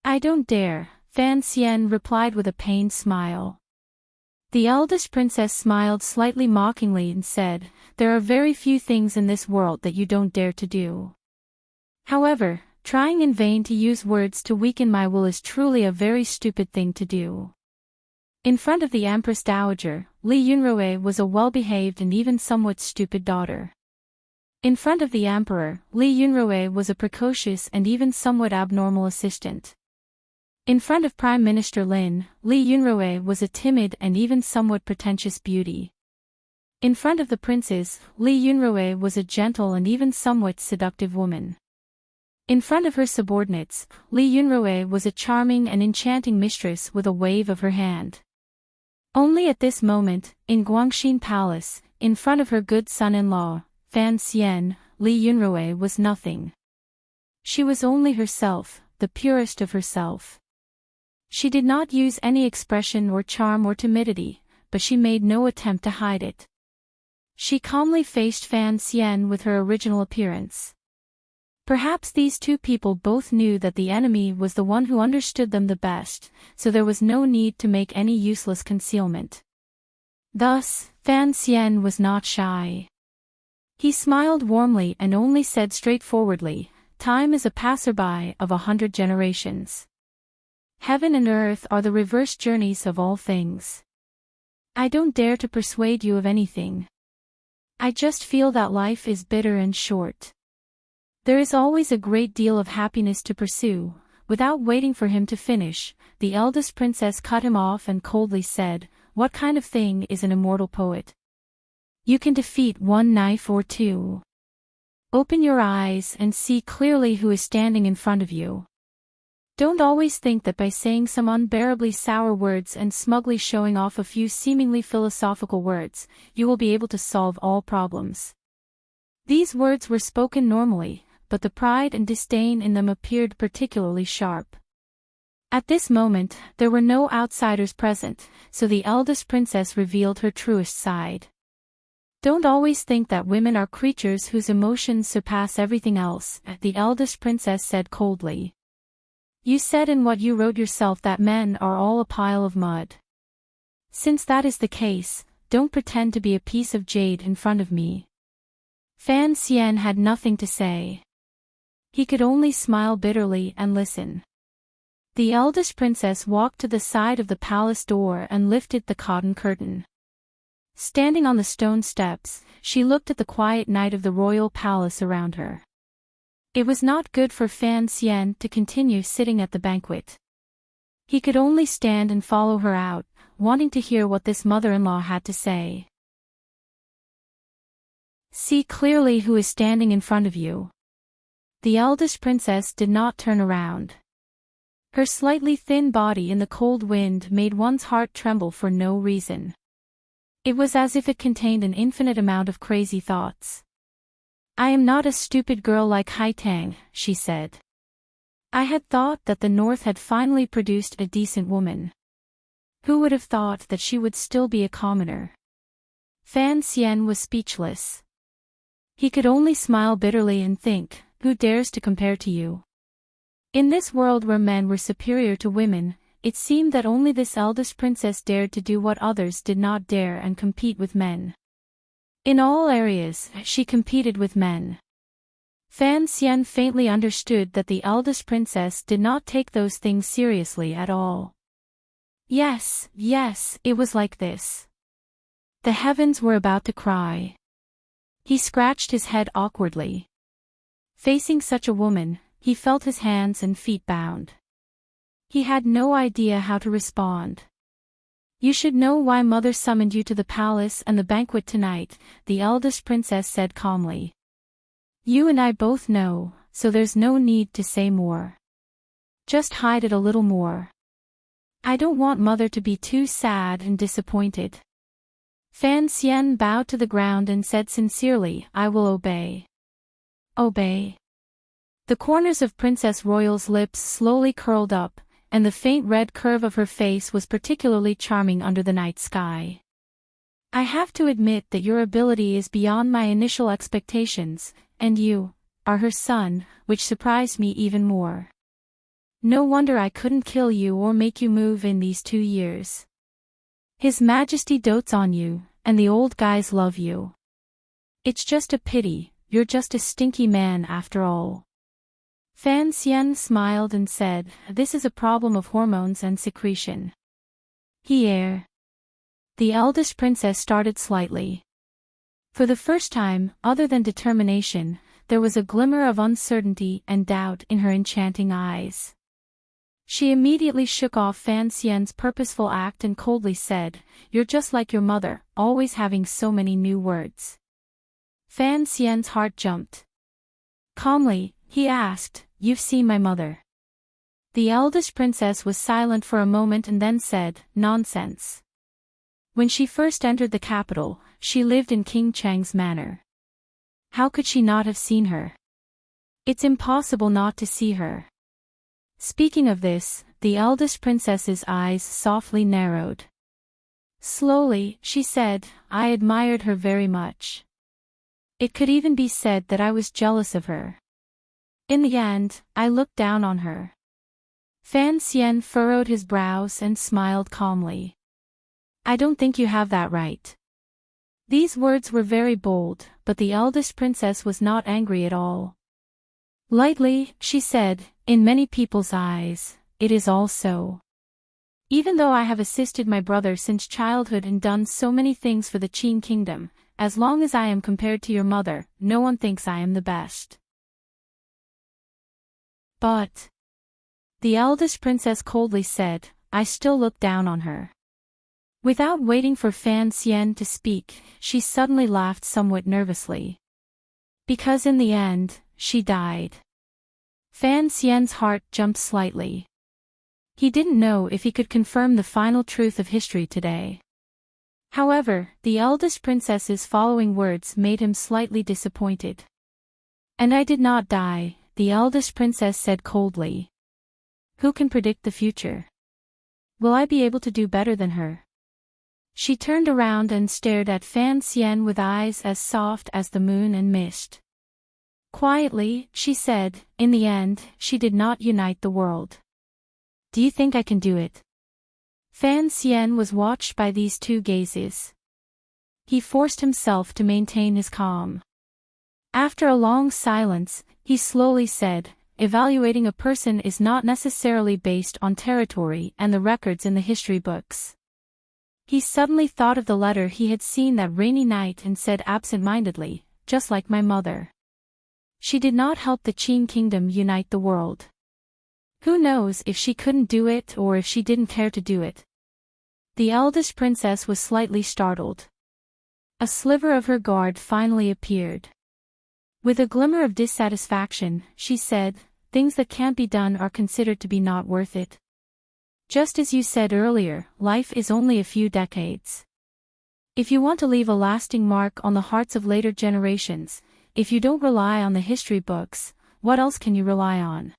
I don't dare, Fan Xian replied with a pained smile. The eldest princess smiled slightly mockingly and said, there are very few things in this world that you don't dare to do. However, trying in vain to use words to weaken my will is truly a very stupid thing to do. In front of the Empress Dowager, Li Yunrui was a well-behaved and even somewhat stupid daughter. In front of the Emperor, Li Yunrui was a precocious and even somewhat abnormal assistant. In front of Prime Minister Lin, Li Yunrui was a timid and even somewhat pretentious beauty. In front of the princes, Li Yunrui was a gentle and even somewhat seductive woman. In front of her subordinates, Li Yunrui was a charming and enchanting mistress with a wave of her hand. Only at this moment, in Guangxin Palace, in front of her good son-in-law, Fan Xian, Li Yunrui was nothing. She was only herself, the purest of herself. She did not use any expression or charm or timidity, but she made no attempt to hide it. She calmly faced Fan Xian with her original appearance. Perhaps these two people both knew that the enemy was the one who understood them the best, so there was no need to make any useless concealment. Thus, Fan Xian was not shy. He smiled warmly and only said straightforwardly, "Time is a passerby of 100 generations. Heaven and earth are the reverse journeys of all things. I don't dare to persuade you of anything. I just feel that life is bitter and short. There is always a great deal of happiness to pursue." Without waiting for him to finish, the eldest princess cut him off and coldly said, "What kind of thing is an immortal poet? You can defeat one knife or two. Open your eyes and see clearly who is standing in front of you. Don't always think that by saying some unbearably sour words and smugly showing off a few seemingly philosophical words, you will be able to solve all problems." These words were spoken normally, but the pride and disdain in them appeared particularly sharp. At this moment, there were no outsiders present, so the eldest princess revealed her truest side. "Don't always think that women are creatures whose emotions surpass everything else," the eldest princess said coldly. "You said in what you wrote yourself that men are all a pile of mud. Since that is the case, don't pretend to be a piece of jade in front of me." Fan Xian had nothing to say. He could only smile bitterly and listen. The eldest princess walked to the side of the palace door and lifted the cotton curtain. Standing on the stone steps, she looked at the quiet night of the royal palace around her. It was not good for Fan Xian to continue sitting at the banquet. He could only stand and follow her out, wanting to hear what this mother-in-law had to say. "See clearly who is standing in front of you." The eldest princess did not turn around. Her slightly thin body in the cold wind made one's heart tremble for no reason. It was as if it contained an infinite amount of crazy thoughts. "I am not a stupid girl like Haitang," she said. "I had thought that the North had finally produced a decent woman. Who would have thought that she would still be a commoner?" Fan Xian was speechless. He could only smile bitterly and think, "Who dares to compare to you?" In this world where men were superior to women, it seemed that only this eldest princess dared to do what others did not dare and compete with men. In all areas, she competed with men. Fan Xian faintly understood that the eldest princess did not take those things seriously at all. Yes, it was like this. The heavens were about to cry. He scratched his head awkwardly. Facing such a woman, he felt his hands and feet bound. He had no idea how to respond. "You should know why Mother summoned you to the palace and the banquet tonight," the eldest princess said calmly. "You and I both know, so there's no need to say more. Just hide it a little more. I don't want Mother to be too sad and disappointed." Fan Xian bowed to the ground and said sincerely, "I will obey." "Obey?" The corners of Princess Royal's lips slowly curled up, and the faint red curve of her face was particularly charming under the night sky. "I have to admit that your ability is beyond my initial expectations, and you are her son, which surprised me even more. No wonder I couldn't kill you or make you move in these 2 years. His Majesty dotes on you, and the old guys love you. It's just a pity, you're just a stinky man after all." Fan Xian smiled and said, "This is a problem of hormones and secretion." "Here." The eldest princess started slightly. For the first time, other than determination, there was a glimmer of uncertainty and doubt in her enchanting eyes. She immediately shook off Fan Xian's purposeful act and coldly said, "You're just like your mother, always having so many new words." Fan Xian's heart jumped. Calmly, he asked, "You've seen my mother?" The eldest princess was silent for a moment and then said, "Nonsense. When she first entered the capital, she lived in King Cheng's manor. How could she not have seen her? It's impossible not to see her." Speaking of this, the eldest princess's eyes softly narrowed. Slowly, she said, "I admired her very much. It could even be said that I was jealous of her. In the end, I looked down on her." Fan Xian furrowed his brows and smiled calmly. "I don't think you have that right. These words were very bold, but the eldest princess was not angry at all. Lightly, she said, in many people's eyes, it is all so. Even though I have assisted my brother since childhood and done so many things for the Qin kingdom, as long as I am compared to your mother, no one thinks I am the best. But, the eldest princess coldly said, I still look down on her. Without waiting for Fan Xian to speak, she suddenly laughed somewhat nervously. Because in the end, she died. Fan Xian's heart jumped slightly. He didn't know if he could confirm the final truth of history today. However, the eldest princess's following words made him slightly disappointed. And I did not die, the eldest princess said coldly. Who can predict the future? Will I be able to do better than her? She turned around and stared at Fan Xian with eyes as soft as the moon and mist. Quietly, she said, in the end, she did not unite the world. Do you think I can do it? Fan Xian was watched by these two gazes. He forced himself to maintain his calm. After a long silence, he slowly said, evaluating a person is not necessarily based on territory and the records in the history books. He suddenly thought of the letter he had seen that rainy night and said absent-mindedly, just like my mother. She did not help the Qin kingdom unite the world. Who knows if she couldn't do it or if she didn't care to do it? The eldest princess was slightly startled. A sliver of her guard finally appeared. With a glimmer of dissatisfaction, she said, things that can't be done are considered to be not worth it. Just as you said earlier, life is only a few decades. If you want to leave a lasting mark on the hearts of later generations, if you don't rely on the history books, what else can you rely on?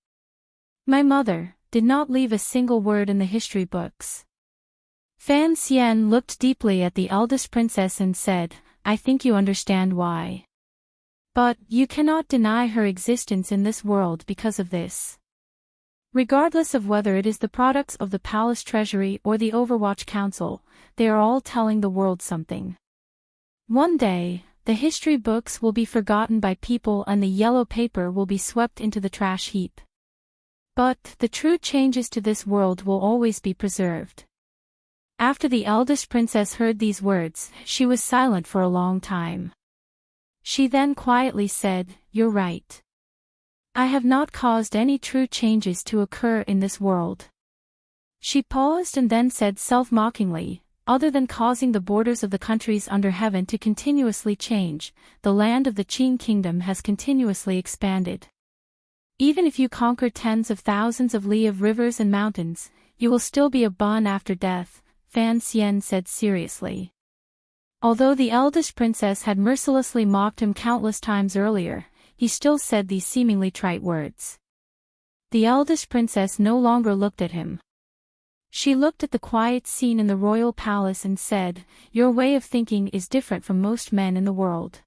My mother did not leave a single word in the history books. Fan Xian looked deeply at the eldest princess and said, I think you understand why. But, you cannot deny her existence in this world because of this. Regardless of whether it is the products of the palace treasury or the Overwatch Council, they are all telling the world something. One day, the history books will be forgotten by people and the yellow paper will be swept into the trash heap. But, the true changes to this world will always be preserved. After the eldest princess heard these words, she was silent for a long time. She then quietly said, You're right. I have not caused any true changes to occur in this world. She paused and then said self-mockingly, other than causing the borders of the countries under heaven to continuously change, the land of the Qin kingdom has continuously expanded. Even if you conquer tens of thousands of li of rivers and mountains, you will still be a bun after death, Fan Xian said seriously. Although the eldest princess had mercilessly mocked him countless times earlier, he still said these seemingly trite words. The eldest princess no longer looked at him. She looked at the quiet scene in the royal palace and said, Your way of thinking is different from most men in the world.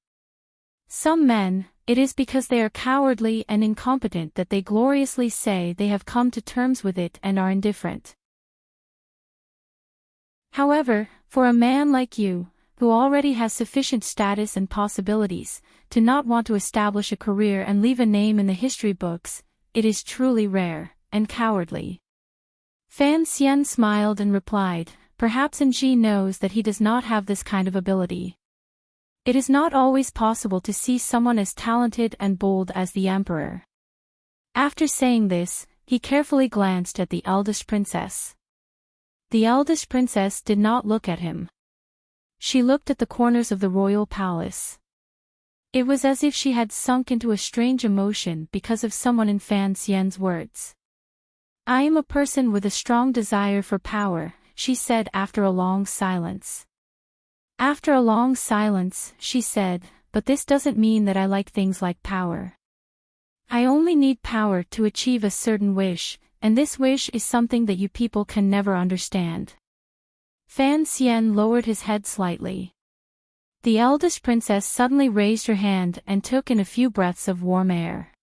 Some men, it is because they are cowardly and incompetent that they gloriously say they have come to terms with it and are indifferent. However, for a man like you, who already has sufficient status and possibilities, to not want to establish a career and leave a name in the history books, it is truly rare, and cowardly. Fan Xian smiled and replied, Perhaps Enji knows that he does not have this kind of ability. It is not always possible to see someone as talented and bold as the emperor. After saying this, he carefully glanced at the eldest princess. The eldest princess did not look at him. She looked at the corners of the royal palace. It was as if she had sunk into a strange emotion because of someone in Fan Xian's words. I am a person with a strong desire for power, she said after a long silence. After a long silence, she said, but this doesn't mean that I like things like power. I only need power to achieve a certain wish, and this wish is something that you people can never understand. Fan Xian lowered his head slightly. The eldest princess suddenly raised her hand and took in a few breaths of warm air.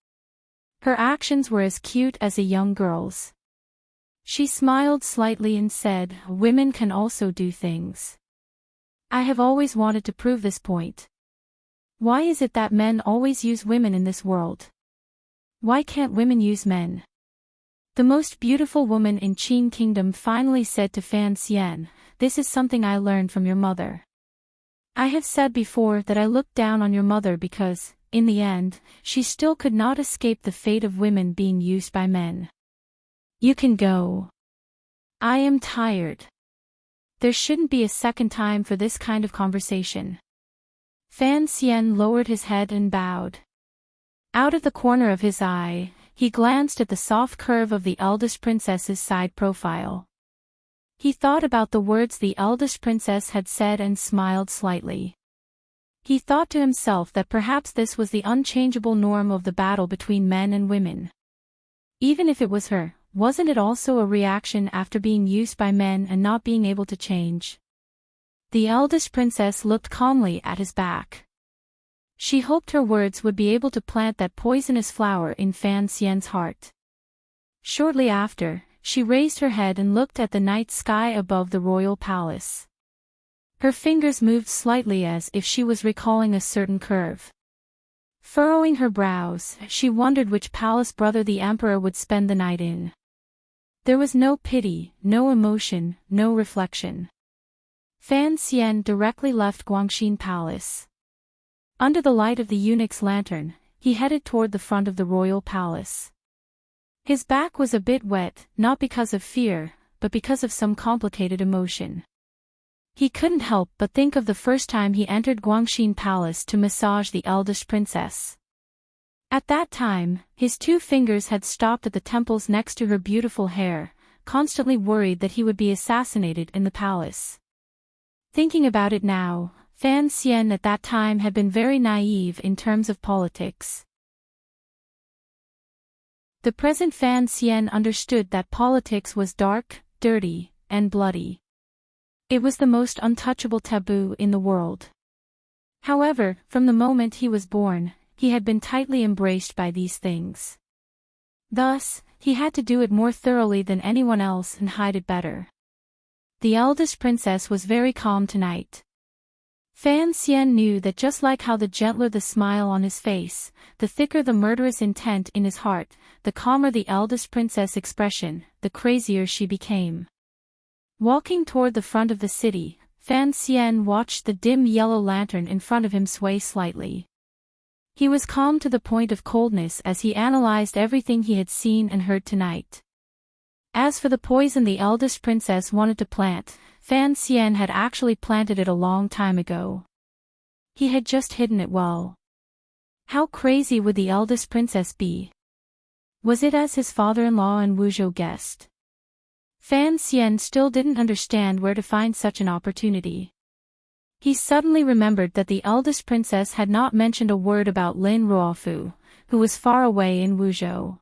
Her actions were as cute as a young girl's. She smiled slightly and said, Women can also do things. I have always wanted to prove this point. Why is it that men always use women in this world? Why can't women use men? The most beautiful woman in Qin Kingdom finally said to Fan Xian, "This is something I learned from your mother. I have said before that I looked down on your mother because, in the end, she still could not escape the fate of women being used by men. You can go. I am tired." There shouldn't be a second time for this kind of conversation. Fan Xian lowered his head and bowed. Out of the corner of his eye, he glanced at the soft curve of the eldest princess's side profile. He thought about the words the eldest princess had said and smiled slightly. He thought to himself that perhaps this was the unchangeable norm of the battle between men and women. Even if it was her, wasn't it also a reaction after being used by men and not being able to change? The eldest princess looked calmly at his back. She hoped her words would be able to plant that poisonous flower in Fan Xian's heart. Shortly after, she raised her head and looked at the night sky above the royal palace. Her fingers moved slightly as if she was recalling a certain curve. Furrowing her brows, she wondered which palace brother the emperor would spend the night in. There was no pity, no emotion, no reflection. Fan Xian directly left Guangxin Palace. Under the light of the eunuch's lantern, he headed toward the front of the royal palace. His back was a bit wet, not because of fear, but because of some complicated emotion. He couldn't help but think of the first time he entered Guangxin Palace to massage the eldest princess. At that time, his 2 fingers had stopped at the temples next to her beautiful hair, constantly worried that he would be assassinated in the palace. Thinking about it now, Fan Xian at that time had been very naive in terms of politics. The present Fan Xian understood that politics was dark, dirty, and bloody. It was the most untouchable taboo in the world. However, from the moment he was born, he had been tightly embraced by these things. Thus, he had to do it more thoroughly than anyone else and hide it better. The eldest princess was very calm tonight. Fan Xian knew that just like how the gentler the smile on his face, the thicker the murderous intent in his heart, the calmer the eldest princess' expression, the crazier she became. Walking toward the front of the city, Fan Xian watched the dim yellow lantern in front of him sway slightly. He was calm to the point of coldness as he analyzed everything he had seen and heard tonight. As for the poison the eldest princess wanted to plant, Fan Xian had actually planted it a long time ago. He had just hidden it well. How crazy would the eldest princess be? Was it as his father-in-law and Wuzhou guessed? Fan Xian still didn't understand where to find such an opportunity. He suddenly remembered that the eldest princess had not mentioned a word about Lin Ruofu, who was far away in Wuzhou.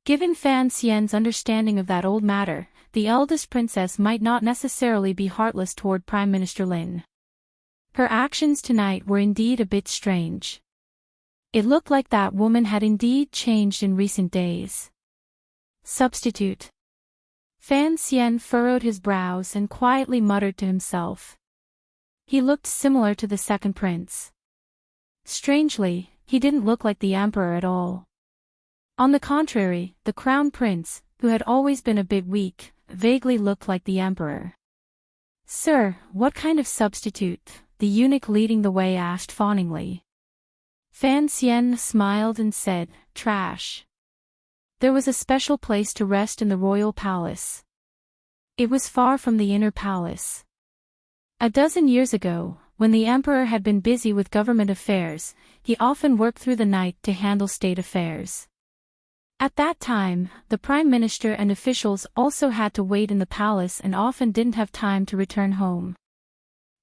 Given Fan Xian's understanding of that old matter, the eldest princess might not necessarily be heartless toward Prime Minister Lin. Her actions tonight were indeed a bit strange. It looked like that woman had indeed changed in recent days. Substitute. Fan Xian furrowed his brows and quietly muttered to himself. He looked similar to the second prince. Strangely, he didn't look like the emperor at all. On the contrary, the crown prince, who had always been a bit weak, vaguely looked like the emperor. "Sir, what kind of substitute?" the eunuch leading the way asked fawningly. Fan Xian smiled and said, "Trash." There was a special place to rest in the royal palace. It was far from the inner palace. A dozen years ago, when the emperor had been busy with government affairs, he often worked through the night to handle state affairs. At that time, the prime minister and officials also had to wait in the palace and often didn't have time to return home.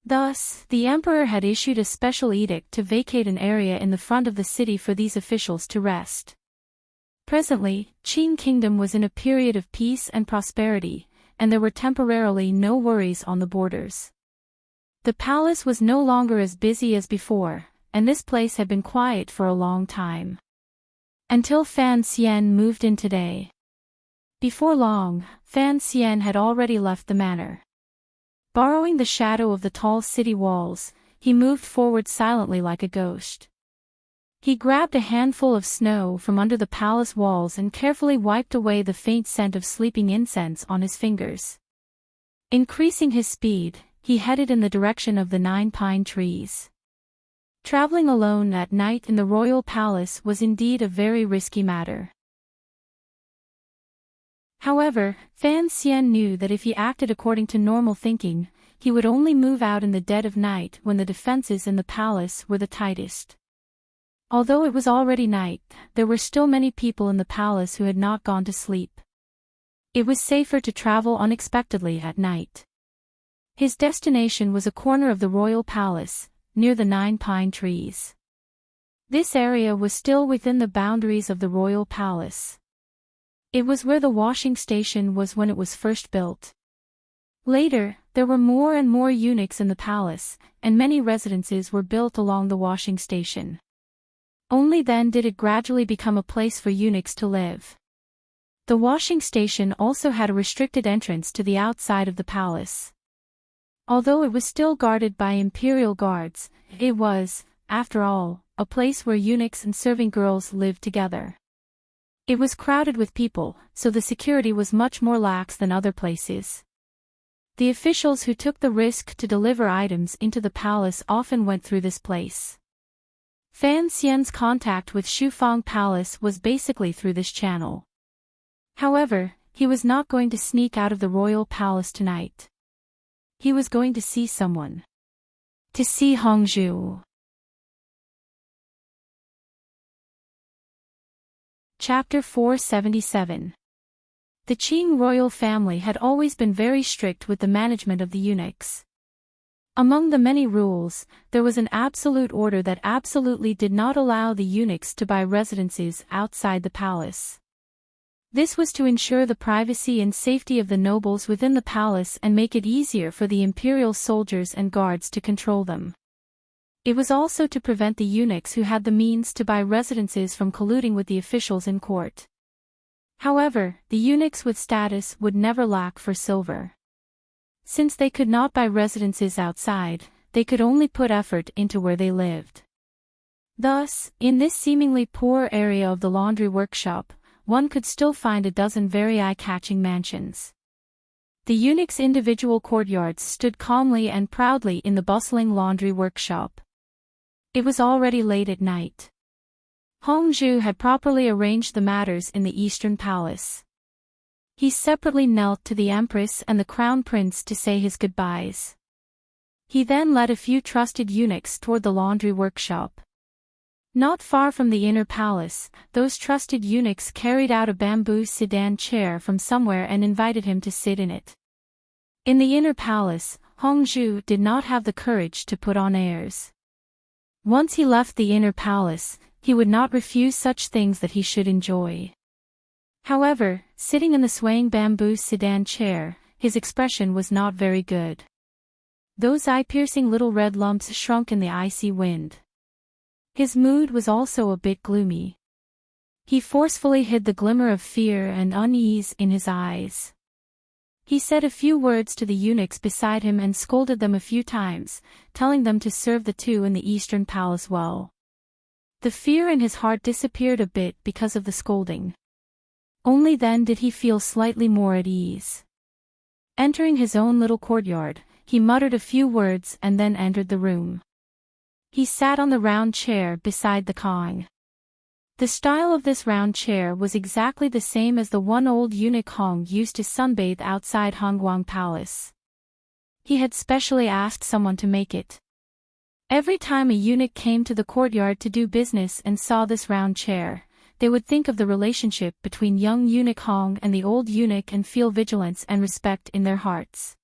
Thus, the emperor had issued a special edict to vacate an area in the front of the city for these officials to rest. Presently, Qin Kingdom was in a period of peace and prosperity, and there were temporarily no worries on the borders. The palace was no longer as busy as before, and this place had been quiet for a long time. Until Fan Xian moved in today. Before long, Fan Xian had already left the manor. Borrowing the shadow of the tall city walls, he moved forward silently like a ghost. He grabbed a handful of snow from under the palace walls and carefully wiped away the faint scent of sleeping incense on his fingers. Increasing his speed, he headed in the direction of the 9 pine trees. Traveling alone at night in the royal palace was indeed a very risky matter. However, Fan Xian knew that if he acted according to normal thinking, he would only move out in the dead of night when the defenses in the palace were the tightest. Although it was already night, there were still many people in the palace who had not gone to sleep. It was safer to travel unexpectedly at night. His destination was a corner of the royal palace, near the 9 pine trees. This area was still within the boundaries of the royal palace. It was where the washing station was when it was first built. Later, there were more and more eunuchs in the palace, and many residences were built along the washing station. Only then did it gradually become a place for eunuchs to live. The washing station also had a restricted entrance to the outside of the palace. Although it was still guarded by imperial guards, it was, after all, a place where eunuchs and serving girls lived together. It was crowded with people, so the security was much more lax than other places. The officials who took the risk to deliver items into the palace often went through this place. Fan Xian's contact with Shufang Palace was basically through this channel. However, he was not going to sneak out of the royal palace tonight. He was going to see someone. To see Hongzhu. Chapter 477. The Qing royal family had always been very strict with the management of the eunuchs. Among the many rules, there was an absolute order that absolutely did not allow the eunuchs to buy residences outside the palace. This was to ensure the privacy and safety of the nobles within the palace and make it easier for the imperial soldiers and guards to control them. It was also to prevent the eunuchs who had the means to buy residences from colluding with the officials in court. However, the eunuchs with status would never lack for silver. Since they could not buy residences outside, they could only put effort into where they lived. Thus, in this seemingly poor area of the laundry workshop, one could still find a dozen very eye-catching mansions. The eunuchs' individual courtyards stood calmly and proudly in the bustling laundry workshop. It was already late at night. Hongzhu had properly arranged the matters in the Eastern Palace. He separately knelt to the Empress and the Crown Prince to say his goodbyes. He then led a few trusted eunuchs toward the laundry workshop. Not far from the inner palace, those trusted eunuchs carried out a bamboo sedan chair from somewhere and invited him to sit in it. In the inner palace, Hongzhu did not have the courage to put on airs. Once he left the inner palace, he would not refuse such things that he should enjoy. However, sitting in the swaying bamboo sedan chair, his expression was not very good. Those eye-piercing little red lumps shrunk in the icy wind. His mood was also a bit gloomy. He forcefully hid the glimmer of fear and unease in his eyes. He said a few words to the eunuchs beside him and scolded them a few times, telling them to serve the two in the Eastern Palace well. The fear in his heart disappeared a bit because of the scolding. Only then did he feel slightly more at ease. Entering his own little courtyard, he muttered a few words and then entered the room. He sat on the round chair beside the Kong. The style of this round chair was exactly the same as the one old eunuch Hong used to sunbathe outside Hongguang Palace. He had specially asked someone to make it. Every time a eunuch came to the courtyard to do business and saw this round chair, they would think of the relationship between young eunuch Hong and the old eunuch and feel vigilance and respect in their hearts.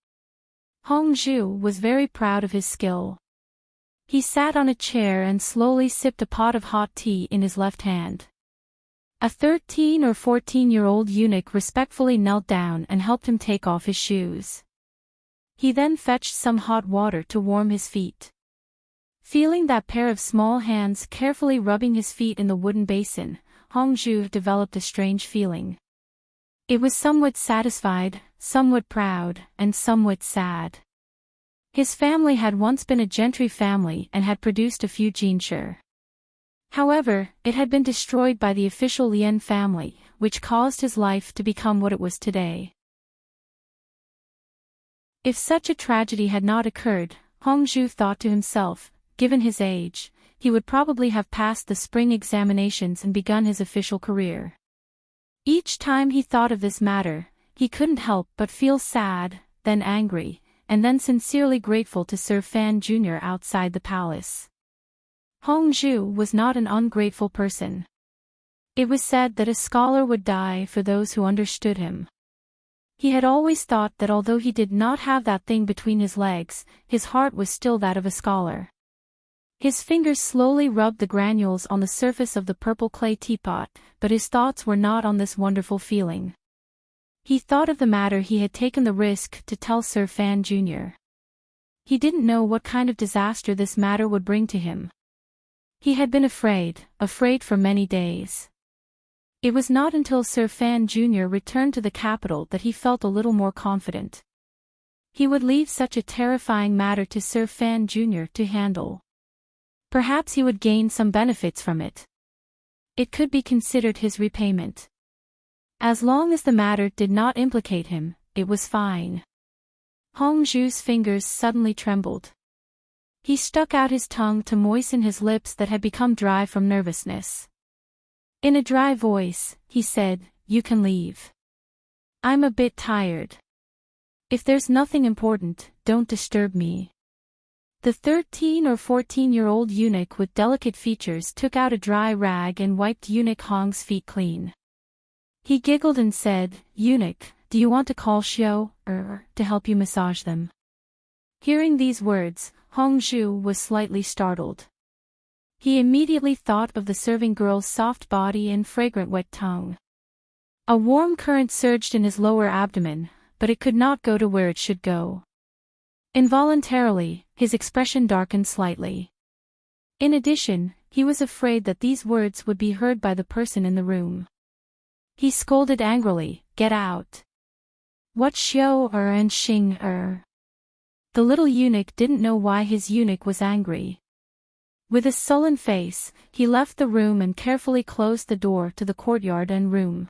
Hongzhu was very proud of his skill. He sat on a chair and slowly sipped a pot of hot tea in his left hand. A 13 or 14-year-old eunuch respectfully knelt down and helped him take off his shoes. He then fetched some hot water to warm his feet. Feeling that pair of small hands carefully rubbing his feet in the wooden basin, Hongzhu developed a strange feeling. It was somewhat satisfied, somewhat proud, and somewhat sad. His family had once been a gentry family and had produced a few genshur. However, it had been destroyed by the official Lien family, which caused his life to become what it was today. If such a tragedy had not occurred, Hongzhu thought to himself, given his age, he would probably have passed the spring examinations and begun his official career. Each time he thought of this matter, he couldn't help but feel sad, then angry, and then sincerely grateful to Sir Fan Jr. outside the palace. Hongzhu was not an ungrateful person. It was said that a scholar would die for those who understood him. He had always thought that although he did not have that thing between his legs, his heart was still that of a scholar. His fingers slowly rubbed the granules on the surface of the purple clay teapot, but his thoughts were not on this wonderful feeling. He thought of the matter he had taken the risk to tell Sir Fan Jr. He didn't know what kind of disaster this matter would bring to him. He had been afraid for many days. It was not until Sir Fan Jr. returned to the capital that he felt a little more confident. He would leave such a terrifying matter to Sir Fan Jr. to handle. Perhaps he would gain some benefits from it. It could be considered his repayment. As long as the matter did not implicate him, it was fine. Hongzhu's fingers suddenly trembled. He stuck out his tongue to moisten his lips that had become dry from nervousness. In a dry voice, he said, "You can leave. I'm a bit tired. If there's nothing important, don't disturb me." The 13 or 14-year-old eunuch with delicate features took out a dry rag and wiped Eunuch Hong's feet clean. He giggled and said, "Eunuch, do you want to call Xiao, to help you massage them?" Hearing these words, Hongzhu was slightly startled. He immediately thought of the serving girl's soft body and fragrant wet tongue. A warm current surged in his lower abdomen, but it could not go to where it should go. Involuntarily, his expression darkened slightly. In addition, he was afraid that these words would be heard by the person in the room. He scolded angrily, "Get out! What Xiao and Xing The little eunuch didn't know why his eunuch was angry. With a sullen face, he left the room and carefully closed the door to the courtyard and room.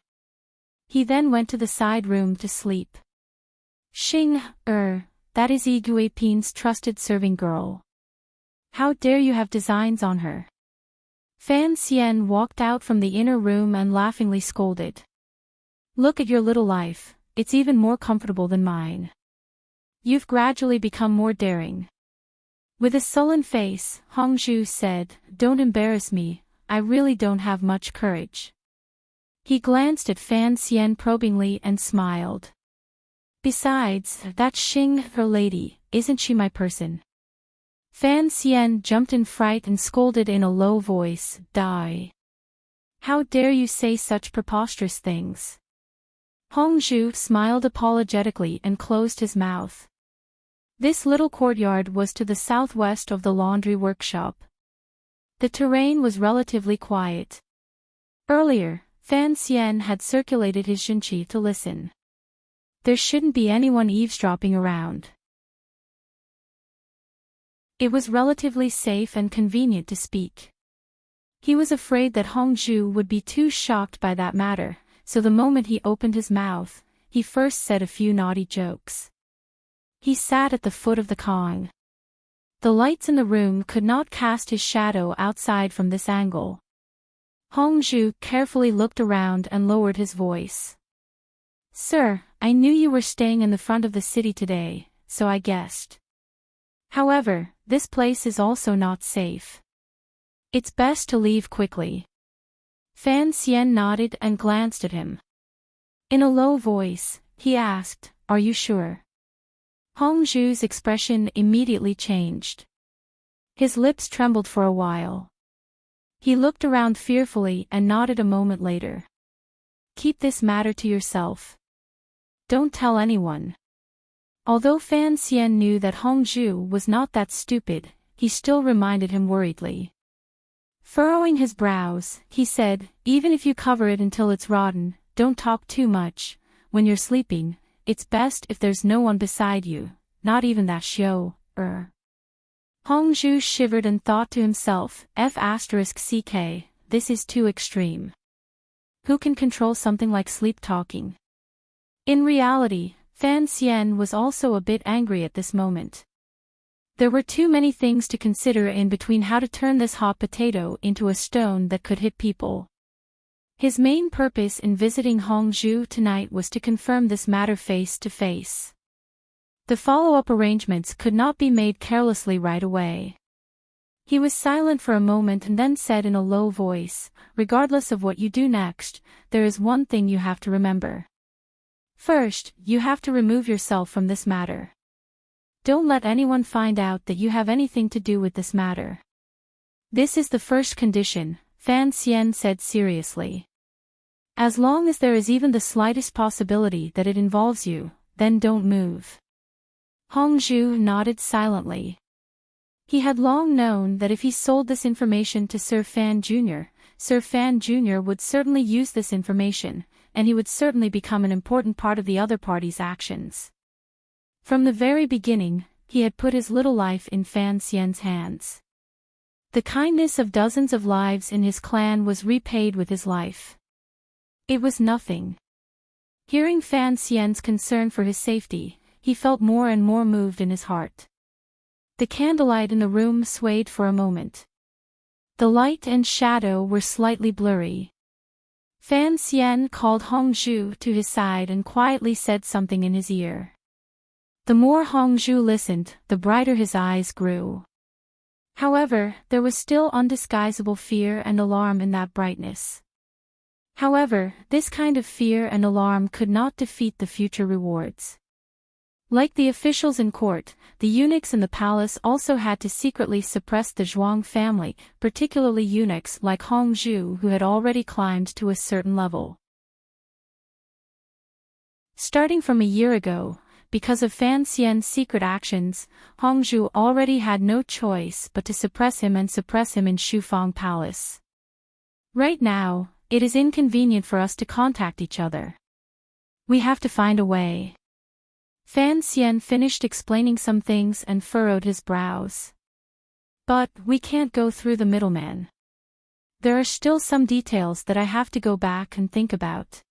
He then went to the side room to sleep. Xing, that is Yi Guiping's trusted serving girl. How dare you have designs on her? Fan Xian walked out from the inner room and laughingly scolded. Look at your little life, it's even more comfortable than mine. You've gradually become more daring. With a sullen face, Hongzhu said, "Don't embarrass me, I really don't have much courage." He glanced at Fan Xian probingly and smiled. "Besides, that Xing, her lady, isn't she my person?" Fan Xian jumped in fright and scolded in a low voice, "Die! How dare you say such preposterous things?" Hongzhu smiled apologetically and closed his mouth. This little courtyard was to the southwest of the laundry workshop. The terrain was relatively quiet. Earlier, Fan Xian had circulated his xinqi to listen. There shouldn't be anyone eavesdropping around. It was relatively safe and convenient to speak. He was afraid that Hongzhu would be too shocked by that matter, so the moment he opened his mouth, he first said a few naughty jokes. He sat at the foot of the Kong. The lights in the room could not cast his shadow outside from this angle. Hongzhu carefully looked around and lowered his voice. "Sir, I knew you were staying in the front of the city today, so I guessed. However, this place is also not safe. It's best to leave quickly." Fan Xian nodded and glanced at him. In a low voice, he asked, "Are you sure?" Hongzhu's expression immediately changed. His lips trembled for a while. He looked around fearfully and nodded a moment later. "Keep this matter to yourself. Don't tell anyone." Although Fan Xian knew that Hongzhu was not that stupid, he still reminded him worriedly. Furrowing his brows, he said, "Even if you cover it until it's rotten, don't talk too much. When you're sleeping, it's best if there's no one beside you, not even that Xiao, Hongzhu shivered and thought to himself, F***ck, this is too extreme. Who can control something like sleep-talking? In reality, Fan Xian was also a bit angry at this moment. There were too many things to consider in between how to turn this hot potato into a stone that could hit people. His main purpose in visiting Hongzhu tonight was to confirm this matter face to face. The follow-up arrangements could not be made carelessly right away. He was silent for a moment and then said in a low voice, regardless of what you do next, there is one thing you have to remember. First, you have to remove yourself from this matter. Don't let anyone find out that you have anything to do with this matter. This is the first condition, Fan Xian said seriously. As long as there is even the slightest possibility that it involves you, then don't move. Hongzhu nodded silently. He had long known that if he sold this information to Sir Fan Jr., Sir Fan Jr. would certainly use this information, and he would certainly become an important part of the other party's actions. From the very beginning, he had put his little life in Fan Xian's hands. The kindness of dozens of lives in his clan was repaid with his life. It was nothing. Hearing Fan Xian's concern for his safety, he felt more and more moved in his heart. The candlelight in the room swayed for a moment. The light and shadow were slightly blurry. Fan Xian called Hongzhu to his side and quietly said something in his ear. The more Hongzhu listened, the brighter his eyes grew. However, there was still undisguisable fear and alarm in that brightness. However, this kind of fear and alarm could not defeat the future rewards. Like the officials in court, the eunuchs in the palace also had to secretly suppress the Zhuang family, particularly eunuchs like Hongzhu who had already climbed to a certain level. Starting from a year ago, because of Fan Xian's secret actions, Hongzhu already had no choice but to suppress him in Shufang Palace. Right now, it is inconvenient for us to contact each other. We have to find a way. Fan Xian finished explaining some things and furrowed his brows. But we can't go through the middleman. There are still some details that I have to go back and think about.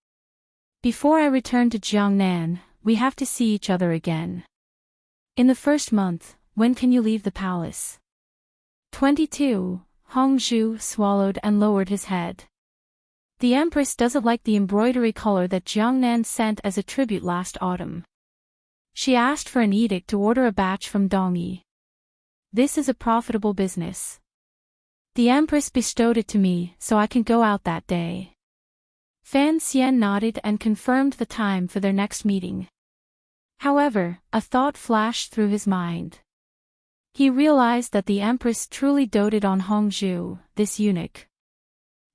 Before I return to Jiangnan, we have to see each other again. In the first month, when can you leave the palace? 22, Hongzhu swallowed and lowered his head. The Empress doesn't like the embroidery color that Jiangnan sent as a tribute last autumn. She asked for an edict to order a batch from Dongyi. This is a profitable business. The Empress bestowed it to me so I can go out that day. Fan Xian nodded and confirmed the time for their next meeting. However, a thought flashed through his mind. He realized that the Empress truly doted on Hongzhu, this eunuch.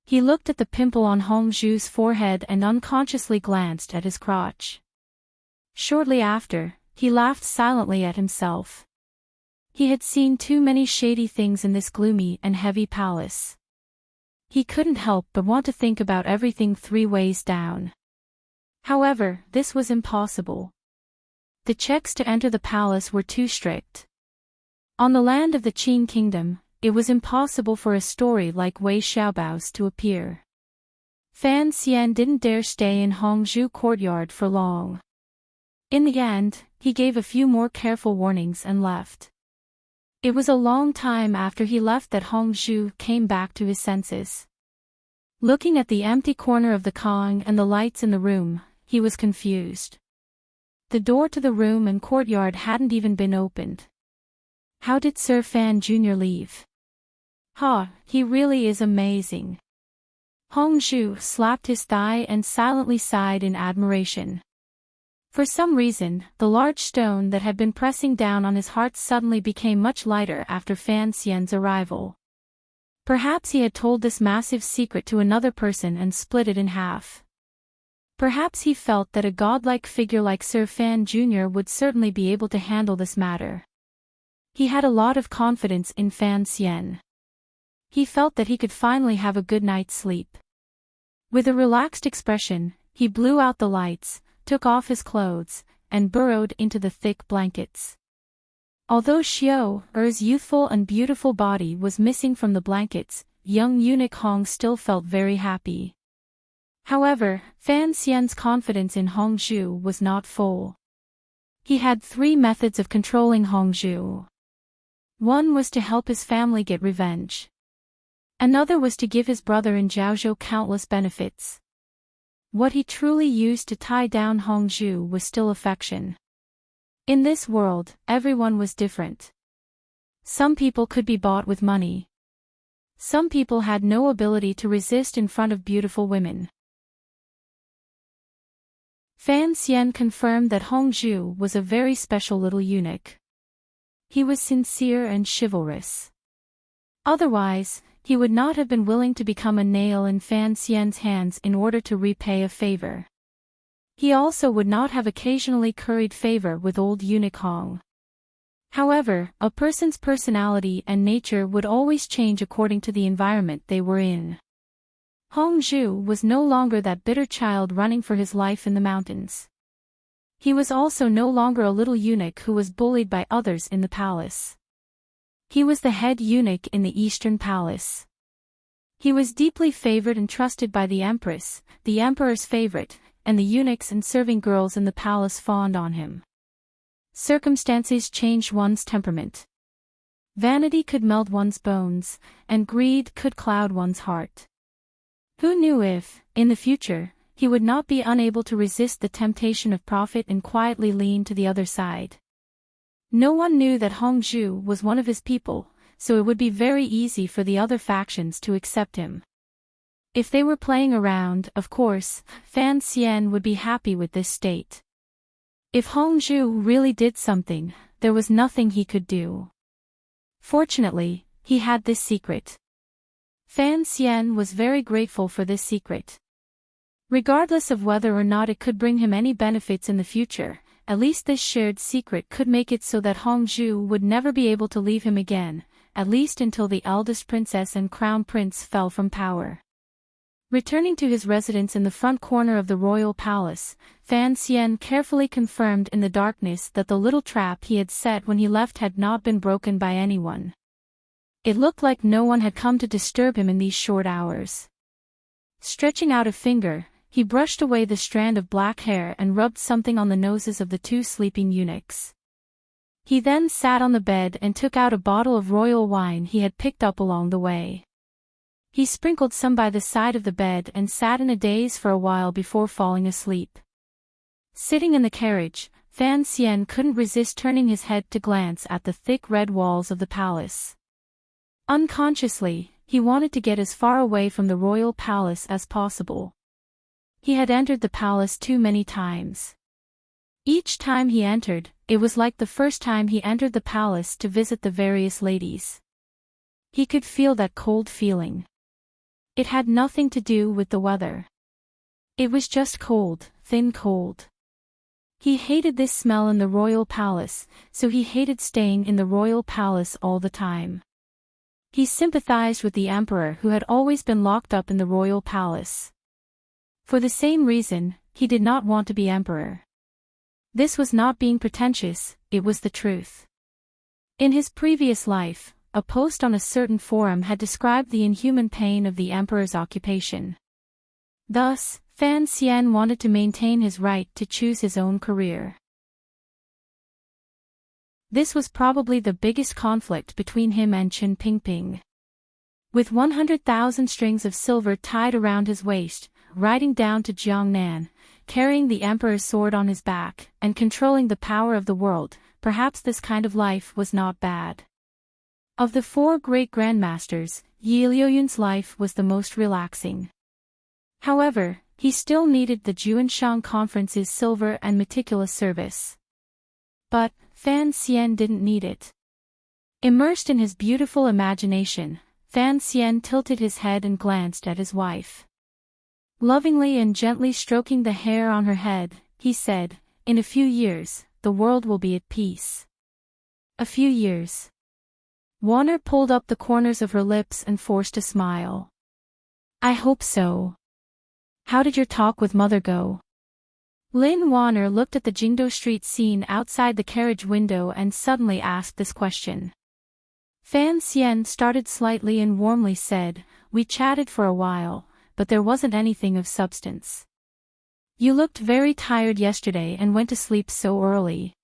He looked at the pimple on Hongzhu's forehead and unconsciously glanced at his crotch. Shortly after, he laughed silently at himself. He had seen too many shady things in this gloomy and heavy palace. He couldn't help but want to think about everything 3 ways down. However, this was impossible. The checks to enter the palace were too strict. On the land of the Qin kingdom, it was impossible for a story like Wei Xiaobao's to appear. Fan Xian didn't dare stay in Hongzhu courtyard for long. In the end, he gave a few more careful warnings and left. It was a long time after he left that Hongzhu came back to his senses. Looking at the empty corner of the Kong and the lights in the room, he was confused. The door to the room and courtyard hadn't even been opened. How did Sir Fan Jr. leave? He really is amazing. Hongzhu slapped his thigh and silently sighed in admiration. For some reason, the large stone that had been pressing down on his heart suddenly became much lighter after Fan Xian's arrival. Perhaps he had told this massive secret to another person and split it in half. Perhaps he felt that a godlike figure like Sir Fan Jr. would certainly be able to handle this matter. He had a lot of confidence in Fan Xian. He felt that he could finally have a good night's sleep. With a relaxed expression, he blew out the lights, took off his clothes, and burrowed into the thick blankets. Although Xiao-er's youthful and beautiful body was missing from the blankets, young eunuch Hong still felt very happy. However, Fan Xian's confidence in Hongzhu was not full. He had 3 methods of controlling Hongzhu. One was to help his family get revenge. Another was to give his brother in Jiaozhou countless benefits. What he truly used to tie down Hongzhu was still affection. In this world, everyone was different. Some people could be bought with money. Some people had no ability to resist in front of beautiful women. Fan Xian confirmed that Hongzhu was a very special little eunuch. He was sincere and chivalrous. Otherwise, he would not have been willing to become a nail in Fan Xian's hands in order to repay a favor. He also would not have occasionally curried favor with old eunuch Hong. However, a person's personality and nature would always change according to the environment they were in. Hongzhu was no longer that bitter child running for his life in the mountains. He was also no longer a little eunuch who was bullied by others in the palace. He was the head eunuch in the Eastern Palace. He was deeply favored and trusted by the empress, the emperor's favorite, and the eunuchs and serving girls in the palace fawned on him. Circumstances changed one's temperament. Vanity could melt one's bones, and greed could cloud one's heart. Who knew if, in the future, he would not be unable to resist the temptation of profit and quietly lean to the other side? No one knew that Hongzhu was one of his people, so it would be very easy for the other factions to accept him. If they were playing around, of course, Fan Xian would be happy with this state. If Hongzhu really did something, there was nothing he could do. Fortunately, he had this secret. Fan Xian was very grateful for this secret. Regardless of whether or not it could bring him any benefits in the future, at least this shared secret could make it so that Hongzhu would never be able to leave him again, at least until the eldest princess and crown prince fell from power. Returning to his residence in the front corner of the royal palace, Fan Xian carefully confirmed in the darkness that the little trap he had set when he left had not been broken by anyone. It looked like no one had come to disturb him in these short hours. Stretching out a finger, he brushed away the strand of black hair and rubbed something on the noses of the 2 sleeping eunuchs. He then sat on the bed and took out a bottle of royal wine he had picked up along the way. He sprinkled some by the side of the bed and sat in a daze for a while before falling asleep. Sitting in the carriage, Fan Xian couldn't resist turning his head to glance at the thick red walls of the palace. Unconsciously, he wanted to get as far away from the royal palace as possible. He had entered the palace too many times. Each time he entered, it was like the first time he entered the palace to visit the various ladies. He could feel that cold feeling. It had nothing to do with the weather. It was just cold, thin cold. He hated this smell in the royal palace, so he hated staying in the royal palace all the time. He sympathized with the emperor who had always been locked up in the royal palace. For the same reason, he did not want to be emperor. This was not being pretentious, it was the truth. In his previous life, a post on a certain forum had described the inhuman pain of the emperor's occupation. Thus, Fan Xian wanted to maintain his right to choose his own career. This was probably the biggest conflict between him and Chen Pingping. With 100,000 strings of silver tied around his waist, riding down to Jiangnan, carrying the emperor's sword on his back, and controlling the power of the world, perhaps this kind of life was not bad. Of the 4 great grandmasters, Yi Liuyun's life was the most relaxing. However, he still needed the Juanshan conference's silver and meticulous service. But, Fan Xian didn't need it. Immersed in his beautiful imagination, Fan Xian tilted his head and glanced at his wife. Lovingly and gently stroking the hair on her head, he said, "In a few years, the world will be at peace." A few years. Warner pulled up the corners of her lips and forced a smile. "I hope so. How did your talk with Mother go?" Lin Warner looked at the Jingdo Street scene outside the carriage window and suddenly asked this question. Fan Xian started slightly and warmly said, "We chatted for a while, but there wasn't anything of substance. You looked very tired yesterday and went to sleep so early.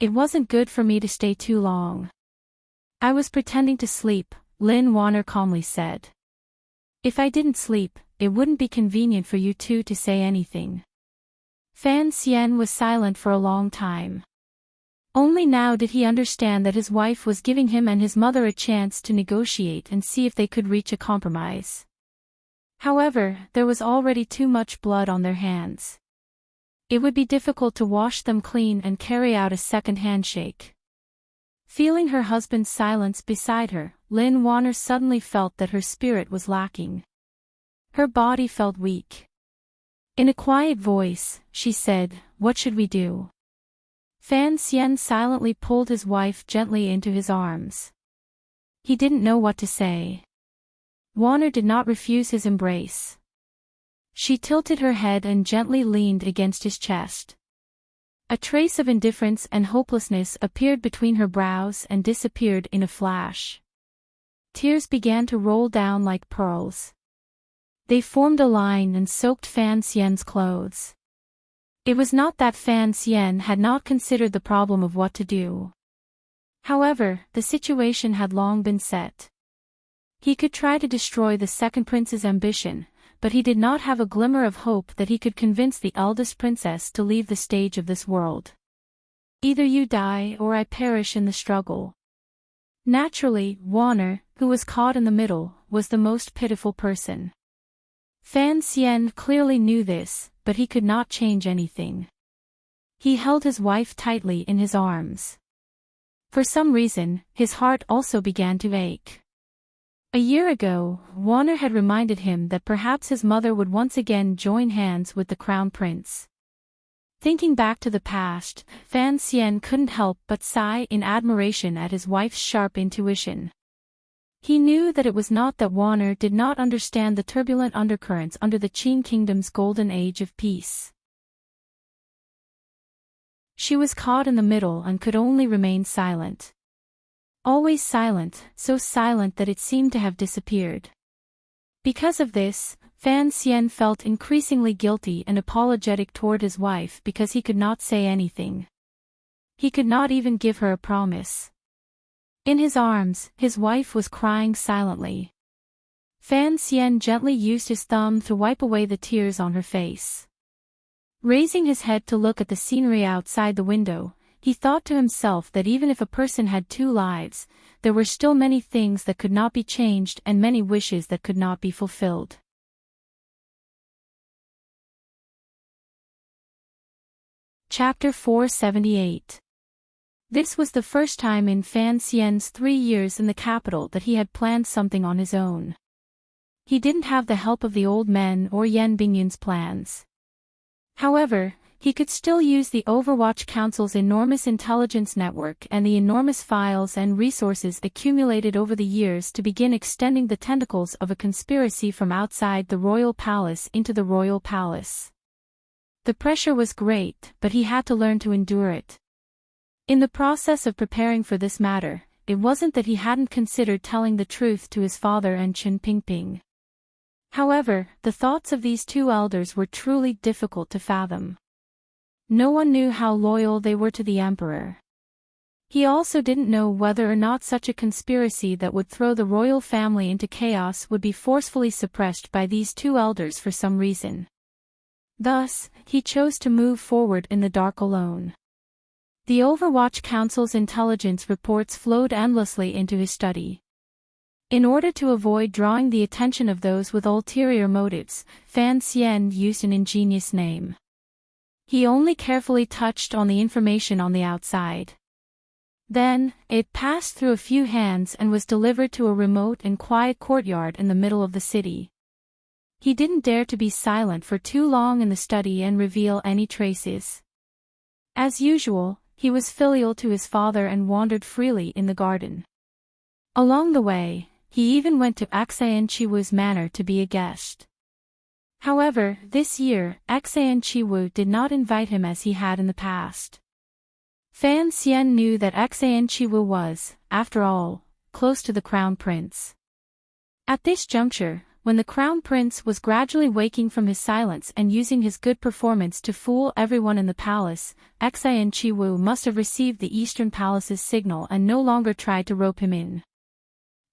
It wasn't good for me to stay too long." "I was pretending to sleep," Lin Warner calmly said. "If I didn't sleep, it wouldn't be convenient for you two to say anything." Fan Xian was silent for a long time. Only now did he understand that his wife was giving him and his mother a chance to negotiate and see if they could reach a compromise. However, there was already too much blood on their hands. It would be difficult to wash them clean and carry out a second handshake. Feeling her husband's silence beside her, Lin Warner suddenly felt that her spirit was lacking. Her body felt weak. In a quiet voice, she said, "What should we do?" Fan Xian silently pulled his wife gently into his arms. He didn't know what to say. Warner did not refuse his embrace. She tilted her head and gently leaned against his chest. A trace of indifference and hopelessness appeared between her brows and disappeared in a flash. Tears began to roll down like pearls. They formed a line and soaked Fan Xian's clothes. It was not that Fan Xian had not considered the problem of what to do. However, the situation had long been set. He could try to destroy the second prince's ambition, but he did not have a glimmer of hope that he could convince the eldest princess to leave the stage of this world. "Either you die or I perish in the struggle." Naturally, Warner, who was caught in the middle, was the most pitiful person. Fan Xian clearly knew this, but he could not change anything. He held his wife tightly in his arms. For some reason, his heart also began to ache. A year ago, Warner had reminded him that perhaps his mother would once again join hands with the crown prince. Thinking back to the past, Fan Xian couldn't help but sigh in admiration at his wife's sharp intuition. He knew that it was not that Warner did not understand the turbulent undercurrents under the Qin Kingdom's golden age of peace. She was caught in the middle and could only remain silent. Always silent, so silent that it seemed to have disappeared. Because of this, Fan Xian felt increasingly guilty and apologetic toward his wife because he could not say anything. He could not even give her a promise. In his arms, his wife was crying silently. Fan Xian gently used his thumb to wipe away the tears on her face. Raising his head to look at the scenery outside the window, he thought to himself that even if a person had two lives, there were still many things that could not be changed and many wishes that could not be fulfilled. Chapter 478. This was the first time in Fan Xian's 3 years in the capital that he had planned something on his own. He didn't have the help of the old men or Yan Bingyun's plans. However, he could still use the Overwatch Council's enormous intelligence network and the enormous files and resources accumulated over the years to begin extending the tentacles of a conspiracy from outside the royal palace into the royal palace. The pressure was great, but he had to learn to endure it. In the process of preparing for this matter, it wasn't that he hadn't considered telling the truth to his father and Chen Pingping. However, the thoughts of these two elders were truly difficult to fathom. No one knew how loyal they were to the emperor. He also didn't know whether or not such a conspiracy that would throw the royal family into chaos would be forcefully suppressed by these two elders for some reason. Thus, he chose to move forward in the dark alone. The Overwatch Council's intelligence reports flowed endlessly into his study. In order to avoid drawing the attention of those with ulterior motives, Fan Xian used an ingenious name. He only carefully touched on the information on the outside. Then, it passed through a few hands and was delivered to a remote and quiet courtyard in the middle of the city. He didn't dare to be silent for too long in the study and reveal any traces. As usual, he was filial to his father and wandered freely in the garden. Along the way, he even went to Aksayan Chiwu's manor to be a guest. However, this year, Xian Chiwu did not invite him as he had in the past. Fan Xian knew that Xian Chiwu was, after all, close to the Crown Prince. At this juncture, when the Crown Prince was gradually waking from his silence and using his good performance to fool everyone in the palace, Xian Chiwu must have received the Eastern Palace's signal and no longer tried to rope him in.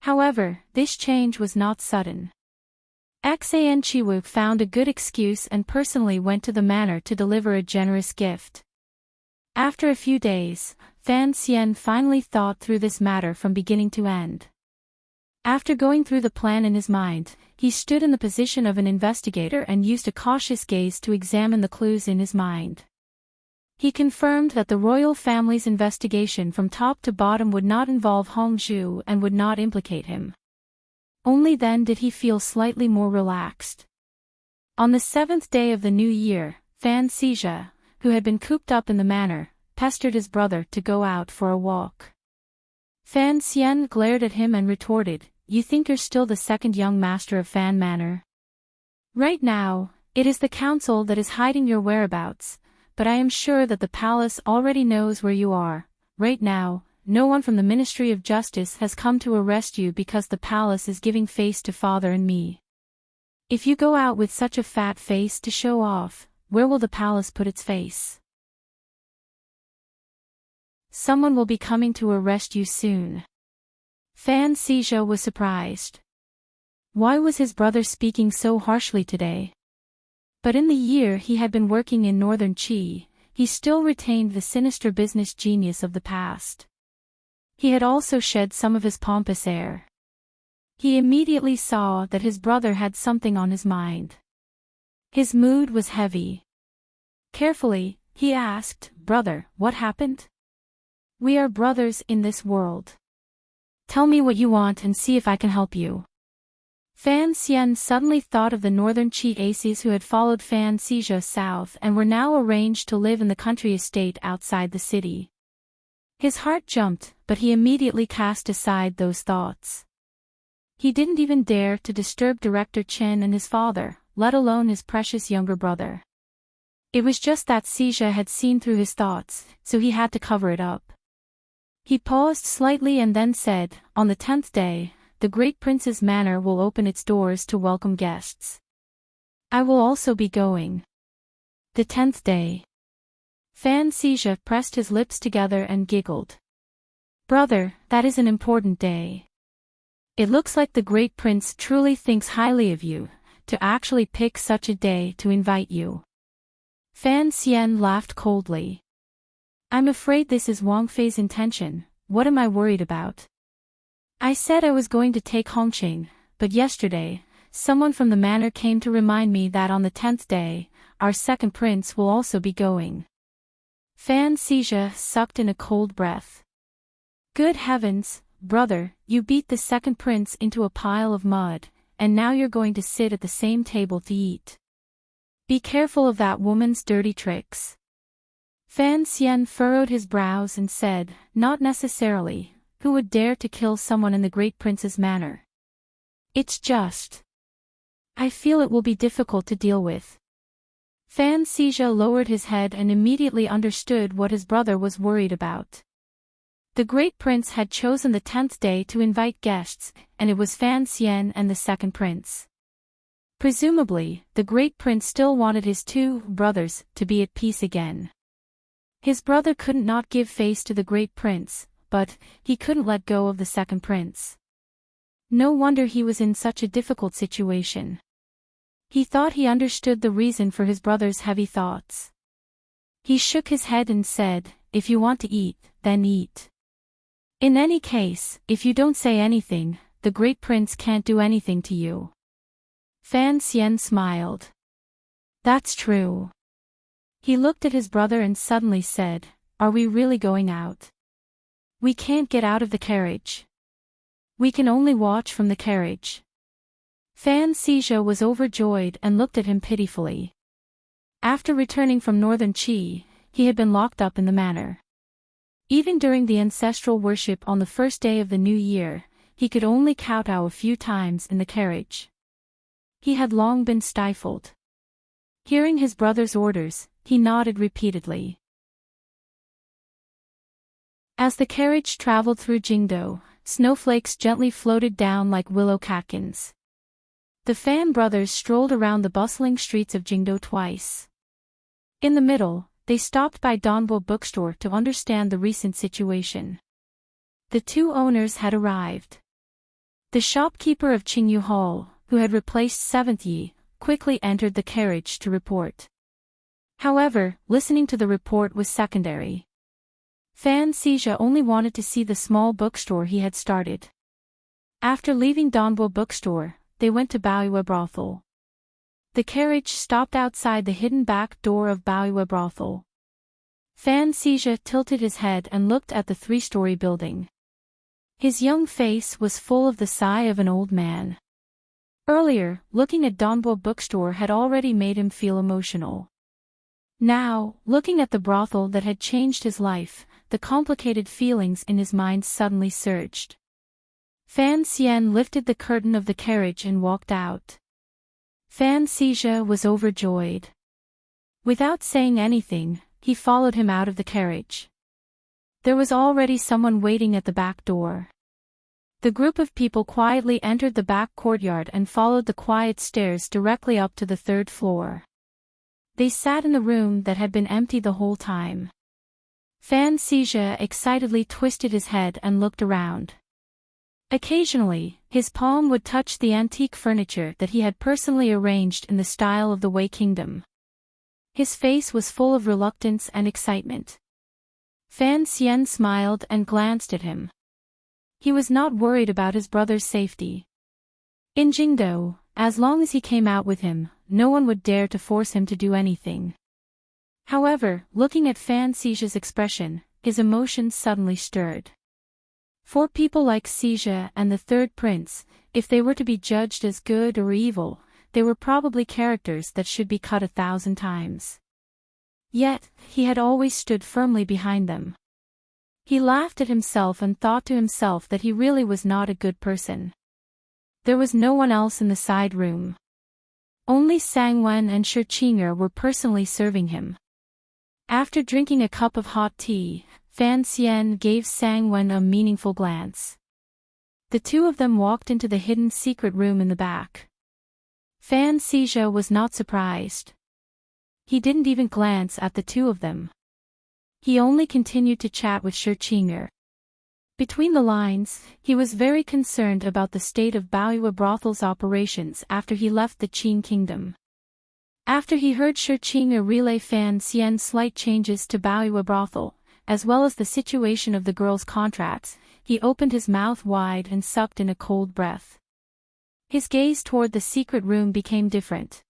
However, this change was not sudden. Xian Chiwu found a good excuse and personally went to the manor to deliver a generous gift. After a few days, Fan Xian finally thought through this matter from beginning to end. After going through the plan in his mind, he stood in the position of an investigator and used a cautious gaze to examine the clues in his mind. He confirmed that the royal family's investigation from top to bottom would not involve Hongzhu and would not implicate him. Only then did he feel slightly more relaxed. On the 7th day of the new year, Fan Xizha, who had been cooped up in the manor, pestered his brother to go out for a walk. Fan Xian glared at him and retorted, "You think you're still the second young master of Fan Manor? Right now, it is the council that is hiding your whereabouts, but I am sure that the palace already knows where you are. Right now, no one from the Ministry of Justice has come to arrest you because the palace is giving face to father and me. If you go out with such a fat face to show off, where will the palace put its face? Someone will be coming to arrest you soon." Fan Xizha was surprised. Why was his brother speaking so harshly today? But in the year he had been working in northern Qi, he still retained the sinister business genius of the past. He had also shed some of his pompous air. He immediately saw that his brother had something on his mind. His mood was heavy. Carefully, he asked, "Brother, what happened? We are brothers in this world. Tell me what you want and see if I can help you." Fan Xian suddenly thought of the northern Qi aces who had followed Fan Xizha south and were now arranged to live in the country estate outside the city. His heart jumped, but he immediately cast aside those thoughts. He didn't even dare to disturb Director Chen and his father, let alone his precious younger brother. It was just that Xizha had seen through his thoughts, so he had to cover it up. He paused slightly and then said, "On the 10th day, the Great Prince's manor will open its doors to welcome guests. I will also be going." The 10th day. Fan Xizha pressed his lips together and giggled. "Brother, that is an important day. It looks like the Great Prince truly thinks highly of you, to actually pick such a day to invite you." Fan Xian laughed coldly. "I'm afraid this is Wang Fei's intention. What am I worried about? I said I was going to take Hongqing, but yesterday, someone from the manor came to remind me that on the 10th day, our second prince will also be going." Fan Xizha sucked in a cold breath. "Good heavens, brother, you beat the second prince into a pile of mud, and now you're going to sit at the same table to eat. Be careful of that woman's dirty tricks." Fan Xian furrowed his brows and said, "Not necessarily. Who would dare to kill someone in the Great Prince's manor? It's just, I feel it will be difficult to deal with." Fan Xizha lowered his head and immediately understood what his brother was worried about. The Great Prince had chosen the 10th day to invite guests, and it was Fan Xian and the second prince. Presumably, the Great Prince still wanted his two brothers to be at peace again. His brother couldn't not give face to the Great Prince, but he couldn't let go of the second prince. No wonder he was in such a difficult situation. He thought he understood the reason for his brother's heavy thoughts. He shook his head and said, "If you want to eat, then eat. In any case, if you don't say anything, the Great Prince can't do anything to you." Fan Xian smiled. "That's true." He looked at his brother and suddenly said, "Are we really going out? We can't get out of the carriage. We can only watch from the carriage." Fan Xizha was overjoyed and looked at him pitifully. After returning from northern Qi, he had been locked up in the manor. Even during the ancestral worship on the first day of the new year, he could only kowtow a few times in the carriage. He had long been stifled. Hearing his brother's orders, he nodded repeatedly. As the carriage traveled through Jingdo, snowflakes gently floated down like willow catkins. The Fan brothers strolled around the bustling streets of Jingdo twice. In the middle, they stopped by Donbo bookstore to understand the recent situation. The two owners had arrived. The shopkeeper of Qingyu Hall, who had replaced Seventh Yi, quickly entered the carriage to report. However, listening to the report was secondary. Fan Xija only wanted to see the small bookstore he had started. After leaving Donbo bookstore, they went to Baoyue brothel. The carriage stopped outside the hidden back door of Baoyue brothel. Fan Xija tilted his head and looked at the three-story building. His young face was full of the sigh of an old man. Earlier, looking at Donbo bookstore had already made him feel emotional. Now, looking at the brothel that had changed his life, the complicated feelings in his mind suddenly surged. Fan Xian lifted the curtain of the carriage and walked out. Fan Xija was overjoyed. Without saying anything, he followed him out of the carriage. There was already someone waiting at the back door. The group of people quietly entered the back courtyard and followed the quiet stairs directly up to the third floor. They sat in the room that had been empty the whole time. Fan Xija excitedly twisted his head and looked around. Occasionally, his palm would touch the antique furniture that he had personally arranged in the style of the Wei Kingdom. His face was full of reluctance and excitement. Fan Xian smiled and glanced at him. He was not worried about his brother's safety. In Jingdo, as long as he came out with him, no one would dare to force him to do anything. However, looking at Fan Xija's expression, his emotions suddenly stirred. For people like Xija and the third prince, if they were to be judged as good or evil, they were probably characters that should be cut 1,000 times. Yet, he had always stood firmly behind them. He laughed at himself and thought to himself that he really was not a good person. There was no one else in the side room. Only Sangwen and Shi Qing'er were personally serving him. After drinking a cup of hot tea, Fan Xian gave Sangwen a meaningful glance. The two of them walked into the hidden secret room in the back. Fan Xija was not surprised. He didn't even glance at the two of them. He only continued to chat with Shi Qing'er. Between the lines, he was very concerned about the state of Baoyue brothel's operations after he left the Qin kingdom. After he heard Shi Qing'er relay Fan Xian's slight changes to Baoyue brothel, as well as the situation of the girls' contracts, he opened his mouth wide and sucked in a cold breath. His gaze toward the secret room became different.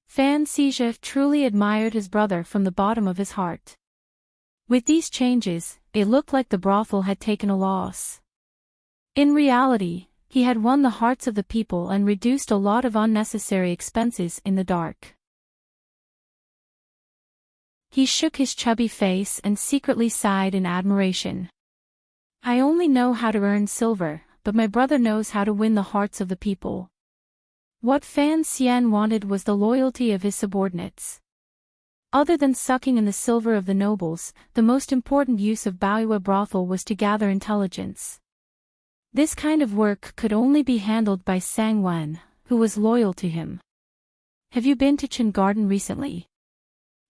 Fan Xija truly admired his brother from the bottom of his heart. With these changes, it looked like the brothel had taken a loss. In reality, he had won the hearts of the people and reduced a lot of unnecessary expenses in the dark. He shook his chubby face and secretly sighed in admiration. I only know how to earn silver, but my brother knows how to win the hearts of the people. What Fan Xian wanted was the loyalty of his subordinates. Other than sucking in the silver of the nobles, the most important use of Baoyue brothel was to gather intelligence. This kind of work could only be handled by Sangwen, who was loyal to him. Have you been to Chen Garden recently?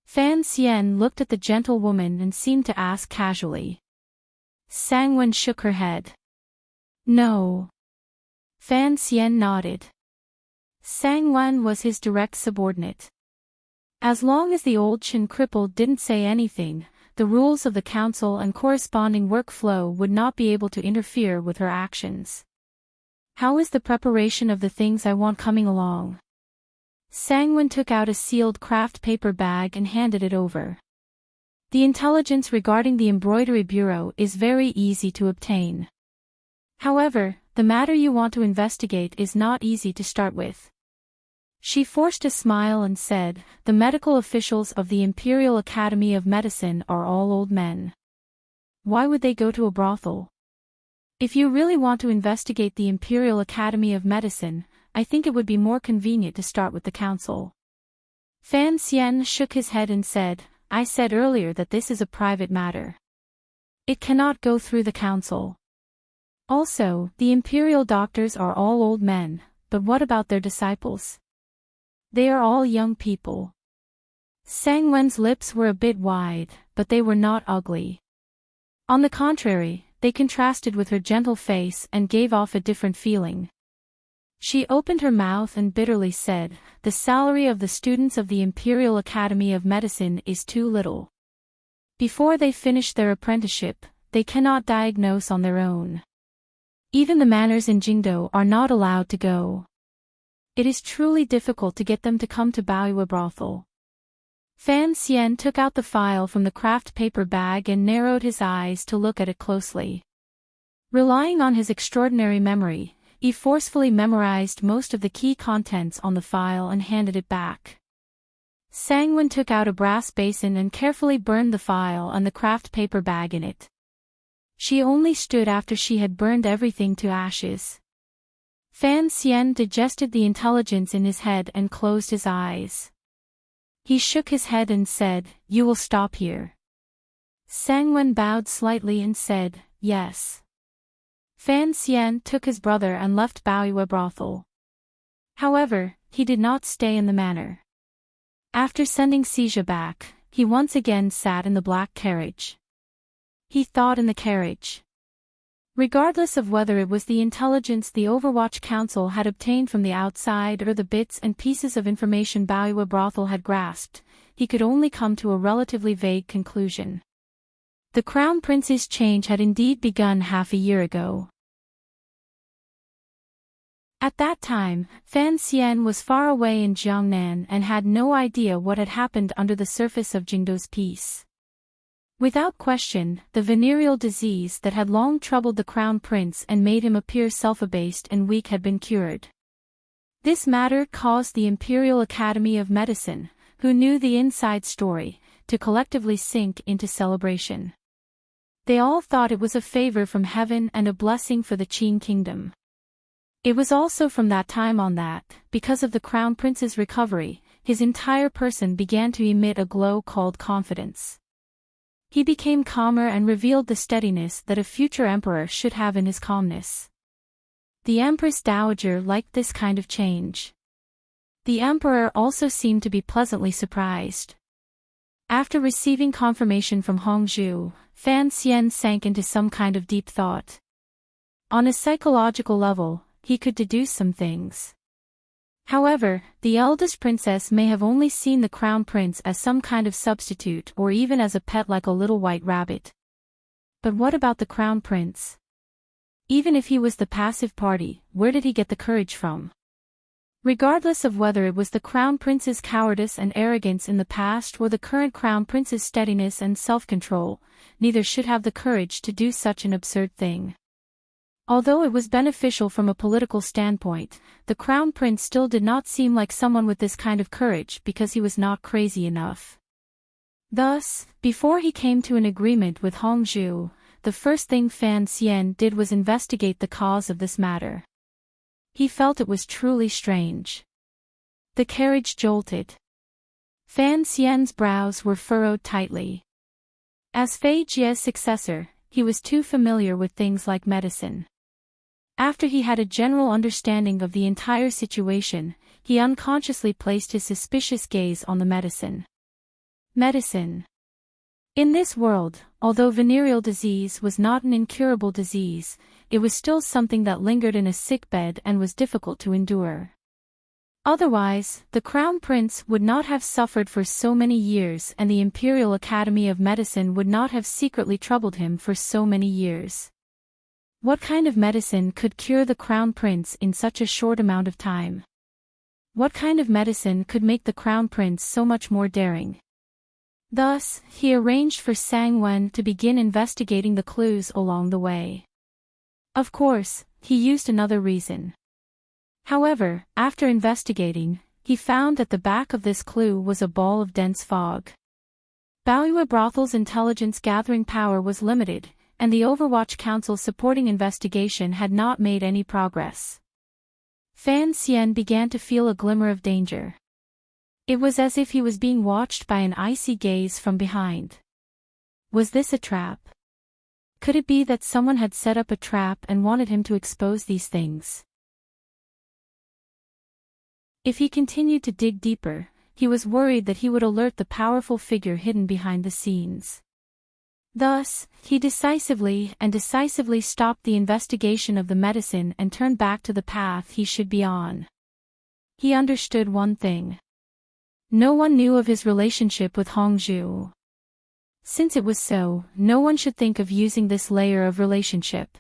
Fan Xian looked at the gentlewoman and seemed to ask casually. Sangwen shook her head. No. Fan Xian nodded. Sangwen was his direct subordinate. As long as the old Qin cripple didn't say anything, the rules of the council and corresponding workflow would not be able to interfere with her actions. How is the preparation of the things I want coming along? Sangwen took out a sealed craft paper bag and handed it over. The intelligence regarding the embroidery bureau is very easy to obtain. However, the matter you want to investigate is not easy to start with. She forced a smile and said, the medical officials of the Imperial Academy of Medicine are all old men. Why would they go to a brothel? If you really want to investigate the Imperial Academy of Medicine, I think it would be more convenient to start with the council. Fan Xian shook his head and said, I said earlier that this is a private matter. It cannot go through the council. Also, the imperial doctors are all old men, but what about their disciples? They are all young people. Sang Wen's lips were a bit wide, but they were not ugly. On the contrary, they contrasted with her gentle face and gave off a different feeling. She opened her mouth and bitterly said, the salary of the students of the Imperial Academy of Medicine is too little. Before they finish their apprenticeship, they cannot diagnose on their own. Even the manners in Jingdo are not allowed to go. It is truly difficult to get them to come to Baoyue brothel. Fan Xian took out the file from the craft paper bag and narrowed his eyes to look at it closely. Relying on his extraordinary memory, he forcefully memorized most of the key contents on the file and handed it back. Sangwen took out a brass basin and carefully burned the file and the craft paper bag in it. She only stood after she had burned everything to ashes. Fan Xian digested the intelligence in his head and closed his eyes. He shook his head and said, You will stop here. Sangwen bowed slightly and said, Yes. Fan Xian took his brother and left Baoyue brothel. However, he did not stay in the manor. After sending Xija back, he once again sat in the black carriage. He thought in the carriage. Regardless of whether it was the intelligence the Overwatch Council had obtained from the outside or the bits and pieces of information Baoyue brothel had grasped, he could only come to a relatively vague conclusion. The Crown Prince's change had indeed begun half a year ago. At that time, Fan Xian was far away in Jiangnan and had no idea what had happened under the surface of Jingdo's peace. Without question, the venereal disease that had long troubled the Crown Prince and made him appear self-abased and weak had been cured. This matter caused the Imperial Academy of Medicine, who knew the inside story, to collectively sink into celebration. They all thought it was a favor from heaven and a blessing for the Qin kingdom. It was also from that time on that, because of the Crown Prince's recovery, his entire person began to emit a glow called confidence. He became calmer and revealed the steadiness that a future emperor should have in his calmness. The Empress Dowager liked this kind of change. The emperor also seemed to be pleasantly surprised. After receiving confirmation from Hongzhu, Fan Xian sank into some kind of deep thought. On a psychological level, he could deduce some things. However, the eldest princess may have only seen the Crown Prince as some kind of substitute or even as a pet like a little white rabbit. But what about the Crown Prince? Even if he was the passive party, where did he get the courage from? Regardless of whether it was the Crown Prince's cowardice and arrogance in the past or the current Crown Prince's steadiness and self-control, neither should have the courage to do such an absurd thing. Although it was beneficial from a political standpoint, the Crown Prince still did not seem like someone with this kind of courage because he was not crazy enough. Thus, before he came to an agreement with Hongzhu, the first thing Fan Xian did was investigate the cause of this matter. He felt it was truly strange. The carriage jolted. Fan Xian's brows were furrowed tightly. As Fei Jie's successor, he was too familiar with things like medicine. After he had a general understanding of the entire situation, he unconsciously placed his suspicious gaze on the medicine. Medicine. In this world, although venereal disease was not an incurable disease, it was still something that lingered in a sickbed and was difficult to endure. Otherwise, the Crown Prince would not have suffered for so many years and the Imperial Academy of Medicine would not have secretly troubled him for so many years. What kind of medicine could cure the Crown Prince in such a short amount of time? What kind of medicine could make the Crown Prince so much more daring? Thus, he arranged for Sangwen to begin investigating the clues along the way. Of course, he used another reason. However, after investigating, he found that the back of this clue was a ball of dense fog. Baoyue Brothel's intelligence-gathering power was limited, and the Overwatch Council's supporting investigation had not made any progress. Fan Xian began to feel a glimmer of danger. It was as if he was being watched by an icy gaze from behind. Was this a trap? Could it be that someone had set up a trap and wanted him to expose these things? If he continued to dig deeper, he was worried that he would alert the powerful figure hidden behind the scenes. Thus, he decisively stopped the investigation of the medicine and turned back to the path he should be on. He understood one thing. No one knew of his relationship with Hongzhu. Since it was so, no one should think of using this layer of relationship.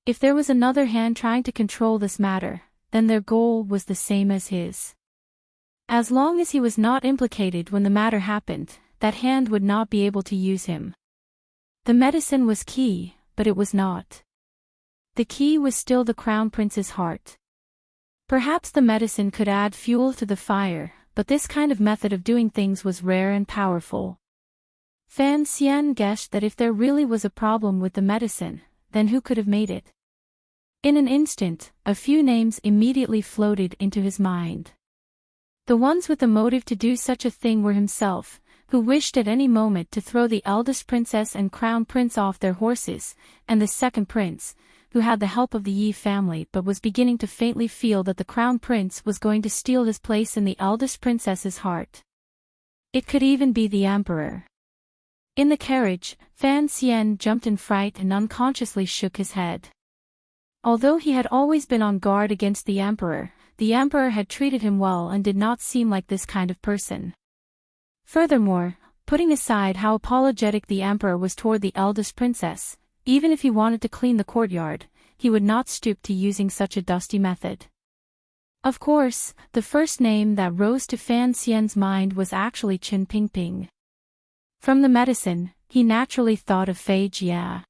If there was another hand trying to control this matter, then their goal was the same as his. As long as he was not implicated when the matter happened, that hand would not be able to use him. The medicine was key, but it was not. The key was still the Crown Prince's heart. Perhaps the medicine could add fuel to the fire, but this kind of method of doing things was rare and powerful. Fan Xian guessed that if there really was a problem with the medicine, then who could have made it? In an instant, a few names immediately floated into his mind. The ones with the motive to do such a thing were himself, who wished at any moment to throw the eldest princess and crown prince off their horses, and the second prince, who had the help of the Yi family but was beginning to faintly feel that the crown prince was going to steal his place in the eldest princess's heart. It could even be the emperor. In the carriage, Fan Xian jumped in fright and unconsciously shook his head. Although he had always been on guard against the emperor had treated him well and did not seem like this kind of person. Furthermore, putting aside how apologetic the emperor was toward the eldest princess, even if he wanted to clean the courtyard, he would not stoop to using such a dusty method. Of course, the first name that rose to Fan Xian's mind was actually Chen Pingping. From the medicine, he naturally thought of Fei Jia.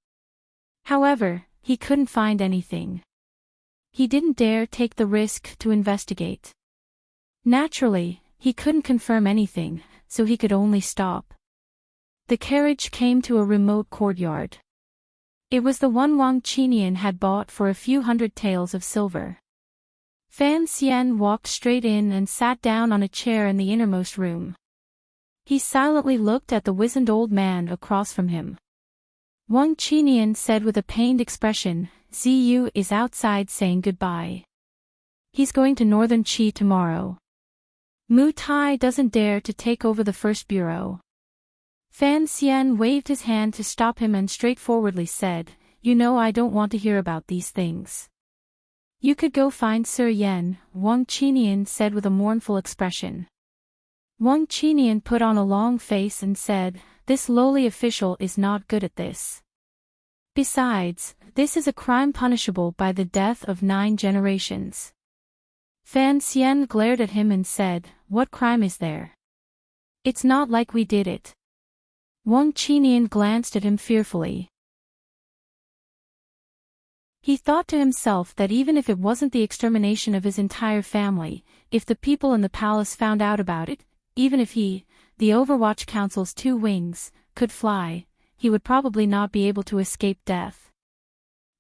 However, he couldn't find anything. He didn't dare take the risk to investigate. Naturally, he couldn't confirm anything, so he could only stop. The carriage came to a remote courtyard. It was the one Wang Qinian had bought for a few hundred taels of silver. Fan Xian walked straight in and sat down on a chair in the innermost room. He silently looked at the wizened old man across from him. Wang Qinian said with a pained expression, "Ziyu is outside saying goodbye. He's going to Northern Qi tomorrow. Mu Tai doesn't dare to take over the first bureau." Fan Xian waved his hand to stop him and straightforwardly said, "You know I don't want to hear about these things." "You could go find Sir Yan," Wang Qinian said with a mournful expression. Wang Qinian put on a long face and said, "This lowly official is not good at this. Besides, this is a crime punishable by the death of 9 generations." Fan Xian glared at him and said, "What crime is there? It's not like we did it." Wang Qinian glanced at him fearfully. He thought to himself that even if it wasn't the extermination of his entire family, if the people in the palace found out about it, even if he, the Overwatch Council's 2 wings, could fly, he would probably not be able to escape death.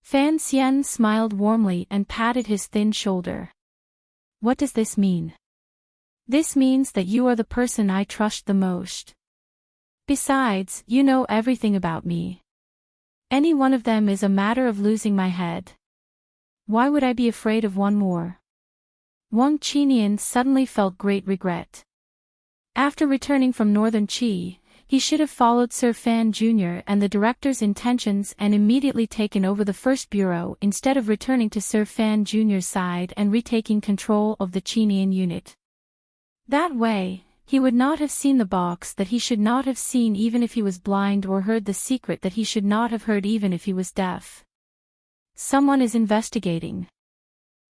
Fan Xian smiled warmly and patted his thin shoulder. "What does this mean?" "This means that you are the person I trust the most. Besides, you know everything about me. Any one of them is a matter of losing my head. Why would I be afraid of one more?" Wang Qinian suddenly felt great regret. After returning from Northern Qi, he should have followed Sir Fan Jr. and the director's intentions and immediately taken over the first bureau instead of returning to Sir Fan Jr.'s side and retaking control of the Qinian unit. That way, he would not have seen the box that he should not have seen even if he was blind, or heard the secret that he should not have heard even if he was deaf. Someone is investigating.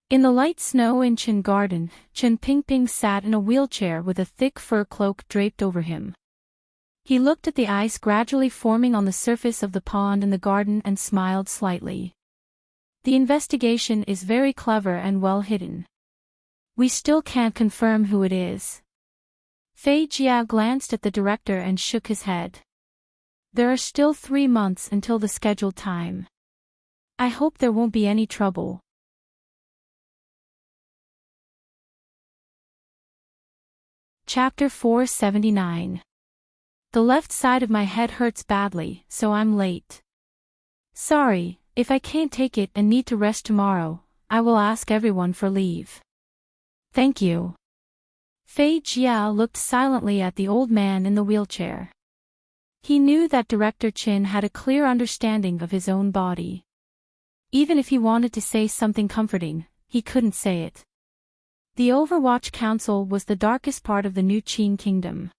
In the light snow in Chen Garden, Chen Pingping sat in a wheelchair with a thick fur cloak draped over him. He looked at the ice gradually forming on the surface of the pond in the garden and smiled slightly. The investigation is very clever and well hidden. We still can't confirm who it is. Fei Jia glanced at the director and shook his head. There are still 3 months until the scheduled time. I hope there won't be any trouble. Chapter 479. The left side of my head hurts badly, so I'm late. Sorry, if I can't take it and need to rest tomorrow, I will ask everyone for leave. Thank you. Fei Jia looked silently at the old man in the wheelchair. He knew that Director Qin had a clear understanding of his own body. Even if he wanted to say something comforting, he couldn't say it. The Overwatch Council was the darkest part of the new Qin kingdom.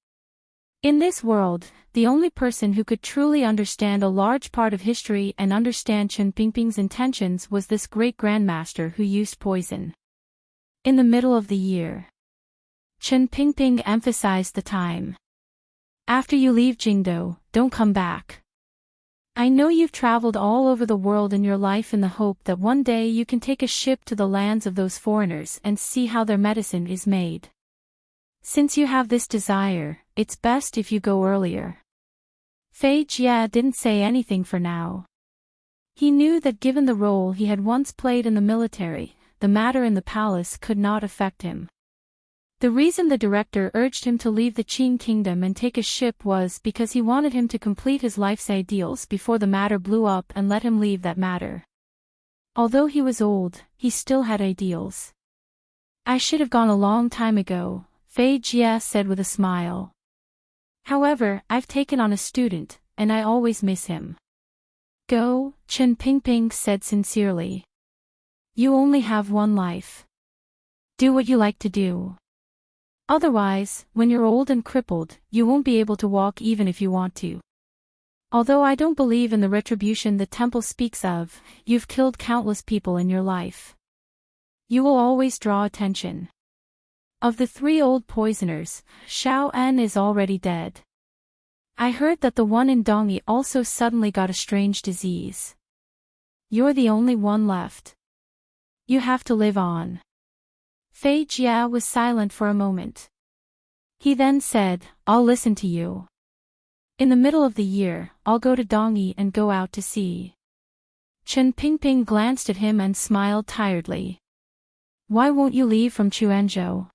In this world, the only person who could truly understand a large part of history and understand Chen Pingping's intentions was this great grandmaster who used poison. In the middle of the year, Chen Pingping emphasized the time. After you leave Jingdo, don't come back. I know you've traveled all over the world in your life in the hope that one day you can take a ship to the lands of those foreigners and see how their medicine is made. Since you have this desire, it's best if you go earlier. Fei Jia didn't say anything for now. He knew that given the role he had once played in the military, the matter in the palace could not affect him. The reason the director urged him to leave the Qin kingdom and take a ship was because he wanted him to complete his life's ideals before the matter blew up and let him leave that matter. Although he was old, he still had ideals. I should have gone a long time ago, Fei Jia said with a smile. However, I've taken on a student, and I always miss him. Go, Chen Pingping said sincerely. You only have one life. Do what you like to do. Otherwise, when you're old and crippled, you won't be able to walk even if you want to. Although I don't believe in the retribution the temple speaks of, you've killed countless people in your life. You will always draw attention. Of the 3 old poisoners, Xiao En is already dead. I heard that the one in Dongyi also suddenly got a strange disease. You're the only one left. You have to live on. Fei Jia was silent for a moment. He then said, I'll listen to you. In the middle of the year, I'll go to Dongyi and go out to sea. Chen Pingping glanced at him and smiled tiredly. Why won't you leave from Quanzhou?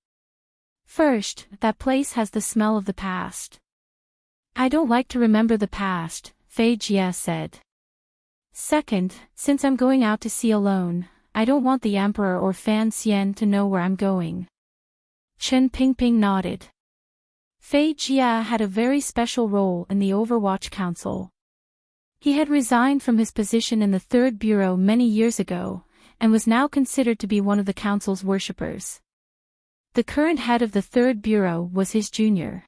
First, that place has the smell of the past. I don't like to remember the past, Fei Jia said. Second, since I'm going out to sea alone, I don't want the emperor or Fan Xian to know where I'm going. Chen Pingping nodded. Fei Jia had a very special role in the Overwatch Council. He had resigned from his position in the Third Bureau many years ago, and was now considered to be one of the council's worshippers. The current head of the Third Bureau was his junior.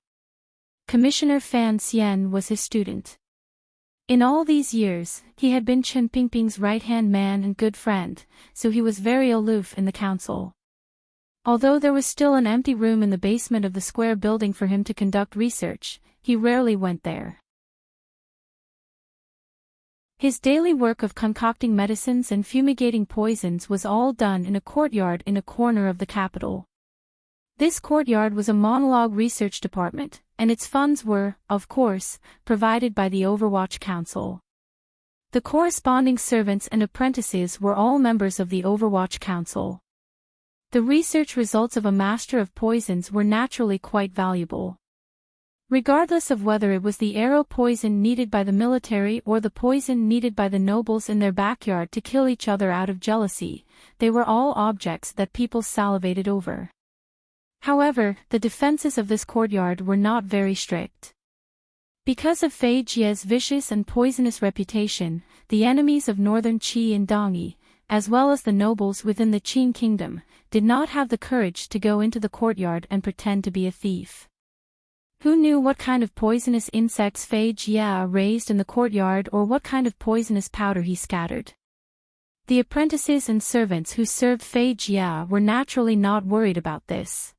Commissioner Fan Xian was his student. In all these years, he had been Chen Pingping's right-hand man and good friend, so he was very aloof in the council. Although there was still an empty room in the basement of the square building for him to conduct research, he rarely went there. His daily work of concocting medicines and fumigating poisons was all done in a courtyard in a corner of the capital. This courtyard was a monologue research department, and its funds were, of course, provided by the Overwatch Council. The corresponding servants and apprentices were all members of the Overwatch Council. The research results of a master of poisons were naturally quite valuable. Regardless of whether it was the arrow poison needed by the military or the poison needed by the nobles in their backyard to kill each other out of jealousy, they were all objects that people salivated over. However, the defenses of this courtyard were not very strict. Because of Fei Jia's vicious and poisonous reputation, the enemies of northern Qi and Dongyi, as well as the nobles within the Qin kingdom, did not have the courage to go into the courtyard and pretend to be a thief. Who knew what kind of poisonous insects Fei Jia raised in the courtyard or what kind of poisonous powder he scattered? The apprentices and servants who served Fei Jia were naturally not worried about this.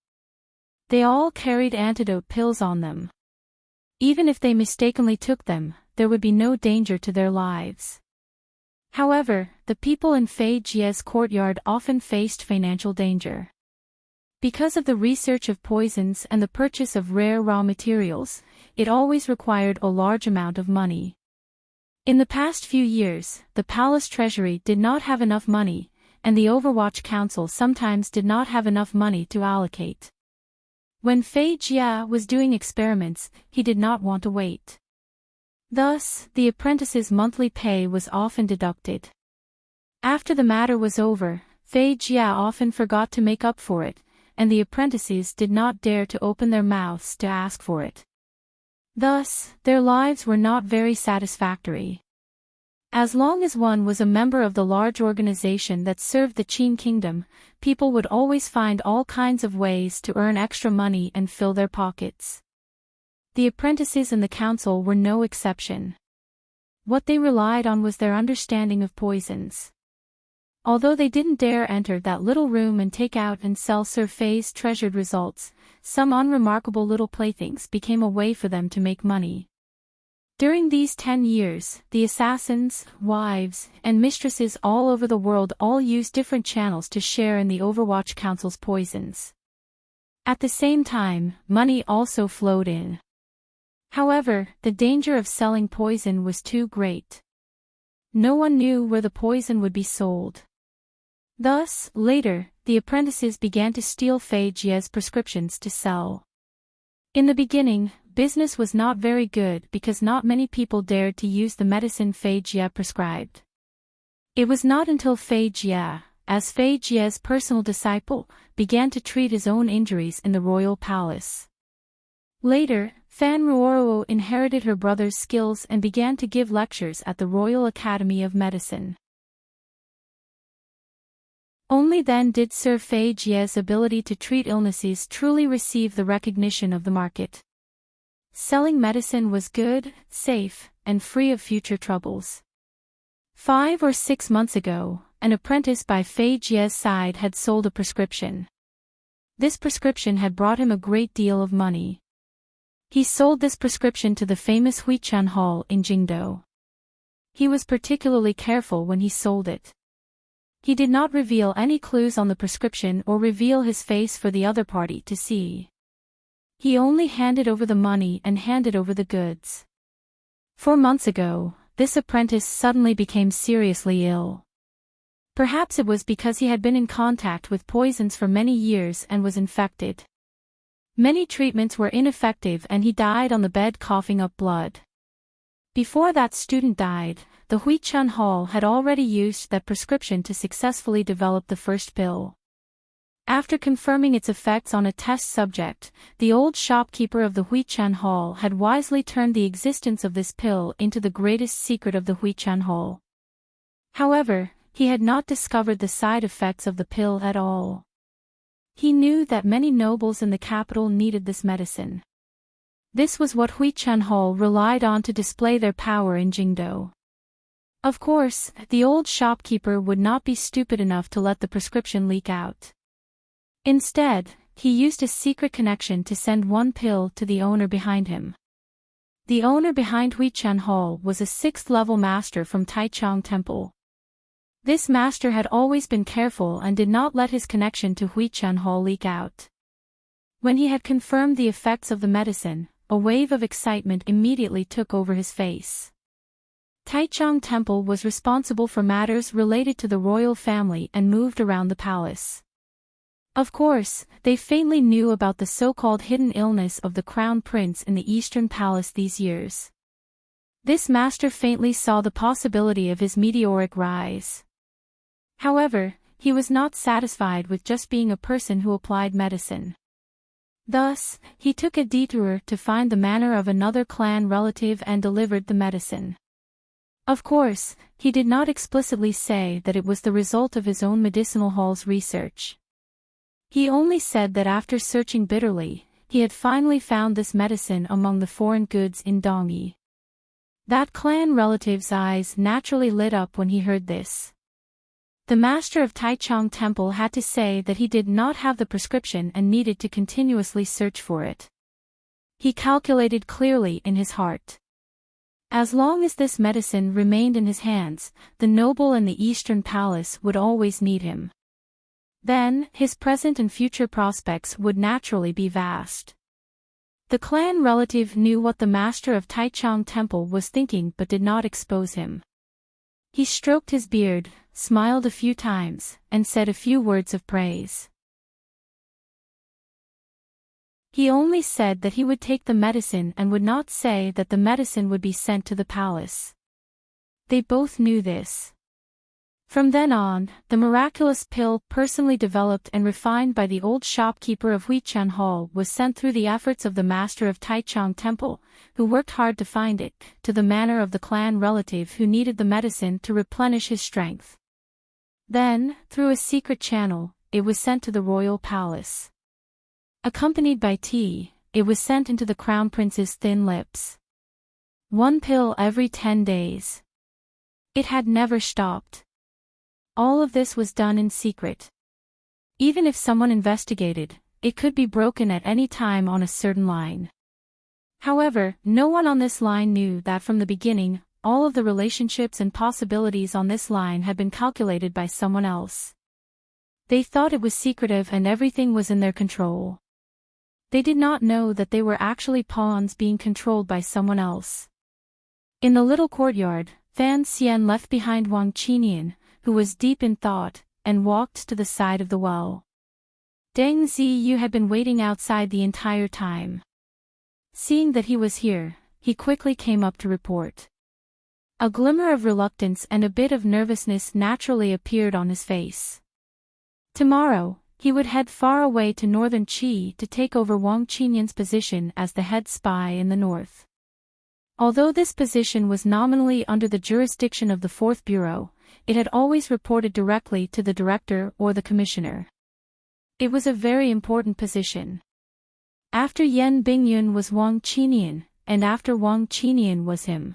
They all carried antidote pills on them. Even if they mistakenly took them, there would be no danger to their lives. However, the people in Fei Jia's courtyard often faced financial danger. Because of the research of poisons and the purchase of rare raw materials, it always required a large amount of money. In the past few years, the palace treasury did not have enough money, and the Overwatch Council sometimes did not have enough money to allocate. When Fei Jia was doing experiments, he did not want to wait. Thus, the apprentice's monthly pay was often deducted. After the matter was over, Fei Jia often forgot to make up for it, and the apprentices did not dare to open their mouths to ask for it. Thus, their lives were not very satisfactory. As long as one was a member of the large organization that served the Qin kingdom, people would always find all kinds of ways to earn extra money and fill their pockets. The apprentices in the council were no exception. What they relied on was their understanding of poisons. Although they didn't dare enter that little room and take out and sell Sir Fei's treasured results, some unremarkable little playthings became a way for them to make money. During these 10 years, the assassins, wives, and mistresses all over the world all used different channels to share in the Overwatch Council's poisons. At the same time, money also flowed in. However, the danger of selling poison was too great. No one knew where the poison would be sold. Thus, later, the apprentices began to steal Fei Jia's prescriptions to sell. In the beginning, business was not very good because not many people dared to use the medicine Fei Jia prescribed. It was not until Fei Jia, as Fei Jia's personal disciple, began to treat his own injuries in the royal palace. Later, Fan Ruoruo inherited her brother's skills and began to give lectures at the Royal Academy of Medicine. Only then did Sir Fei Jia's ability to treat illnesses truly receive the recognition of the market. Selling medicine was good, safe, and free of future troubles. 5 or 6 months ago, an apprentice by Fei Jia's side had sold a prescription. This prescription had brought him a great deal of money. He sold this prescription to the famous Huichan Hall in Jingdou. He was particularly careful when he sold it. He did not reveal any clues on the prescription or reveal his face for the other party to see. He only handed over the money and handed over the goods. 4 months ago, this apprentice suddenly became seriously ill. Perhaps it was because he had been in contact with poisons for many years and was infected. Many treatments were ineffective and he died on the bed coughing up blood. Before that student died, the Huichan Hall had already used that prescription to successfully develop the first pill. After confirming its effects on a test subject, the old shopkeeper of the Huichan Hall had wisely turned the existence of this pill into the greatest secret of the Huichan Hall. However, he had not discovered the side effects of the pill at all. He knew that many nobles in the capital needed this medicine. This was what Huichan Hall relied on to display their power in Jingdou. Of course, the old shopkeeper would not be stupid enough to let the prescription leak out. Instead, he used a secret connection to send one pill to the owner behind him. The owner behind Huichan Hall was a 6th-level master from Taichung Temple. This master had always been careful and did not let his connection to Huichan Hall leak out. When he had confirmed the effects of the medicine, a wave of excitement immediately took over his face. Taichung Temple was responsible for matters related to the royal family and moved around the palace. Of course, they faintly knew about the so-called hidden illness of the crown prince in the Eastern Palace these years. This master faintly saw the possibility of his meteoric rise. However, he was not satisfied with just being a person who applied medicine. Thus, he took a detour to find the manor of another clan relative and delivered the medicine. Of course, he did not explicitly say that it was the result of his own medicinal hall's research. He only said that after searching bitterly, he had finally found this medicine among the foreign goods in Dongyi. That clan relative's eyes naturally lit up when he heard this. The master of Taichung Temple had to say that he did not have the prescription and needed to continuously search for it. He calculated clearly in his heart. As long as this medicine remained in his hands, the noble in the Eastern Palace would always need him. Then, his present and future prospects would naturally be vast. The clan relative knew what the master of Taichung Temple was thinking but did not expose him. He stroked his beard, smiled a few times, and said a few words of praise. He only said that he would take the medicine and would not say that the medicine would be sent to the palace. They both knew this. From then on, the miraculous pill, personally developed and refined by the old shopkeeper of Huichan Hall, was sent through the efforts of the master of Taichung Temple, who worked hard to find it, to the manor of the clan relative who needed the medicine to replenish his strength. Then, through a secret channel, it was sent to the royal palace. Accompanied by tea, it was sent into the crown prince's thin lips. 1 pill every 10 days. It had never stopped. All of this was done in secret. Even if someone investigated, it could be broken at any time on a certain line. However, no one on this line knew that from the beginning, all of the relationships and possibilities on this line had been calculated by someone else. They thought it was secretive and everything was in their control. They did not know that they were actually pawns being controlled by someone else. In the little courtyard, Fan Xian left behind Wang Qinian, who was deep in thought, and walked to the side of the well. Deng Ziyu had been waiting outside the entire time. Seeing that he was here, he quickly came up to report. A glimmer of reluctance and a bit of nervousness naturally appeared on his face. Tomorrow, he would head far away to northern Qi to take over Wang Qinian's position as the head spy in the north. Although this position was nominally under the jurisdiction of the 4th Bureau, it had always reported directly to the director or the commissioner. It was a very important position. After Yan Bingyun was Wang Qinian, and after Wang Qinian was him.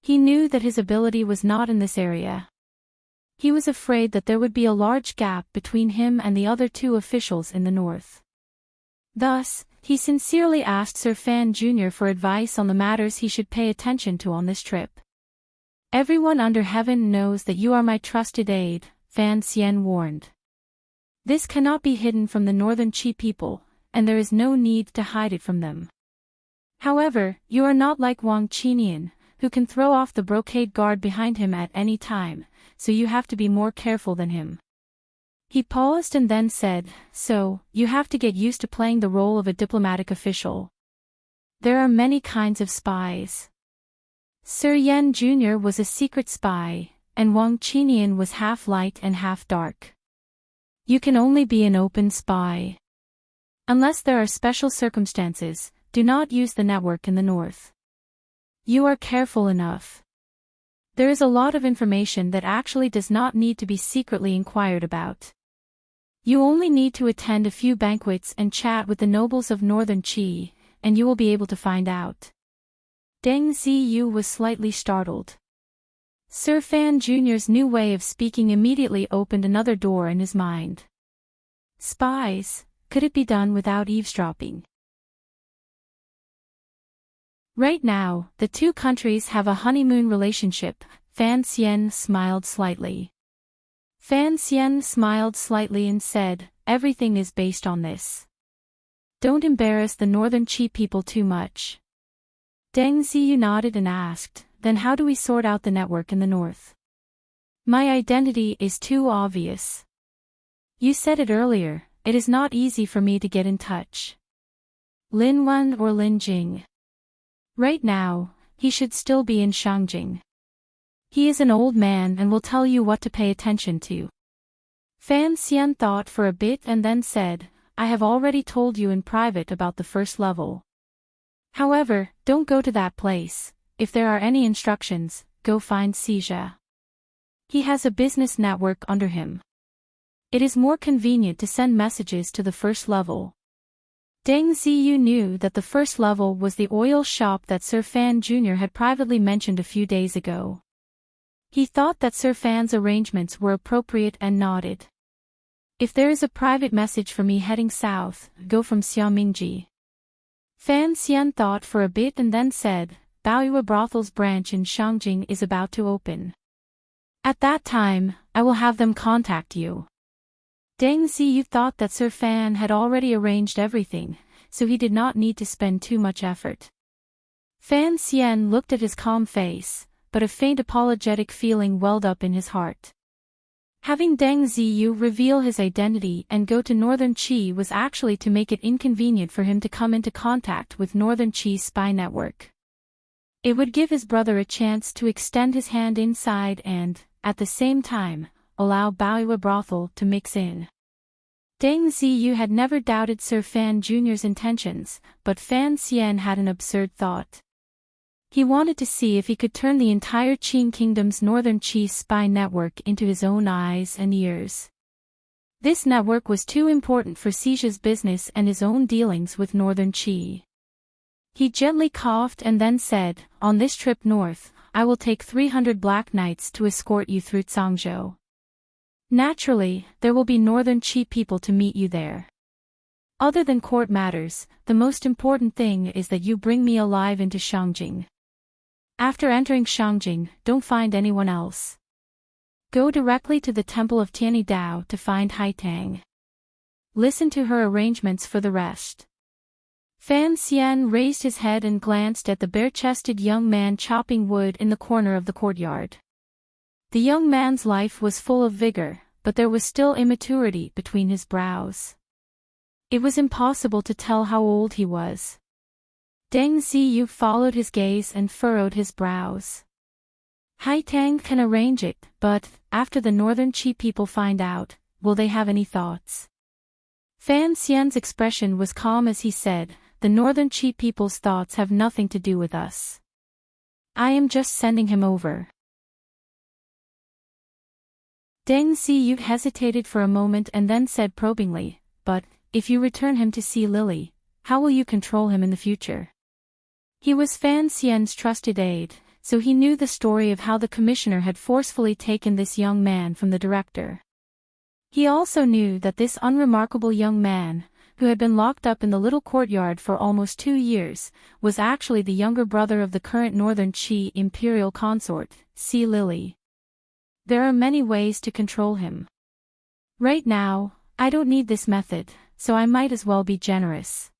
He knew that his ability was not in this area. He was afraid that there would be a large gap between him and the other 2 officials in the north. Thus, he sincerely asked Sir Fan Jr. for advice on the matters he should pay attention to on this trip. Everyone under heaven knows that you are my trusted aide, Fan Xian warned. This cannot be hidden from the northern Qi people, and there is no need to hide it from them. However, you are not like Wang Qinian, who can throw off the brocade guard behind him at any time, so you have to be more careful than him. He paused and then said, so, you have to get used to playing the role of a diplomatic official. There are many kinds of spies. Sir Yan Jr. was a secret spy, and Wang Qinian was half light and half dark. You can only be an open spy. Unless there are special circumstances, do not use the network in the north. You are careful enough. There is a lot of information that actually does not need to be secretly inquired about. You only need to attend a few banquets and chat with the nobles of northern Qi, and you will be able to find out. Deng Ziyu was slightly startled. Sir Fan Jr.'s new way of speaking immediately opened another door in his mind. Spies, could it be done without eavesdropping? Right now, the 2 countries have a honeymoon relationship, Fan Xian smiled slightly. Fan Xian smiled slightly and said, everything is based on this. Don't embarrass the northern Qi people too much. Deng Ziyu nodded and asked, then how do we sort out the network in the north? My identity is too obvious. You said it earlier, it is not easy for me to get in touch. Lin Wen or Lin Jing. Right now, he should still be in Shangjing. He is an old man and will tell you what to pay attention to. Fan Xian thought for a bit and then said, I have already told you in private about the 1st level. However, don't go to that place. If there are any instructions, go find Xija. He has a business network under him. It is more convenient to send messages to the 1st level. Deng Ziyu knew that the 1st level was the oil shop that Sir Fan Jr. had privately mentioned a few days ago. He thought that Sir Fan's arrangements were appropriate and nodded. If there is a private message for me heading south, go from Xiaomingji. Fan Xian thought for a bit and then said, Baoyue Brothel's branch in Shangjing is about to open. At that time, I will have them contact you. Deng Ziyu thought that Sir Fan had already arranged everything, so he did not need to spend too much effort. Fan Xian looked at his calm face, but a faint apologetic feeling welled up in his heart. Having Deng Ziyu reveal his identity and go to Northern Qi was actually to make it inconvenient for him to come into contact with Northern Qi's spy network. It would give his brother a chance to extend his hand inside and, at the same time, allow Baoyue brothel to mix in. Deng Ziyu had never doubted Sir Fan Jr.'s intentions, but Fan Xian had an absurd thought. He wanted to see if he could turn the entire Qin Kingdom's Northern Qi spy network into his own eyes and ears. This network was too important for Xi's business and his own dealings with Northern Qi. He gently coughed and then said, "On this trip north, I will take 300 black knights to escort you through Zhangzhou. Naturally, there will be Northern Qi people to meet you there. Other than court matters, the most important thing is that you bring me alive into Shangjing. After entering Shangjing, don't find anyone else. Go directly to the temple of Tianidao to find Haitang. Listen to her arrangements for the rest." Fan Xian raised his head and glanced at the bare-chested young man chopping wood in the corner of the courtyard. The young man's life was full of vigor, but there was still immaturity between his brows. It was impossible to tell how old he was. Deng Ziyu followed his gaze and furrowed his brows. Haitang can arrange it, but, after the Northern Qi people find out, will they have any thoughts? Fan Xian's expression was calm as he said, "The Northern Qi people's thoughts have nothing to do with us. I am just sending him over." Deng Ziyu hesitated for a moment and then said probingly, "But, if you return him to see Lily, how will you control him in the future?" He was Fan Xian's trusted aide, so he knew the story of how the commissioner had forcefully taken this young man from the director. He also knew that this unremarkable young man, who had been locked up in the little courtyard for almost 2 years, was actually the younger brother of the current Northern Qi imperial consort, Si Lily. There are many ways to control him. Right now, I don't need this method, so I might as well be generous.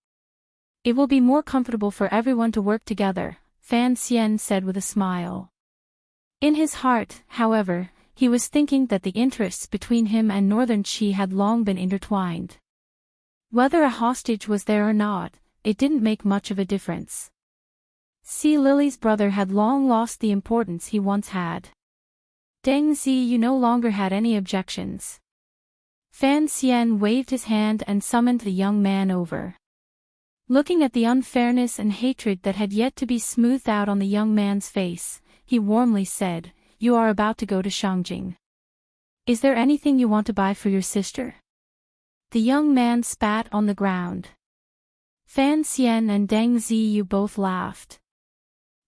It will be more comfortable for everyone to work together, Fan Xian said with a smile. In his heart, however, he was thinking that the interests between him and Northern Qi had long been intertwined. Whether a hostage was there or not, it didn't make much of a difference. Si Lily's brother had long lost the importance he once had. Deng Ziyu no longer had any objections. Fan Xian waved his hand and summoned the young man over. Looking at the unfairness and hatred that had yet to be smoothed out on the young man's face, he warmly said, "You are about to go to Shangjing. Is there anything you want to buy for your sister?" The young man spat on the ground. Fan Xian and Deng Ziyu both laughed.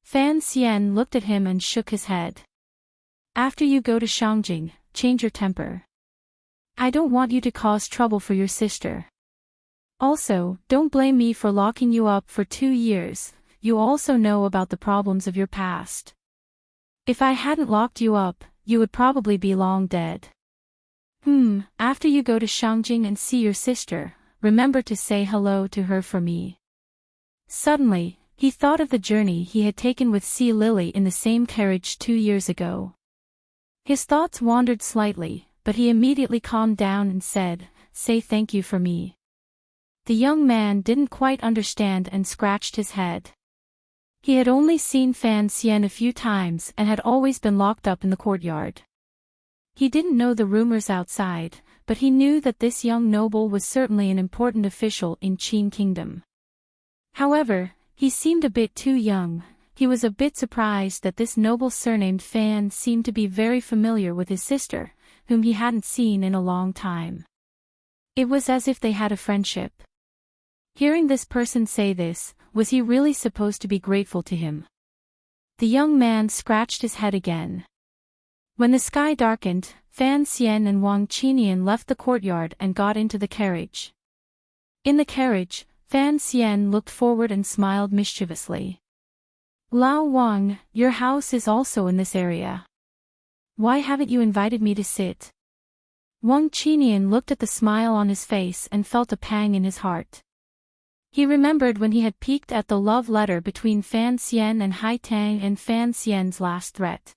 Fan Xian looked at him and shook his head. "After you go to Shangjing, change your temper. I don't want you to cause trouble for your sister. Also, don't blame me for locking you up for 2 years, you also know about the problems of your past. If I hadn't locked you up, you would probably be long dead. After you go to Shangjing and see your sister, remember to say hello to her for me." Suddenly, he thought of the journey he had taken with Si Lily in the same carriage 2 years ago. His thoughts wandered slightly, but he immediately calmed down and said, "Say thank you for me." The young man didn't quite understand and scratched his head. He had only seen Fan Xian a few times and had always been locked up in the courtyard. He didn't know the rumors outside, but he knew that this young noble was certainly an important official in Qin Kingdom. However, he seemed a bit too young. He was a bit surprised that this noble surnamed Fan seemed to be very familiar with his sister, whom he hadn't seen in a long time. It was as if they had a friendship. Hearing this person say this, was he really supposed to be grateful to him? The young man scratched his head again. When the sky darkened, Fan Xian and Wang Qinian left the courtyard and got into the carriage. In the carriage, Fan Xian looked forward and smiled mischievously. "Lao Wang, your house is also in this area. Why haven't you invited me to sit?" Wang Qinian looked at the smile on his face and felt a pang in his heart. He remembered when he had peeked at the love letter between Fan Xian and Haitang and Fan Xian's last threat.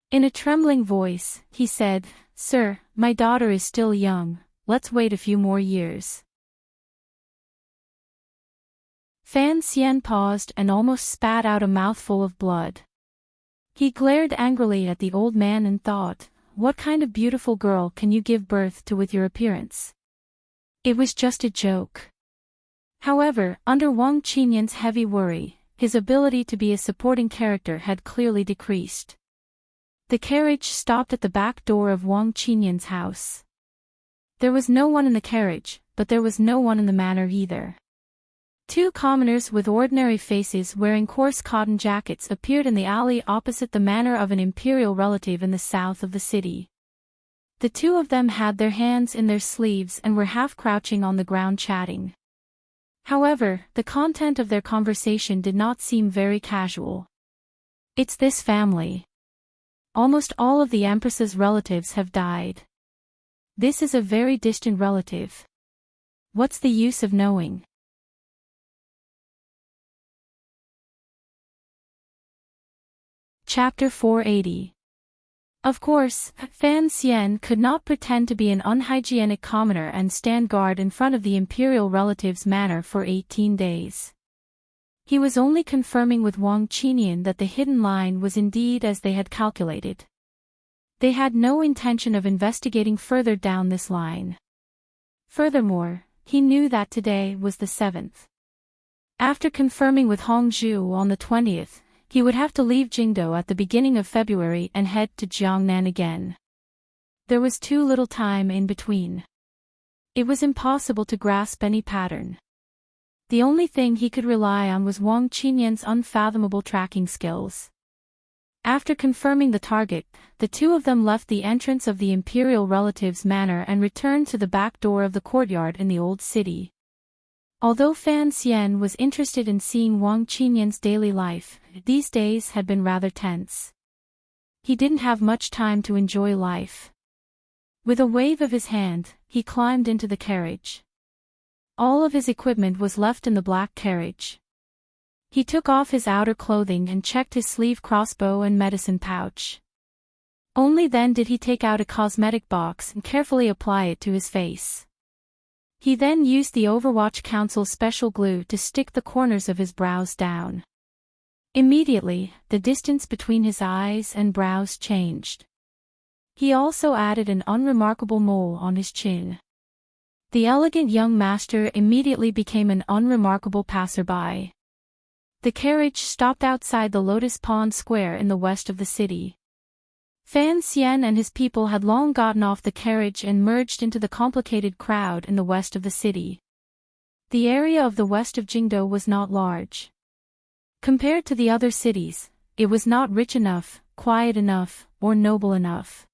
In a trembling voice, he said, "Sir, my daughter is still young, let's wait a few more years." Fan Xian paused and almost spat out a mouthful of blood. He glared angrily at the old man and thought, what kind of beautiful girl can you give birth to with your appearance? It was just a joke. However, under Wang Qinyan's heavy worry, his ability to be a supporting character had clearly decreased. The carriage stopped at the back door of Wang Qinyan's house. There was no one in the carriage, but there was no one in the manor either. Two commoners with ordinary faces wearing coarse cotton jackets appeared in the alley opposite the manor of an imperial relative in the south of the city. The two of them had their hands in their sleeves and were half crouching on the ground chatting. However, the content of their conversation did not seem very casual. "It's this family. Almost all of the Empress's relatives have died. This is a very distant relative. What's the use of knowing?" Chapter 480. Of course, Fan Xian could not pretend to be an unhygienic commoner and stand guard in front of the imperial relative's manor for 18 days. He was only confirming with Wang Qinyan that the hidden line was indeed as they had calculated. They had no intention of investigating further down this line. Furthermore, he knew that today was the 7th. After confirming with Hongzhou on the 20th, he would have to leave Jingdou at the beginning of February and head to Jiangnan again. There was too little time in between. It was impossible to grasp any pattern. The only thing he could rely on was Wang Qinyan's unfathomable tracking skills. After confirming the target, the two of them left the entrance of the imperial relative's manor and returned to the back door of the courtyard in the old city. Although Fan Xian was interested in seeing Wang Qinyan's daily life, these days had been rather tense. He didn't have much time to enjoy life. With a wave of his hand, he climbed into the carriage. All of his equipment was left in the black carriage. He took off his outer clothing and checked his sleeve crossbow and medicine pouch. Only then did he take out a cosmetic box and carefully apply it to his face. He then used the Overwatch Council special glue to stick the corners of his brows down. Immediately, the distance between his eyes and brows changed. He also added an unremarkable mole on his chin. The elegant young master immediately became an unremarkable passerby. The carriage stopped outside the Lotus Pond Square in the west of the city. Fan Xian and his people had long gotten off the carriage and merged into the complicated crowd in the west of the city. The area of the west of Jingdou was not large. Compared to the other cities, it was not rich enough, quiet enough, or noble enough.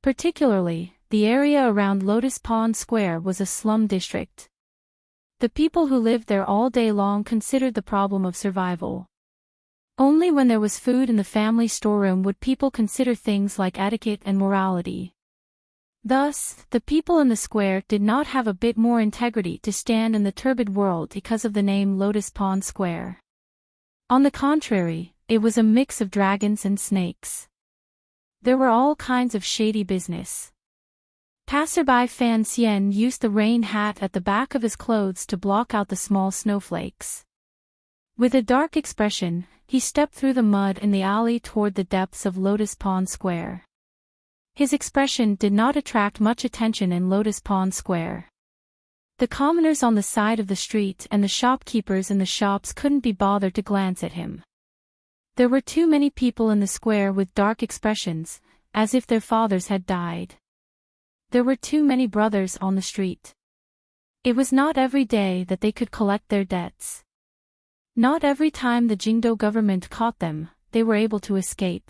Particularly, the area around Lotus Pond Square was a slum district. The people who lived there all day long considered the problem of survival. Only when there was food in the family storeroom would people consider things like etiquette and morality. Thus, the people in the square did not have a bit more integrity to stand in the turbid world because of the name Lotus Pond Square. On the contrary, it was a mix of dragons and snakes. There were all kinds of shady business. Passerby Fan Xian used the rain hat at the back of his clothes to block out the small snowflakes. With a dark expression, he stepped through the mud in the alley toward the depths of Lotus Pond Square. His expression did not attract much attention in Lotus Pond Square. The commoners on the side of the street and the shopkeepers in the shops couldn't be bothered to glance at him. There were too many people in the square with dark expressions, as if their fathers had died. There were too many brothers on the street. It was not every day that they could collect their debts. Not every time the Jingdou government caught them, they were able to escape.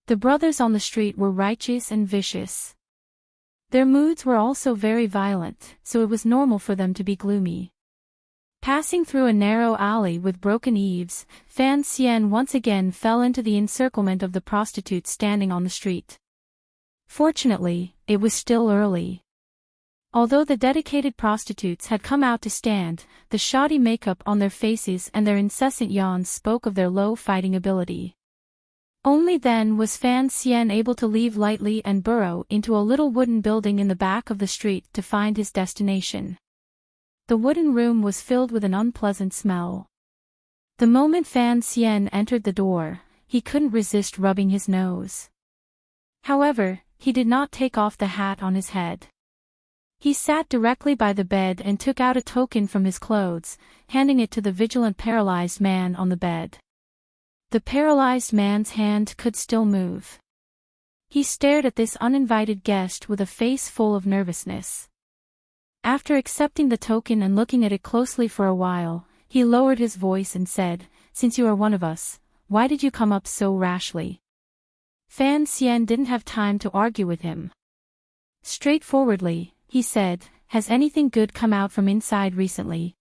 The brothers on the street were righteous and vicious. Their moods were also very violent, so it was normal for them to be gloomy. Passing through a narrow alley with broken eaves, Fan Xian once again fell into the encirclement of the prostitutes standing on the street. Fortunately, it was still early. Although the dedicated prostitutes had come out to stand, the shoddy makeup on their faces and their incessant yawns spoke of their low fighting ability. Only then was Fan Xian able to leave lightly and burrow into a little wooden building in the back of the street to find his destination. The wooden room was filled with an unpleasant smell. The moment Fan Xian entered the door, he couldn't resist rubbing his nose. However, he did not take off the hat on his head. He sat directly by the bed and took out a token from his clothes, handing it to the vigilant paralyzed man on the bed. The paralyzed man's hand could still move. He stared at this uninvited guest with a face full of nervousness. After accepting the token and looking at it closely for a while, he lowered his voice and said, "Since you are one of us, why did you come up so rashly?" Fan Xian didn't have time to argue with him. Straightforwardly, he said, "Has anything good come out from inside recently?"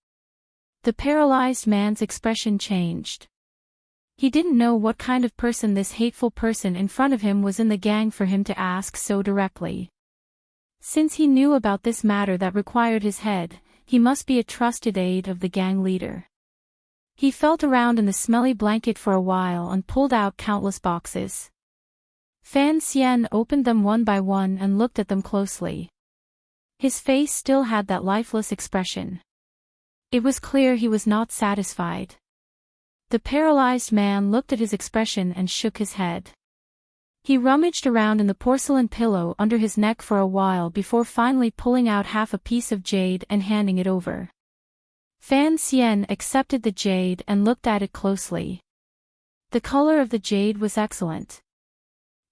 The paralyzed man's expression changed. He didn't know what kind of person this hateful person in front of him was in the gang for him to ask so directly. Since he knew about this matter that required his head, he must be a trusted aide of the gang leader. He felt around in the smelly blanket for a while and pulled out countless boxes. Fan Xian opened them one by one and looked at them closely. His face still had that lifeless expression. It was clear he was not satisfied. The paralyzed man looked at his expression and shook his head. He rummaged around in the porcelain pillow under his neck for a while before finally pulling out half a piece of jade and handing it over. Fan Xian accepted the jade and looked at it closely. The color of the jade was excellent.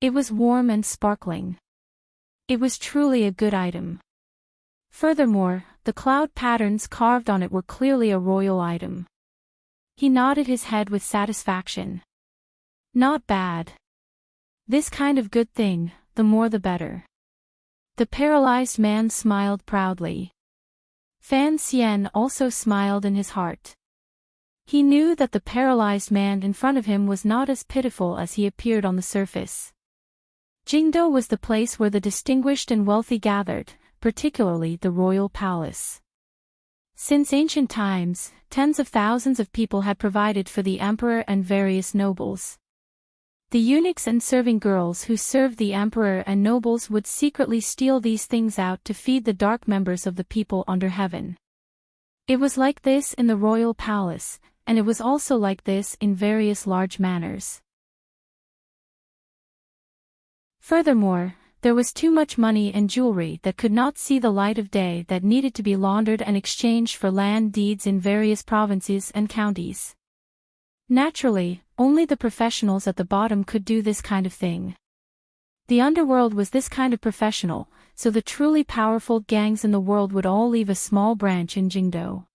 It was warm and sparkling. It was truly a good item. Furthermore, the cloud patterns carved on it were clearly a royal item. He nodded his head with satisfaction. Not bad. This kind of good thing, the more the better. The paralyzed man smiled proudly. Fan Xian also smiled in his heart. He knew that the paralyzed man in front of him was not as pitiful as he appeared on the surface. Jingdo was the place where the distinguished and wealthy gathered, particularly the royal palace. Since ancient times, tens of thousands of people had provided for the emperor and various nobles. The eunuchs and serving girls who served the emperor and nobles would secretly steal these things out to feed the dark members of the people under heaven. It was like this in the royal palace, and it was also like this in various large manors. Furthermore, there was too much money and jewelry that could not see the light of day that needed to be laundered and exchanged for land deeds in various provinces and counties. Naturally, only the professionals at the bottom could do this kind of thing. The underworld was this kind of professional, so the truly powerful gangs in the world would all leave a small branch in Jingdo.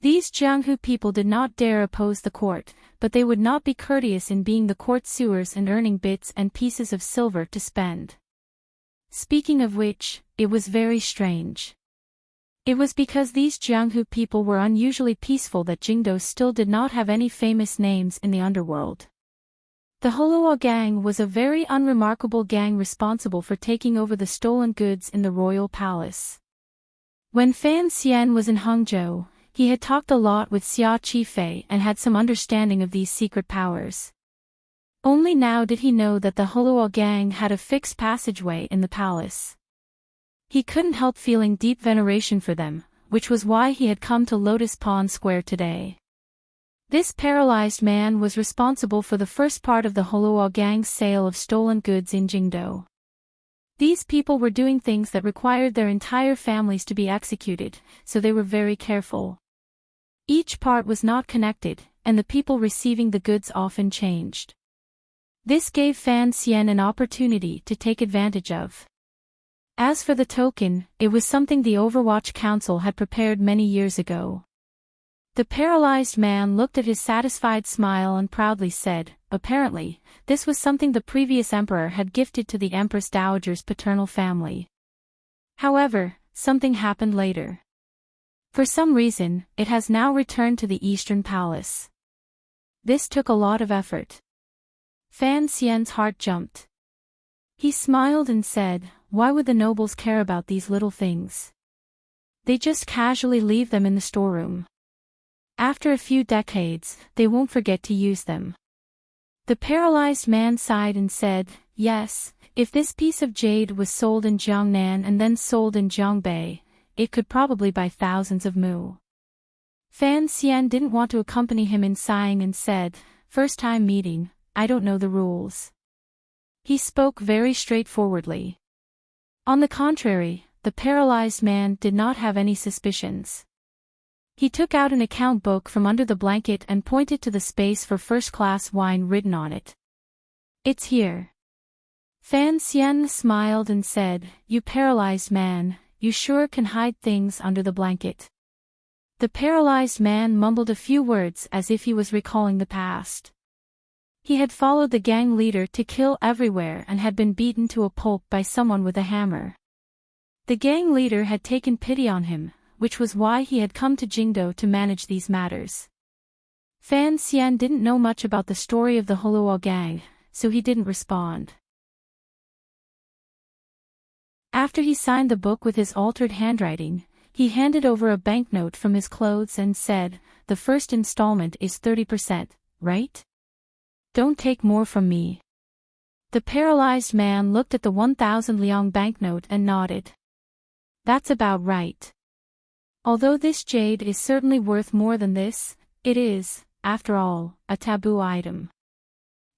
These Jianghu people did not dare oppose the court, but they would not be courteous in being the court sewers and earning bits and pieces of silver to spend. Speaking of which, it was very strange. It was because these Jianghu people were unusually peaceful that Jingdo still did not have any famous names in the underworld. The Holuo gang was a very unremarkable gang responsible for taking over the stolen goods in the royal palace. When Fan Xian was in Hangzhou, he had talked a lot with Xia Qifei and had some understanding of these secret powers. Only now did he know that the Holuo gang had a fixed passageway in the palace. He couldn't help feeling deep veneration for them, which was why he had come to Lotus Pond Square today. This paralyzed man was responsible for the first part of the Holuo gang's sale of stolen goods in Jingdo. These people were doing things that required their entire families to be executed, so they were very careful. Each part was not connected, and the people receiving the goods often changed. This gave Fan Xian an opportunity to take advantage of. As for the token, it was something the Overwatch Council had prepared many years ago. The paralyzed man looked at his satisfied smile and proudly said, apparently, this was something the previous emperor had gifted to the Empress Dowager's paternal family. However, something happened later. For some reason, it has now returned to the Eastern Palace. This took a lot of effort. Fan Xian's heart jumped. He smiled and said, why would the nobles care about these little things? They just casually leave them in the storeroom. After a few decades, they won't forget to use them. The paralyzed man sighed and said, yes, if this piece of jade was sold in Jiangnan and then sold in Jiangbei, it could probably buy thousands of mu. Fan Xian didn't want to accompany him in sighing and said, first time meeting, I don't know the rules. He spoke very straightforwardly. On the contrary, the paralyzed man did not have any suspicions. He took out an account book from under the blanket and pointed to the space for first-class wine written on it. It's here. Fan Xian smiled and said, you paralyzed man, you sure can hide things under the blanket. The paralyzed man mumbled a few words as if he was recalling the past. He had followed the gang leader to kill everywhere and had been beaten to a pulp by someone with a hammer. The gang leader had taken pity on him, which was why he had come to Jingdo to manage these matters. Fan Xian didn't know much about the story of the Holuo gang, so he didn't respond. After he signed the book with his altered handwriting, he handed over a banknote from his clothes and said, the first installment is 30%, right? Don't take more from me. The paralyzed man looked at the 1,000 liang banknote and nodded. That's about right. Although this jade is certainly worth more than this, it is, after all, a taboo item.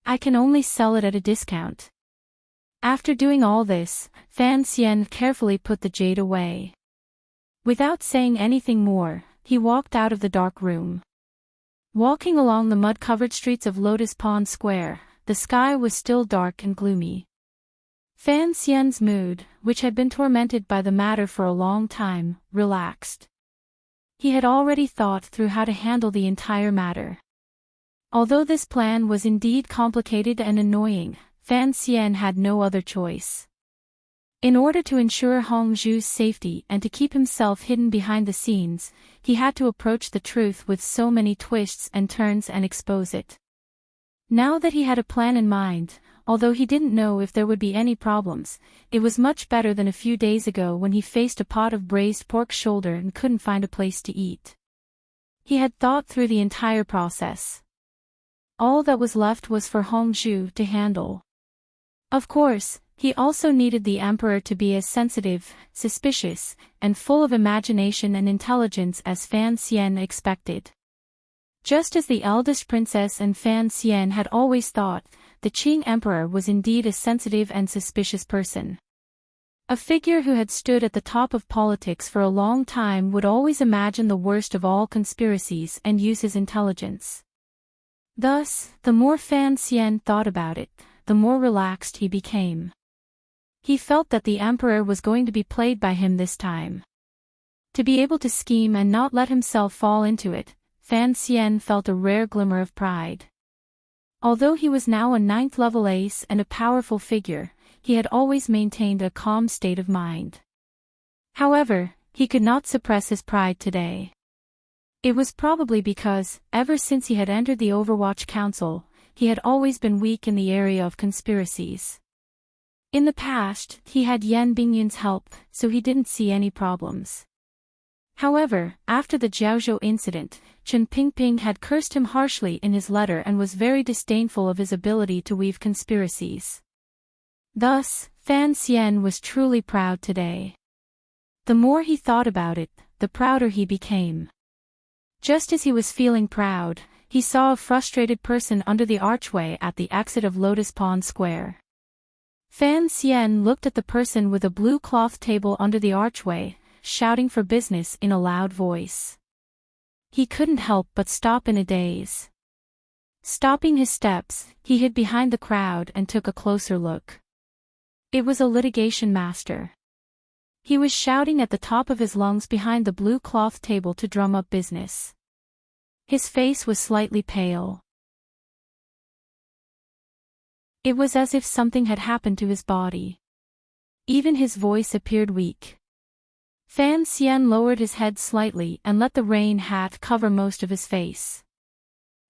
I can only sell it at a discount. After doing all this, Fan Xian carefully put the jade away. Without saying anything more, he walked out of the dark room. Walking along the mud-covered streets of Lotus Pond Square, the sky was still dark and gloomy. Fan Xian's mood, which had been tormented by the matter for a long time, relaxed. He had already thought through how to handle the entire matter. Although this plan was indeed complicated and annoying, Fan Xian had no other choice. In order to ensure Hongzhu's safety and to keep himself hidden behind the scenes, he had to approach the truth with so many twists and turns and expose it. Now that he had a plan in mind, although he didn't know if there would be any problems, it was much better than a few days ago when he faced a pot of braised pork shoulder and couldn't find a place to eat. He had thought through the entire process. All that was left was for Hongzhu to handle. Of course, he also needed the emperor to be as sensitive, suspicious, and full of imagination and intelligence as Fan Xian expected. Just as the eldest princess and Fan Xian had always thought, the Qing emperor was indeed a sensitive and suspicious person. A figure who had stood at the top of politics for a long time would always imagine the worst of all conspiracies and use his intelligence. Thus, the more Fan Xian thought about it, the more relaxed he became. He felt that the emperor was going to be played by him this time. To be able to scheme and not let himself fall into it, Fan Xian felt a rare glimmer of pride. Although he was now a 9th-level ace and a powerful figure, he had always maintained a calm state of mind. However, he could not suppress his pride today. It was probably because, ever since he had entered the Overwatch Council, he had always been weak in the area of conspiracies. In the past, he had Yan Bingyun's help, so he didn't see any problems. However, after the Jiaozhou incident, Chen Pingping had cursed him harshly in his letter and was very disdainful of his ability to weave conspiracies. Thus, Fan Xian was truly proud today. The more he thought about it, the prouder he became. Just as he was feeling proud, he saw a frustrated person under the archway at the exit of Lotus Pond Square. Fan Xian looked at the person with a blue cloth table under the archway, shouting for business in a loud voice. He couldn't help but stop in a daze. Stopping his steps, he hid behind the crowd and took a closer look. It was a litigation master. He was shouting at the top of his lungs behind the blue cloth table to drum up business. His face was slightly pale. It was as if something had happened to his body. Even his voice appeared weak. Fan Xian lowered his head slightly and let the rain hat cover most of his face.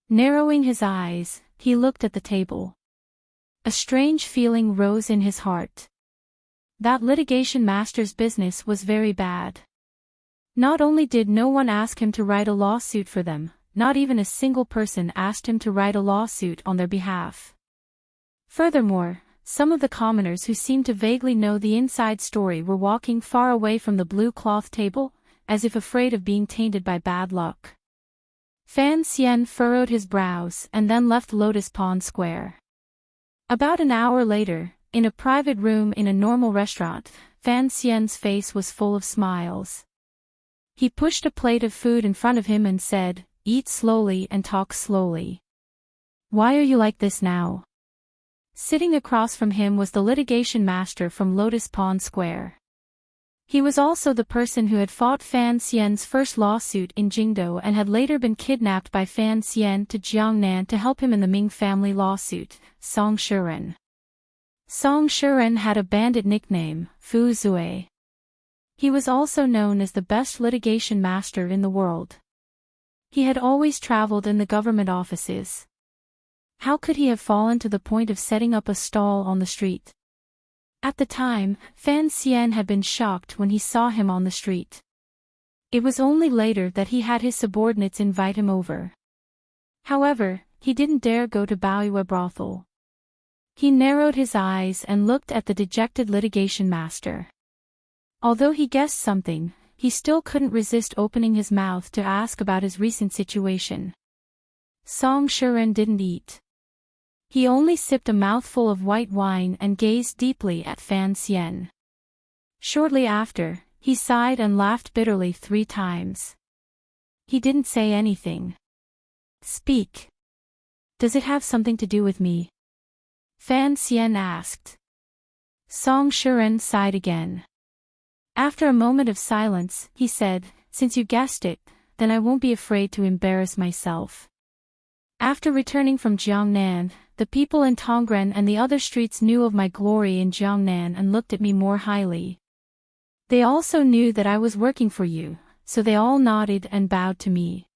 Narrowing his eyes, he looked at the table. A strange feeling rose in his heart. That litigation master's business was very bad. Not only did no one ask him to write a lawsuit for them, not even a single person asked him to write a lawsuit on their behalf. Furthermore, some of the commoners who seemed to vaguely know the inside story were walking far away from the blue cloth table, as if afraid of being tainted by bad luck. Fan Xian furrowed his brows and then left Lotus Pond Square. About an hour later, in a private room in a normal restaurant, Fan Xian's face was full of smiles. He pushed a plate of food in front of him and said, "Eat slowly and talk slowly. Why are you like this now?" Sitting across from him was the litigation master from Lotus Pond Square. He was also the person who had fought Fan Xian's first lawsuit in Jingdo and had later been kidnapped by Fan Xian to Jiangnan to help him in the Ming family lawsuit, Song Shiren. Song Shiren had a bandit nickname, Fu Zui. He was also known as the best litigation master in the world. He had always traveled in the government offices. How could he have fallen to the point of setting up a stall on the street? At the time, Fan Xian had been shocked when he saw him on the street. It was only later that he had his subordinates invite him over. However, he didn't dare go to Baoyue brothel. He narrowed his eyes and looked at the dejected litigation master. Although he guessed something, he still couldn't resist opening his mouth to ask about his recent situation. Song Shiren didn't eat. He only sipped a mouthful of white wine and gazed deeply at Fan Xian. Shortly after, he sighed and laughed bitterly 3 times. He didn't say anything. "Speak. Does it have something to do with me?" Fan Xian asked. Song Shiren sighed again. After a moment of silence, he said, "Since you guessed it, then I won't be afraid to embarrass myself. After returning from Jiangnan, the people in Tongren and the other streets knew of my glory in Jiangnan and looked at me more highly. They also knew that I was working for you, so they all nodded and bowed to me.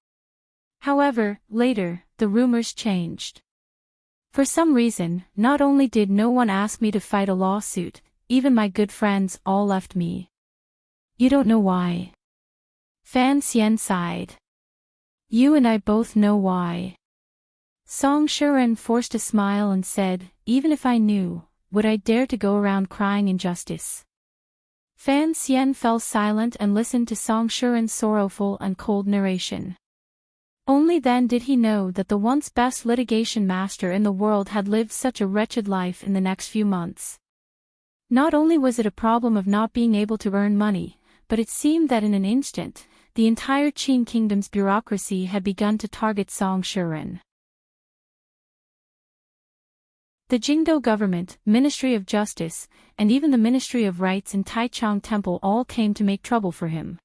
However, later, the rumors changed. For some reason, not only did no one ask me to fight a lawsuit, even my good friends all left me. You don't know why." Fan Xian sighed. "You and I both know why." Song Shiren forced a smile and said, "Even if I knew, would I dare to go around crying injustice?" Fan Xian fell silent and listened to Song Shiren's sorrowful and cold narration. Only then did he know that the once best litigation master in the world had lived such a wretched life in the next few months. Not only was it a problem of not being able to earn money, but it seemed that in an instant, the entire Qin kingdom's bureaucracy had begun to target Song Shiren. The Jingdo government, Ministry of Justice, and even the Ministry of Rights in Taichung Temple all came to make trouble for him.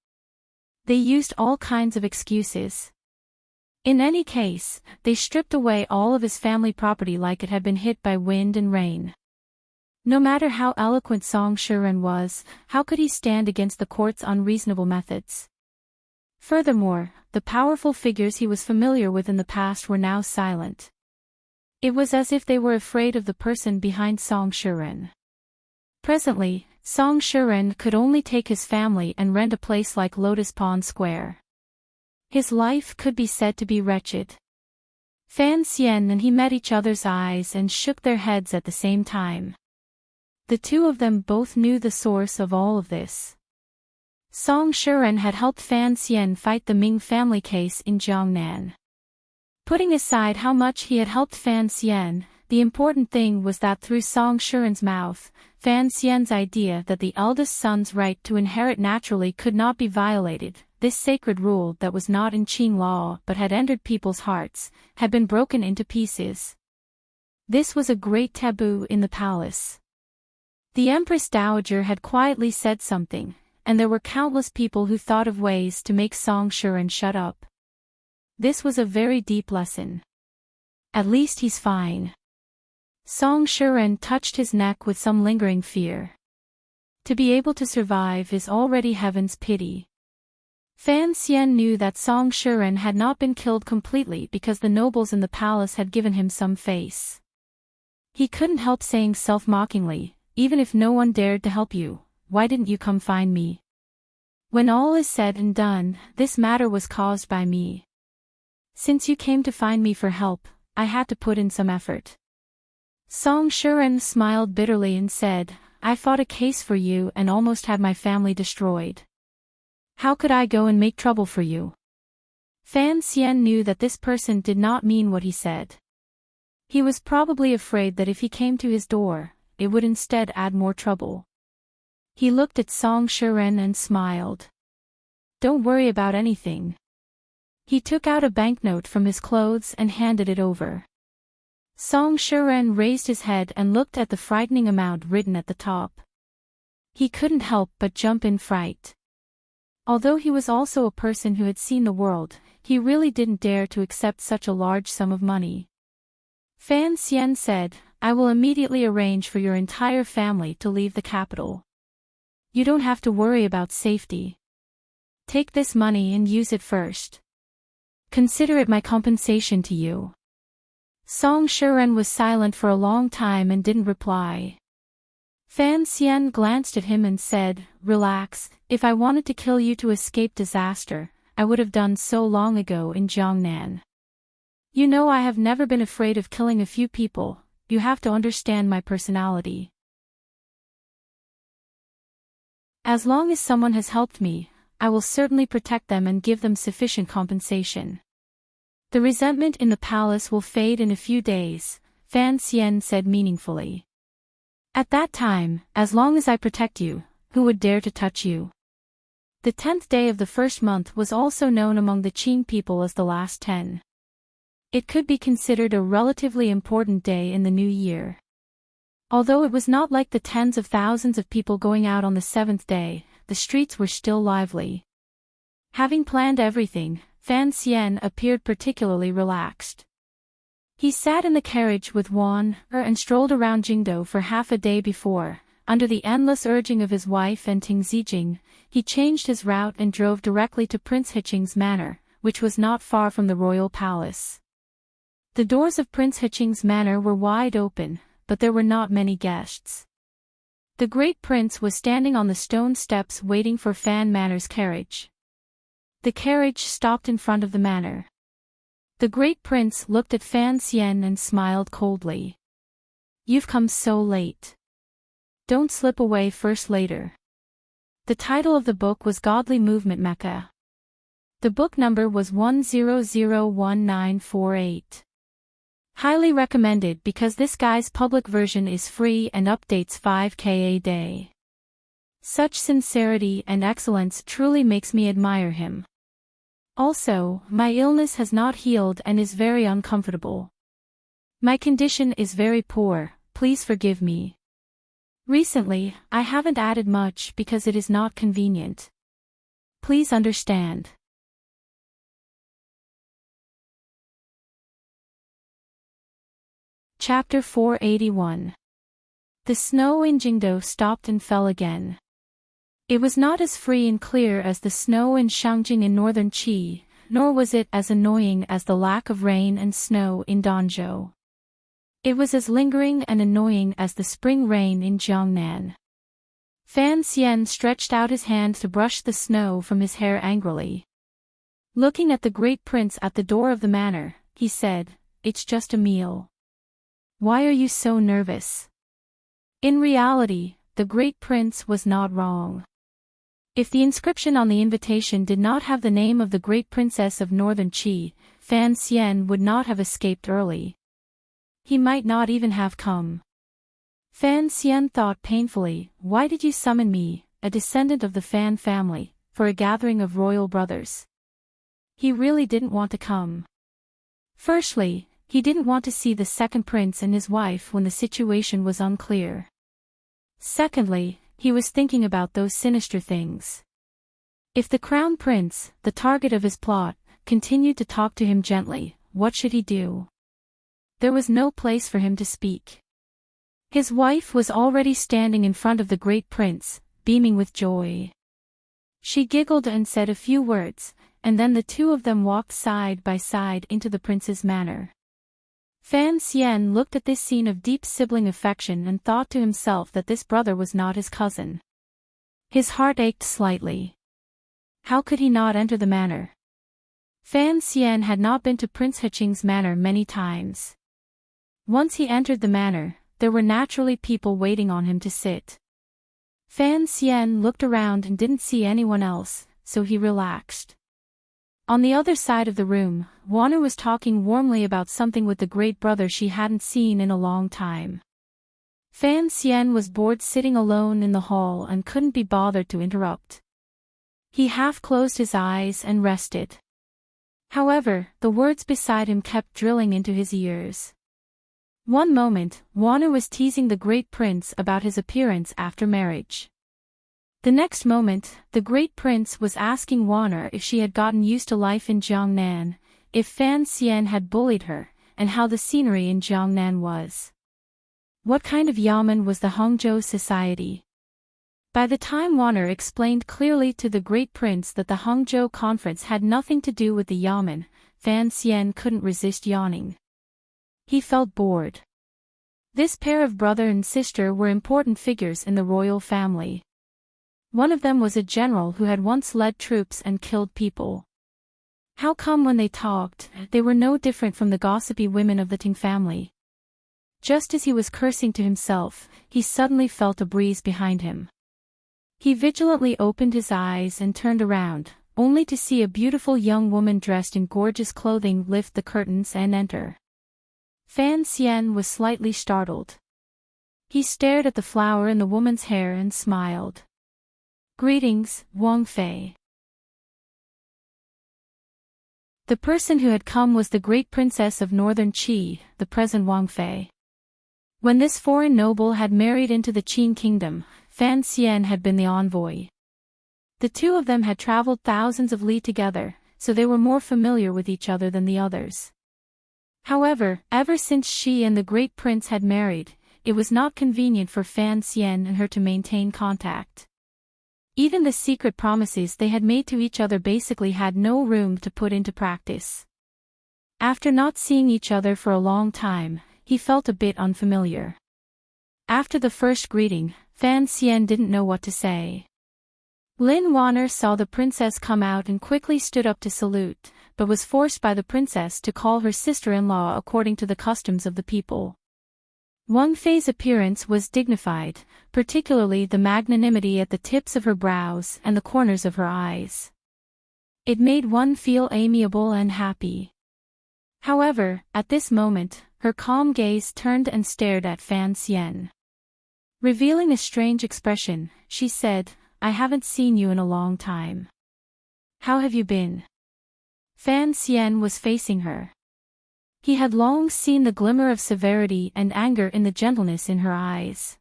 They used all kinds of excuses. In any case, they stripped away all of his family property like it had been hit by wind and rain. No matter how eloquent Song Shiren was, how could he stand against the court's unreasonable methods? Furthermore, the powerful figures he was familiar with in the past were now silent. It was as if they were afraid of the person behind Song Shiren. Presently, Song Shiren could only take his family and rent a place like Lotus Pond Square. His life could be said to be wretched. Fan Xian and he met each other's eyes and shook their heads at the same time. The two of them both knew the source of all of this. Song Shiren had helped Fan Xian fight the Ming family case in Jiangnan. Putting aside how much he had helped Fan Xian, the important thing was that through Song Shiren's mouth, Fan Xian's idea that the eldest son's right to inherit naturally could not be violated, this sacred rule that was not in Qing law but had entered people's hearts, had been broken into pieces. This was a great taboo in the palace. The Empress Dowager had quietly said something, and there were countless people who thought of ways to make Song Shiren shut up. This was a very deep lesson. At least he's fine. Song Shiren touched his neck with some lingering fear. To be able to survive is already heaven's pity. Fan Xian knew that Song Shiren had not been killed completely because the nobles in the palace had given him some face. He couldn't help saying self-mockingly, "Even if no one dared to help you, why didn't you come find me? When all is said and done, this matter was caused by me." Since you came to find me for help, I had to put in some effort. Song Shiren smiled bitterly and said, I fought a case for you and almost had my family destroyed. How could I go and make trouble for you? Fan Xian knew that this person did not mean what he said. He was probably afraid that if he came to his door, it would instead add more trouble. He looked at Song Shiren and smiled. Don't worry about anything. He took out a banknote from his clothes and handed it over. Song Shiren raised his head and looked at the frightening amount written at the top. He couldn't help but jump in fright. Although he was also a person who had seen the world, he really didn't dare to accept such a large sum of money. Fan Xian said, I will immediately arrange for your entire family to leave the capital. You don't have to worry about safety. Take this money and use it first. Consider it my compensation to you. Song Shiren was silent for a long time and didn't reply. Fan Xian glanced at him and said, Relax, if I wanted to kill you to escape disaster, I would have done so long ago in Jiangnan. You know I have never been afraid of killing a few people, you have to understand my personality. As long as someone has helped me, I will certainly protect them and give them sufficient compensation. The resentment in the palace will fade in a few days, Fan Xian said meaningfully. At that time, as long as I protect you, who would dare to touch you? The 10th day of the first month was also known among the Qing people as the last 10. It could be considered a relatively important day in the new year. Although it was not like the tens of thousands of people going out on the 7th day, the streets were still lively. Having planned everything, Fan Xian appeared particularly relaxed. He sat in the carriage with Wan and strolled around Jingdo for half a day before, under the endless urging of his wife and Ting Zijing, he changed his route and drove directly to Prince Hiqing's manor, which was not far from the royal palace. The doors of Prince Hiqing's manor were wide open, but there were not many guests. The great prince was standing on the stone steps waiting for Fan Manor's carriage. The carriage stopped in front of the manor. The great prince looked at Fan Xian and smiled coldly. You've come so late. Don't slip away first later. The title of the book was Godly Movement Mecha. The book number was 1001948. Highly recommended because this guy's public version is free and updates 5K a day. Such sincerity and excellence truly makes me admire him. Also, my illness has not healed and is very uncomfortable. My condition is very poor, please forgive me. Recently, I haven't added much because it is not convenient. Please understand. Chapter 481. The snow in Jingdo stopped and fell again. It was not as free and clear as the snow in Shangjing in northern Qi, nor was it as annoying as the lack of rain and snow in Danzhou. It was as lingering and annoying as the spring rain in Jiangnan. Fan Xian stretched out his hand to brush the snow from his hair angrily. Looking at the great prince at the door of the manor, he said, It's just a meal. Why are you so nervous? In reality, the great prince was not wrong. If the inscription on the invitation did not have the name of the great princess of northern Qi, Fan Xian would not have escaped early. He might not even have come. Fan Xian thought painfully, why did you summon me, a descendant of the Fan family, for a gathering of royal brothers? He really didn't want to come. Firstly, he didn't want to see the second prince and his wife when the situation was unclear. Secondly, he was thinking about those sinister things. If the crown prince, the target of his plot, continued to talk to him gently, what should he do? There was no place for him to speak. His wife was already standing in front of the great prince, beaming with joy. She giggled and said a few words, and then the two of them walked side by side into the prince's manor. Fan Xian looked at this scene of deep sibling affection and thought to himself that this brother was not his cousin. His heart ached slightly. How could he not enter the manor? Fan Xian had not been to Prince Hiching's manor many times. Once he entered the manor, there were naturally people waiting on him to sit. Fan Xian looked around and didn't see anyone else, so he relaxed. On the other side of the room, Wanu was talking warmly about something with the great brother she hadn't seen in a long time. Fan Xian was bored sitting alone in the hall and couldn't be bothered to interrupt. He half closed his eyes and rested. However, the words beside him kept drilling into his ears. One moment, Wanu was teasing the great prince about his appearance after marriage. The next moment, the great prince was asking Wanu if she had gotten used to life in Jiangnan, if Fan Xian had bullied her, and how the scenery in Jiangnan was. What kind of yamen was the Hangzhou society? By the time Wanu explained clearly to the great prince that the Hangzhou conference had nothing to do with the yamen, Fan Xian couldn't resist yawning. He felt bored. This pair of brother and sister were important figures in the royal family. One of them was a general who had once led troops and killed people. How come when they talked, they were no different from the gossipy women of the Ting family? Just as he was cursing to himself, he suddenly felt a breeze behind him. He vigilantly opened his eyes and turned around, only to see a beautiful young woman dressed in gorgeous clothing lift the curtains and enter. Fan Xian was slightly startled. He stared at the flower in the woman's hair and smiled. "Greetings, Wang Fei." The person who had come was the great princess of northern Qi, the present Wang Fei. When this foreign noble had married into the Qin kingdom, Fan Xian had been the envoy. The two of them had traveled thousands of li together, so they were more familiar with each other than the others. However, ever since she and the great prince had married, it was not convenient for Fan Xian and her to maintain contact. Even the secret promises they had made to each other basically had no room to put into practice. After not seeing each other for a long time, he felt a bit unfamiliar. After the first greeting, Fan Xian didn't know what to say. Lin Wan'er saw the princess come out and quickly stood up to salute, but was forced by the princess to call her sister-in-law according to the customs of the people. Wang Fei's appearance was dignified, particularly the magnanimity at the tips of her brows and the corners of her eyes. It made one feel amiable and happy. However, at this moment, her calm gaze turned and stared at Fan Xian. Revealing a strange expression, she said, "I haven't seen you in a long time. How have you been?" Fan Xian was facing her. He had long seen the glimmer of severity and anger in the gentleness in her eyes.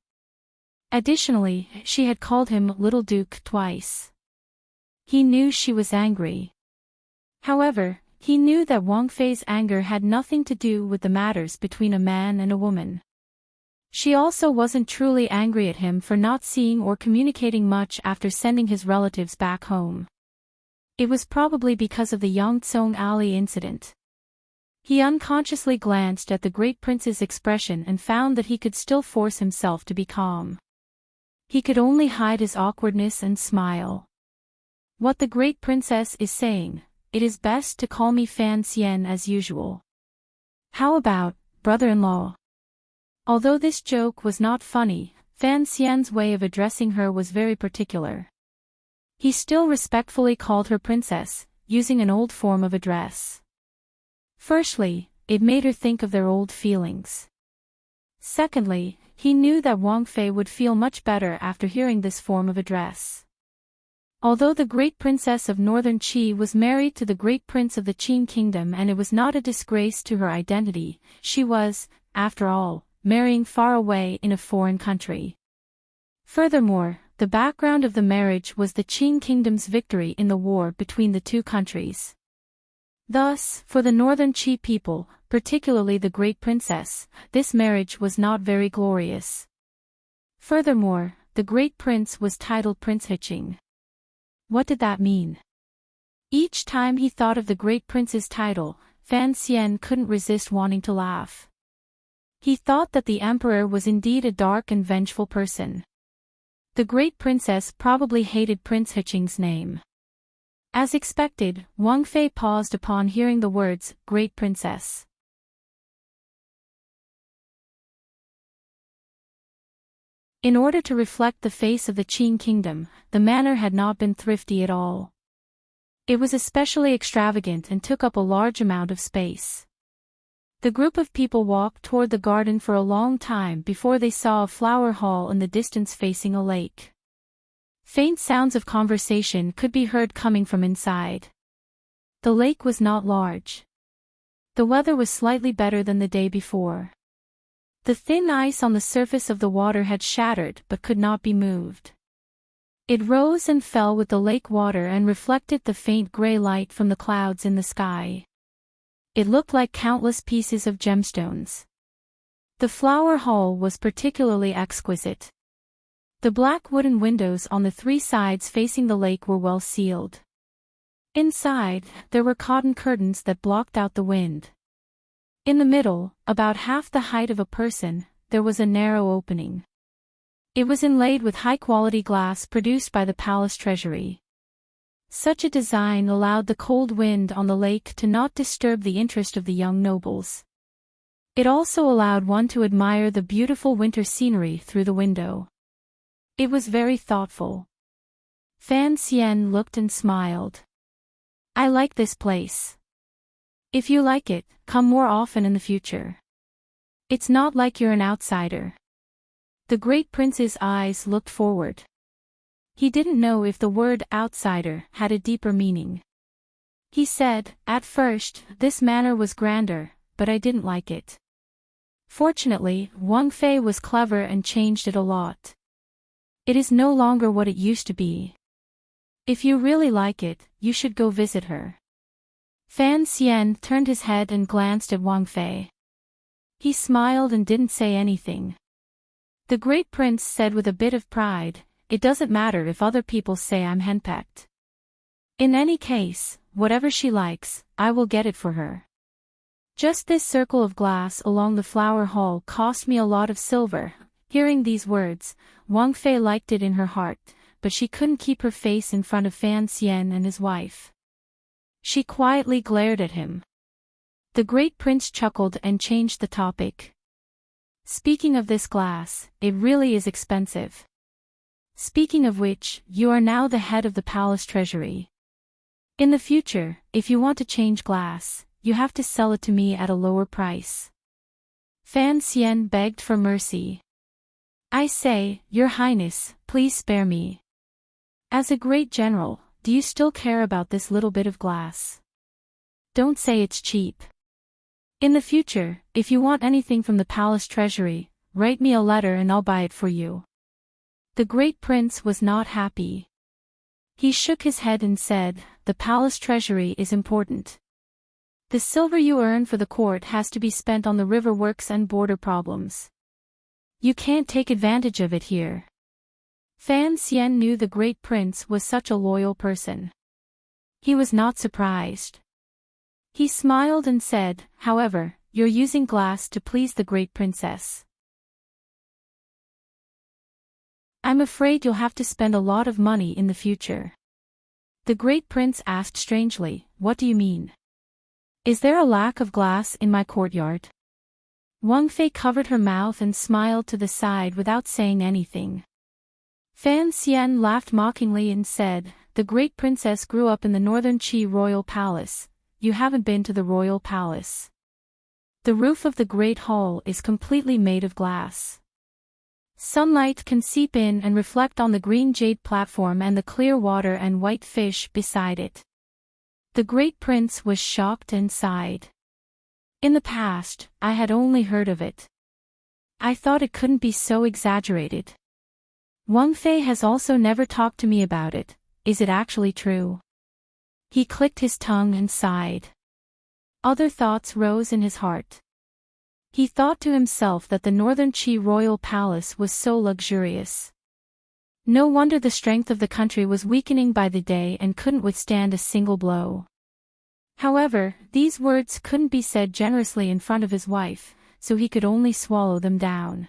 Additionally, she had called him Little Duke twice. He knew she was angry. However, he knew that Wang Fei's anger had nothing to do with the matters between a man and a woman. She also wasn't truly angry at him for not seeing or communicating much after sending his relatives back home. It was probably because of the Yangtsong Alley incident. He unconsciously glanced at the great prince's expression and found that he could still force himself to be calm. He could only hide his awkwardness and smile. "What the great princess is saying, it is best to call me Fan Xian as usual. How about, brother-in-law?" Although this joke was not funny, Fan Xian's way of addressing her was very particular. He still respectfully called her princess, using an old form of address. Firstly, it made her think of their old feelings. Secondly, he knew that Wang Fei would feel much better after hearing this form of address. Although the great princess of northern Qi was married to the great prince of the Qin kingdom and it was not a disgrace to her identity, she was, after all, marrying far away in a foreign country. Furthermore, the background of the marriage was the Qin kingdom's victory in the war between the two countries. Thus, for the northern Qi people, particularly the great princess, this marriage was not very glorious. Furthermore, the great prince was titled Prince Hiching. What did that mean? Each time he thought of the great prince's title, Fan Xian couldn't resist wanting to laugh. He thought that the emperor was indeed a dark and vengeful person. The great princess probably hated Prince Hiching's name. As expected, Wang Fei paused upon hearing the words, "Great Princess." In order to reflect the face of the Qin kingdom, the manor had not been thrifty at all. It was especially extravagant and took up a large amount of space. The group of people walked toward the garden for a long time before they saw a flower hall in the distance facing a lake. Faint sounds of conversation could be heard coming from inside. The lake was not large. The weather was slightly better than the day before. The thin ice on the surface of the water had shattered but could not be moved. It rose and fell with the lake water and reflected the faint gray light from the clouds in the sky. It looked like countless pieces of gemstones. The flower hall was particularly exquisite. The black wooden windows on the three sides facing the lake were well sealed. Inside, there were cotton curtains that blocked out the wind. In the middle, about half the height of a person, there was a narrow opening. It was inlaid with high-quality glass produced by the palace treasury. Such a design allowed the cold wind on the lake to not disturb the interest of the young nobles. It also allowed one to admire the beautiful winter scenery through the window. It was very thoughtful. Fan Xian looked and smiled. "I like this place. If you like it, come more often in the future. It's not like you're an outsider." The great prince's eyes looked forward. He didn't know if the word outsider had a deeper meaning. He said, "At first, this manor was grander, but I didn't like it." Fortunately, Wang Fei was clever and changed it a lot. It is no longer what it used to be. If you really like it, you should go visit her. Fan Xian turned his head and glanced at Wang Fei. He smiled and didn't say anything. The great prince said with a bit of pride, "It doesn't matter if other people say I'm henpecked. In any case, whatever she likes, I will get it for her." Just this circle of glass along the flower hall cost me a lot of silver. Hearing these words, Wang Fei liked it in her heart, but she couldn't keep her face in front of Fan Xian and his wife. She quietly glared at him. The great prince chuckled and changed the topic. "Speaking of this glass, it really is expensive. Speaking of which, you are now the head of the palace treasury. In the future, if you want to change glass, you have to sell it to me at a lower price." Fan Xian begged for mercy. "I say, Your Highness, please spare me. As a great general, do you still care about this little bit of glass? Don't say it's cheap. In the future, if you want anything from the palace treasury, write me a letter and I'll buy it for you." The great prince was not happy. He shook his head and said, "The palace treasury is important. The silver you earn for the court has to be spent on the river works and border problems. You can't take advantage of it here." Fan Xian knew the great prince was such a loyal person. He was not surprised. He smiled and said, "However, you're using glass to please the great princess. I'm afraid you'll have to spend a lot of money in the future." The great prince asked strangely, "What do you mean? Is there a lack of glass in my courtyard?" Wang Fei covered her mouth and smiled to the side without saying anything. Fan Xian laughed mockingly and said, "The great princess grew up in the northern Qi royal palace. You haven't been to the royal palace. The roof of the great hall is completely made of glass. Sunlight can seep in and reflect on the green jade platform and the clear water and white fish beside it." The great prince was shocked and sighed. "In the past, I had only heard of it. I thought it couldn't be so exaggerated. Wang Fei has also never talked to me about it. Is it actually true?" He clicked his tongue and sighed. Other thoughts rose in his heart. He thought to himself that the northern Qi royal palace was so luxurious. No wonder the strength of the country was weakening by the day and couldn't withstand a single blow. However, these words couldn't be said generously in front of his wife, so he could only swallow them down.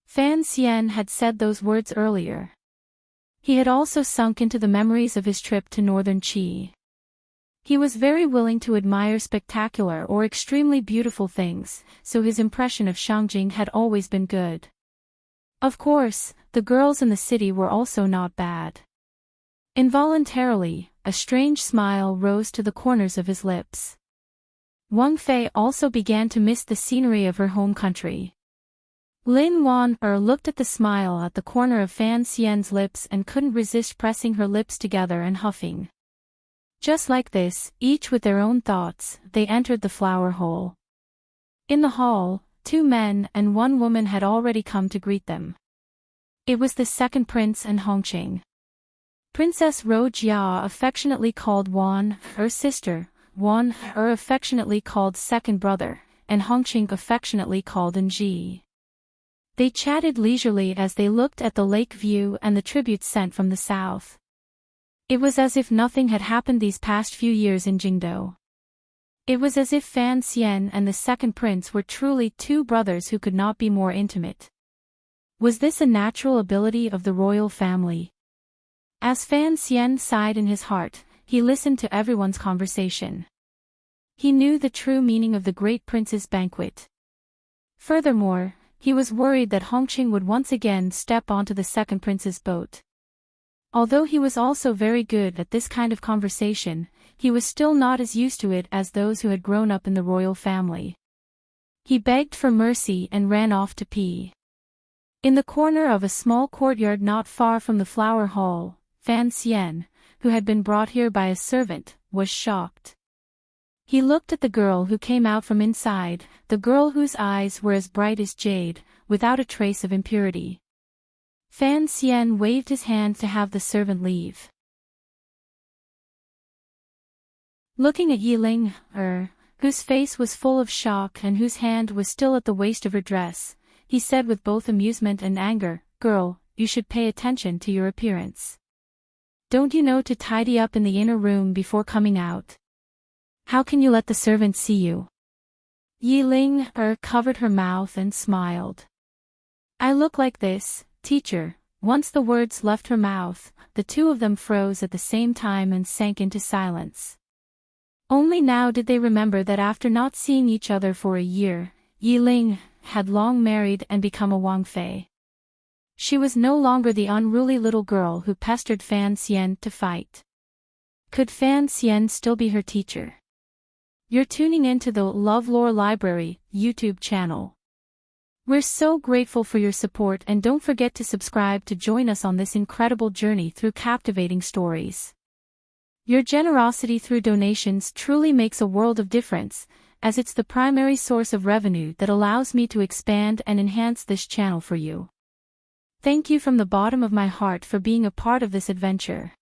Fan Xian had said those words earlier. He had also sunk into the memories of his trip to northern Qi. He was very willing to admire spectacular or extremely beautiful things, so his impression of Shangjing had always been good. Of course, the girls in the city were also not bad. Involuntarily, a strange smile rose to the corners of his lips. Wang Fei also began to miss the scenery of her home country. Lin Wan-er looked at the smile at the corner of Fan Xian's lips and couldn't resist pressing her lips together and huffing. Just like this, each with their own thoughts, they entered the flower hole. In the hall, 2 men and 1 woman had already come to greet them. It was the second prince and Hongqing. Princess Ro Jia affectionately called Wan, her sister, Wan, her affectionately called second brother, and Hongqing affectionately called Enji. They chatted leisurely as they looked at the lake view and the tributes sent from the south. It was as if nothing had happened these past few years in Jingdou. It was as if Fan Xian and the second prince were truly 2 brothers who could not be more intimate. Was this a natural ability of the royal family? As Fan Xian sighed in his heart, he listened to everyone's conversation. He knew the true meaning of the great prince's banquet. Furthermore, he was worried that Hongqing would once again step onto the second prince's boat. Although he was also very good at this kind of conversation, he was still not as used to it as those who had grown up in the royal family. He begged for mercy and ran off to pee. In the corner of a small courtyard not far from the flower hall, Fan Xian, who had been brought here by a servant, was shocked. He looked at the girl who came out from inside, the girl whose eyes were as bright as jade, without a trace of impurity. Fan Xian waved his hand to have the servant leave. Looking at Yiling, whose face was full of shock and whose hand was still at the waist of her dress, he said with both amusement and anger, "Girl, you should pay attention to your appearance. Don't you know to tidy up in the inner room before coming out? How can you let the servants see you?" Yiling covered her mouth and smiled. "I look like this, teacher." Once the words left her mouth, the 2 of them froze at the same time and sank into silence. Only now did they remember that after not seeing each other for a year, Yiling had long married and become a Wang Fei. She was no longer the unruly little girl who pestered Fan Xian to fight. Could Fan Xian still be her teacher? You're tuning into the LoveLore Library YouTube channel. We're so grateful for your support, and don't forget to subscribe to join us on this incredible journey through captivating stories. Your generosity through donations truly makes a world of difference, as it's the primary source of revenue that allows me to expand and enhance this channel for you. Thank you from the bottom of my heart for being a part of this adventure.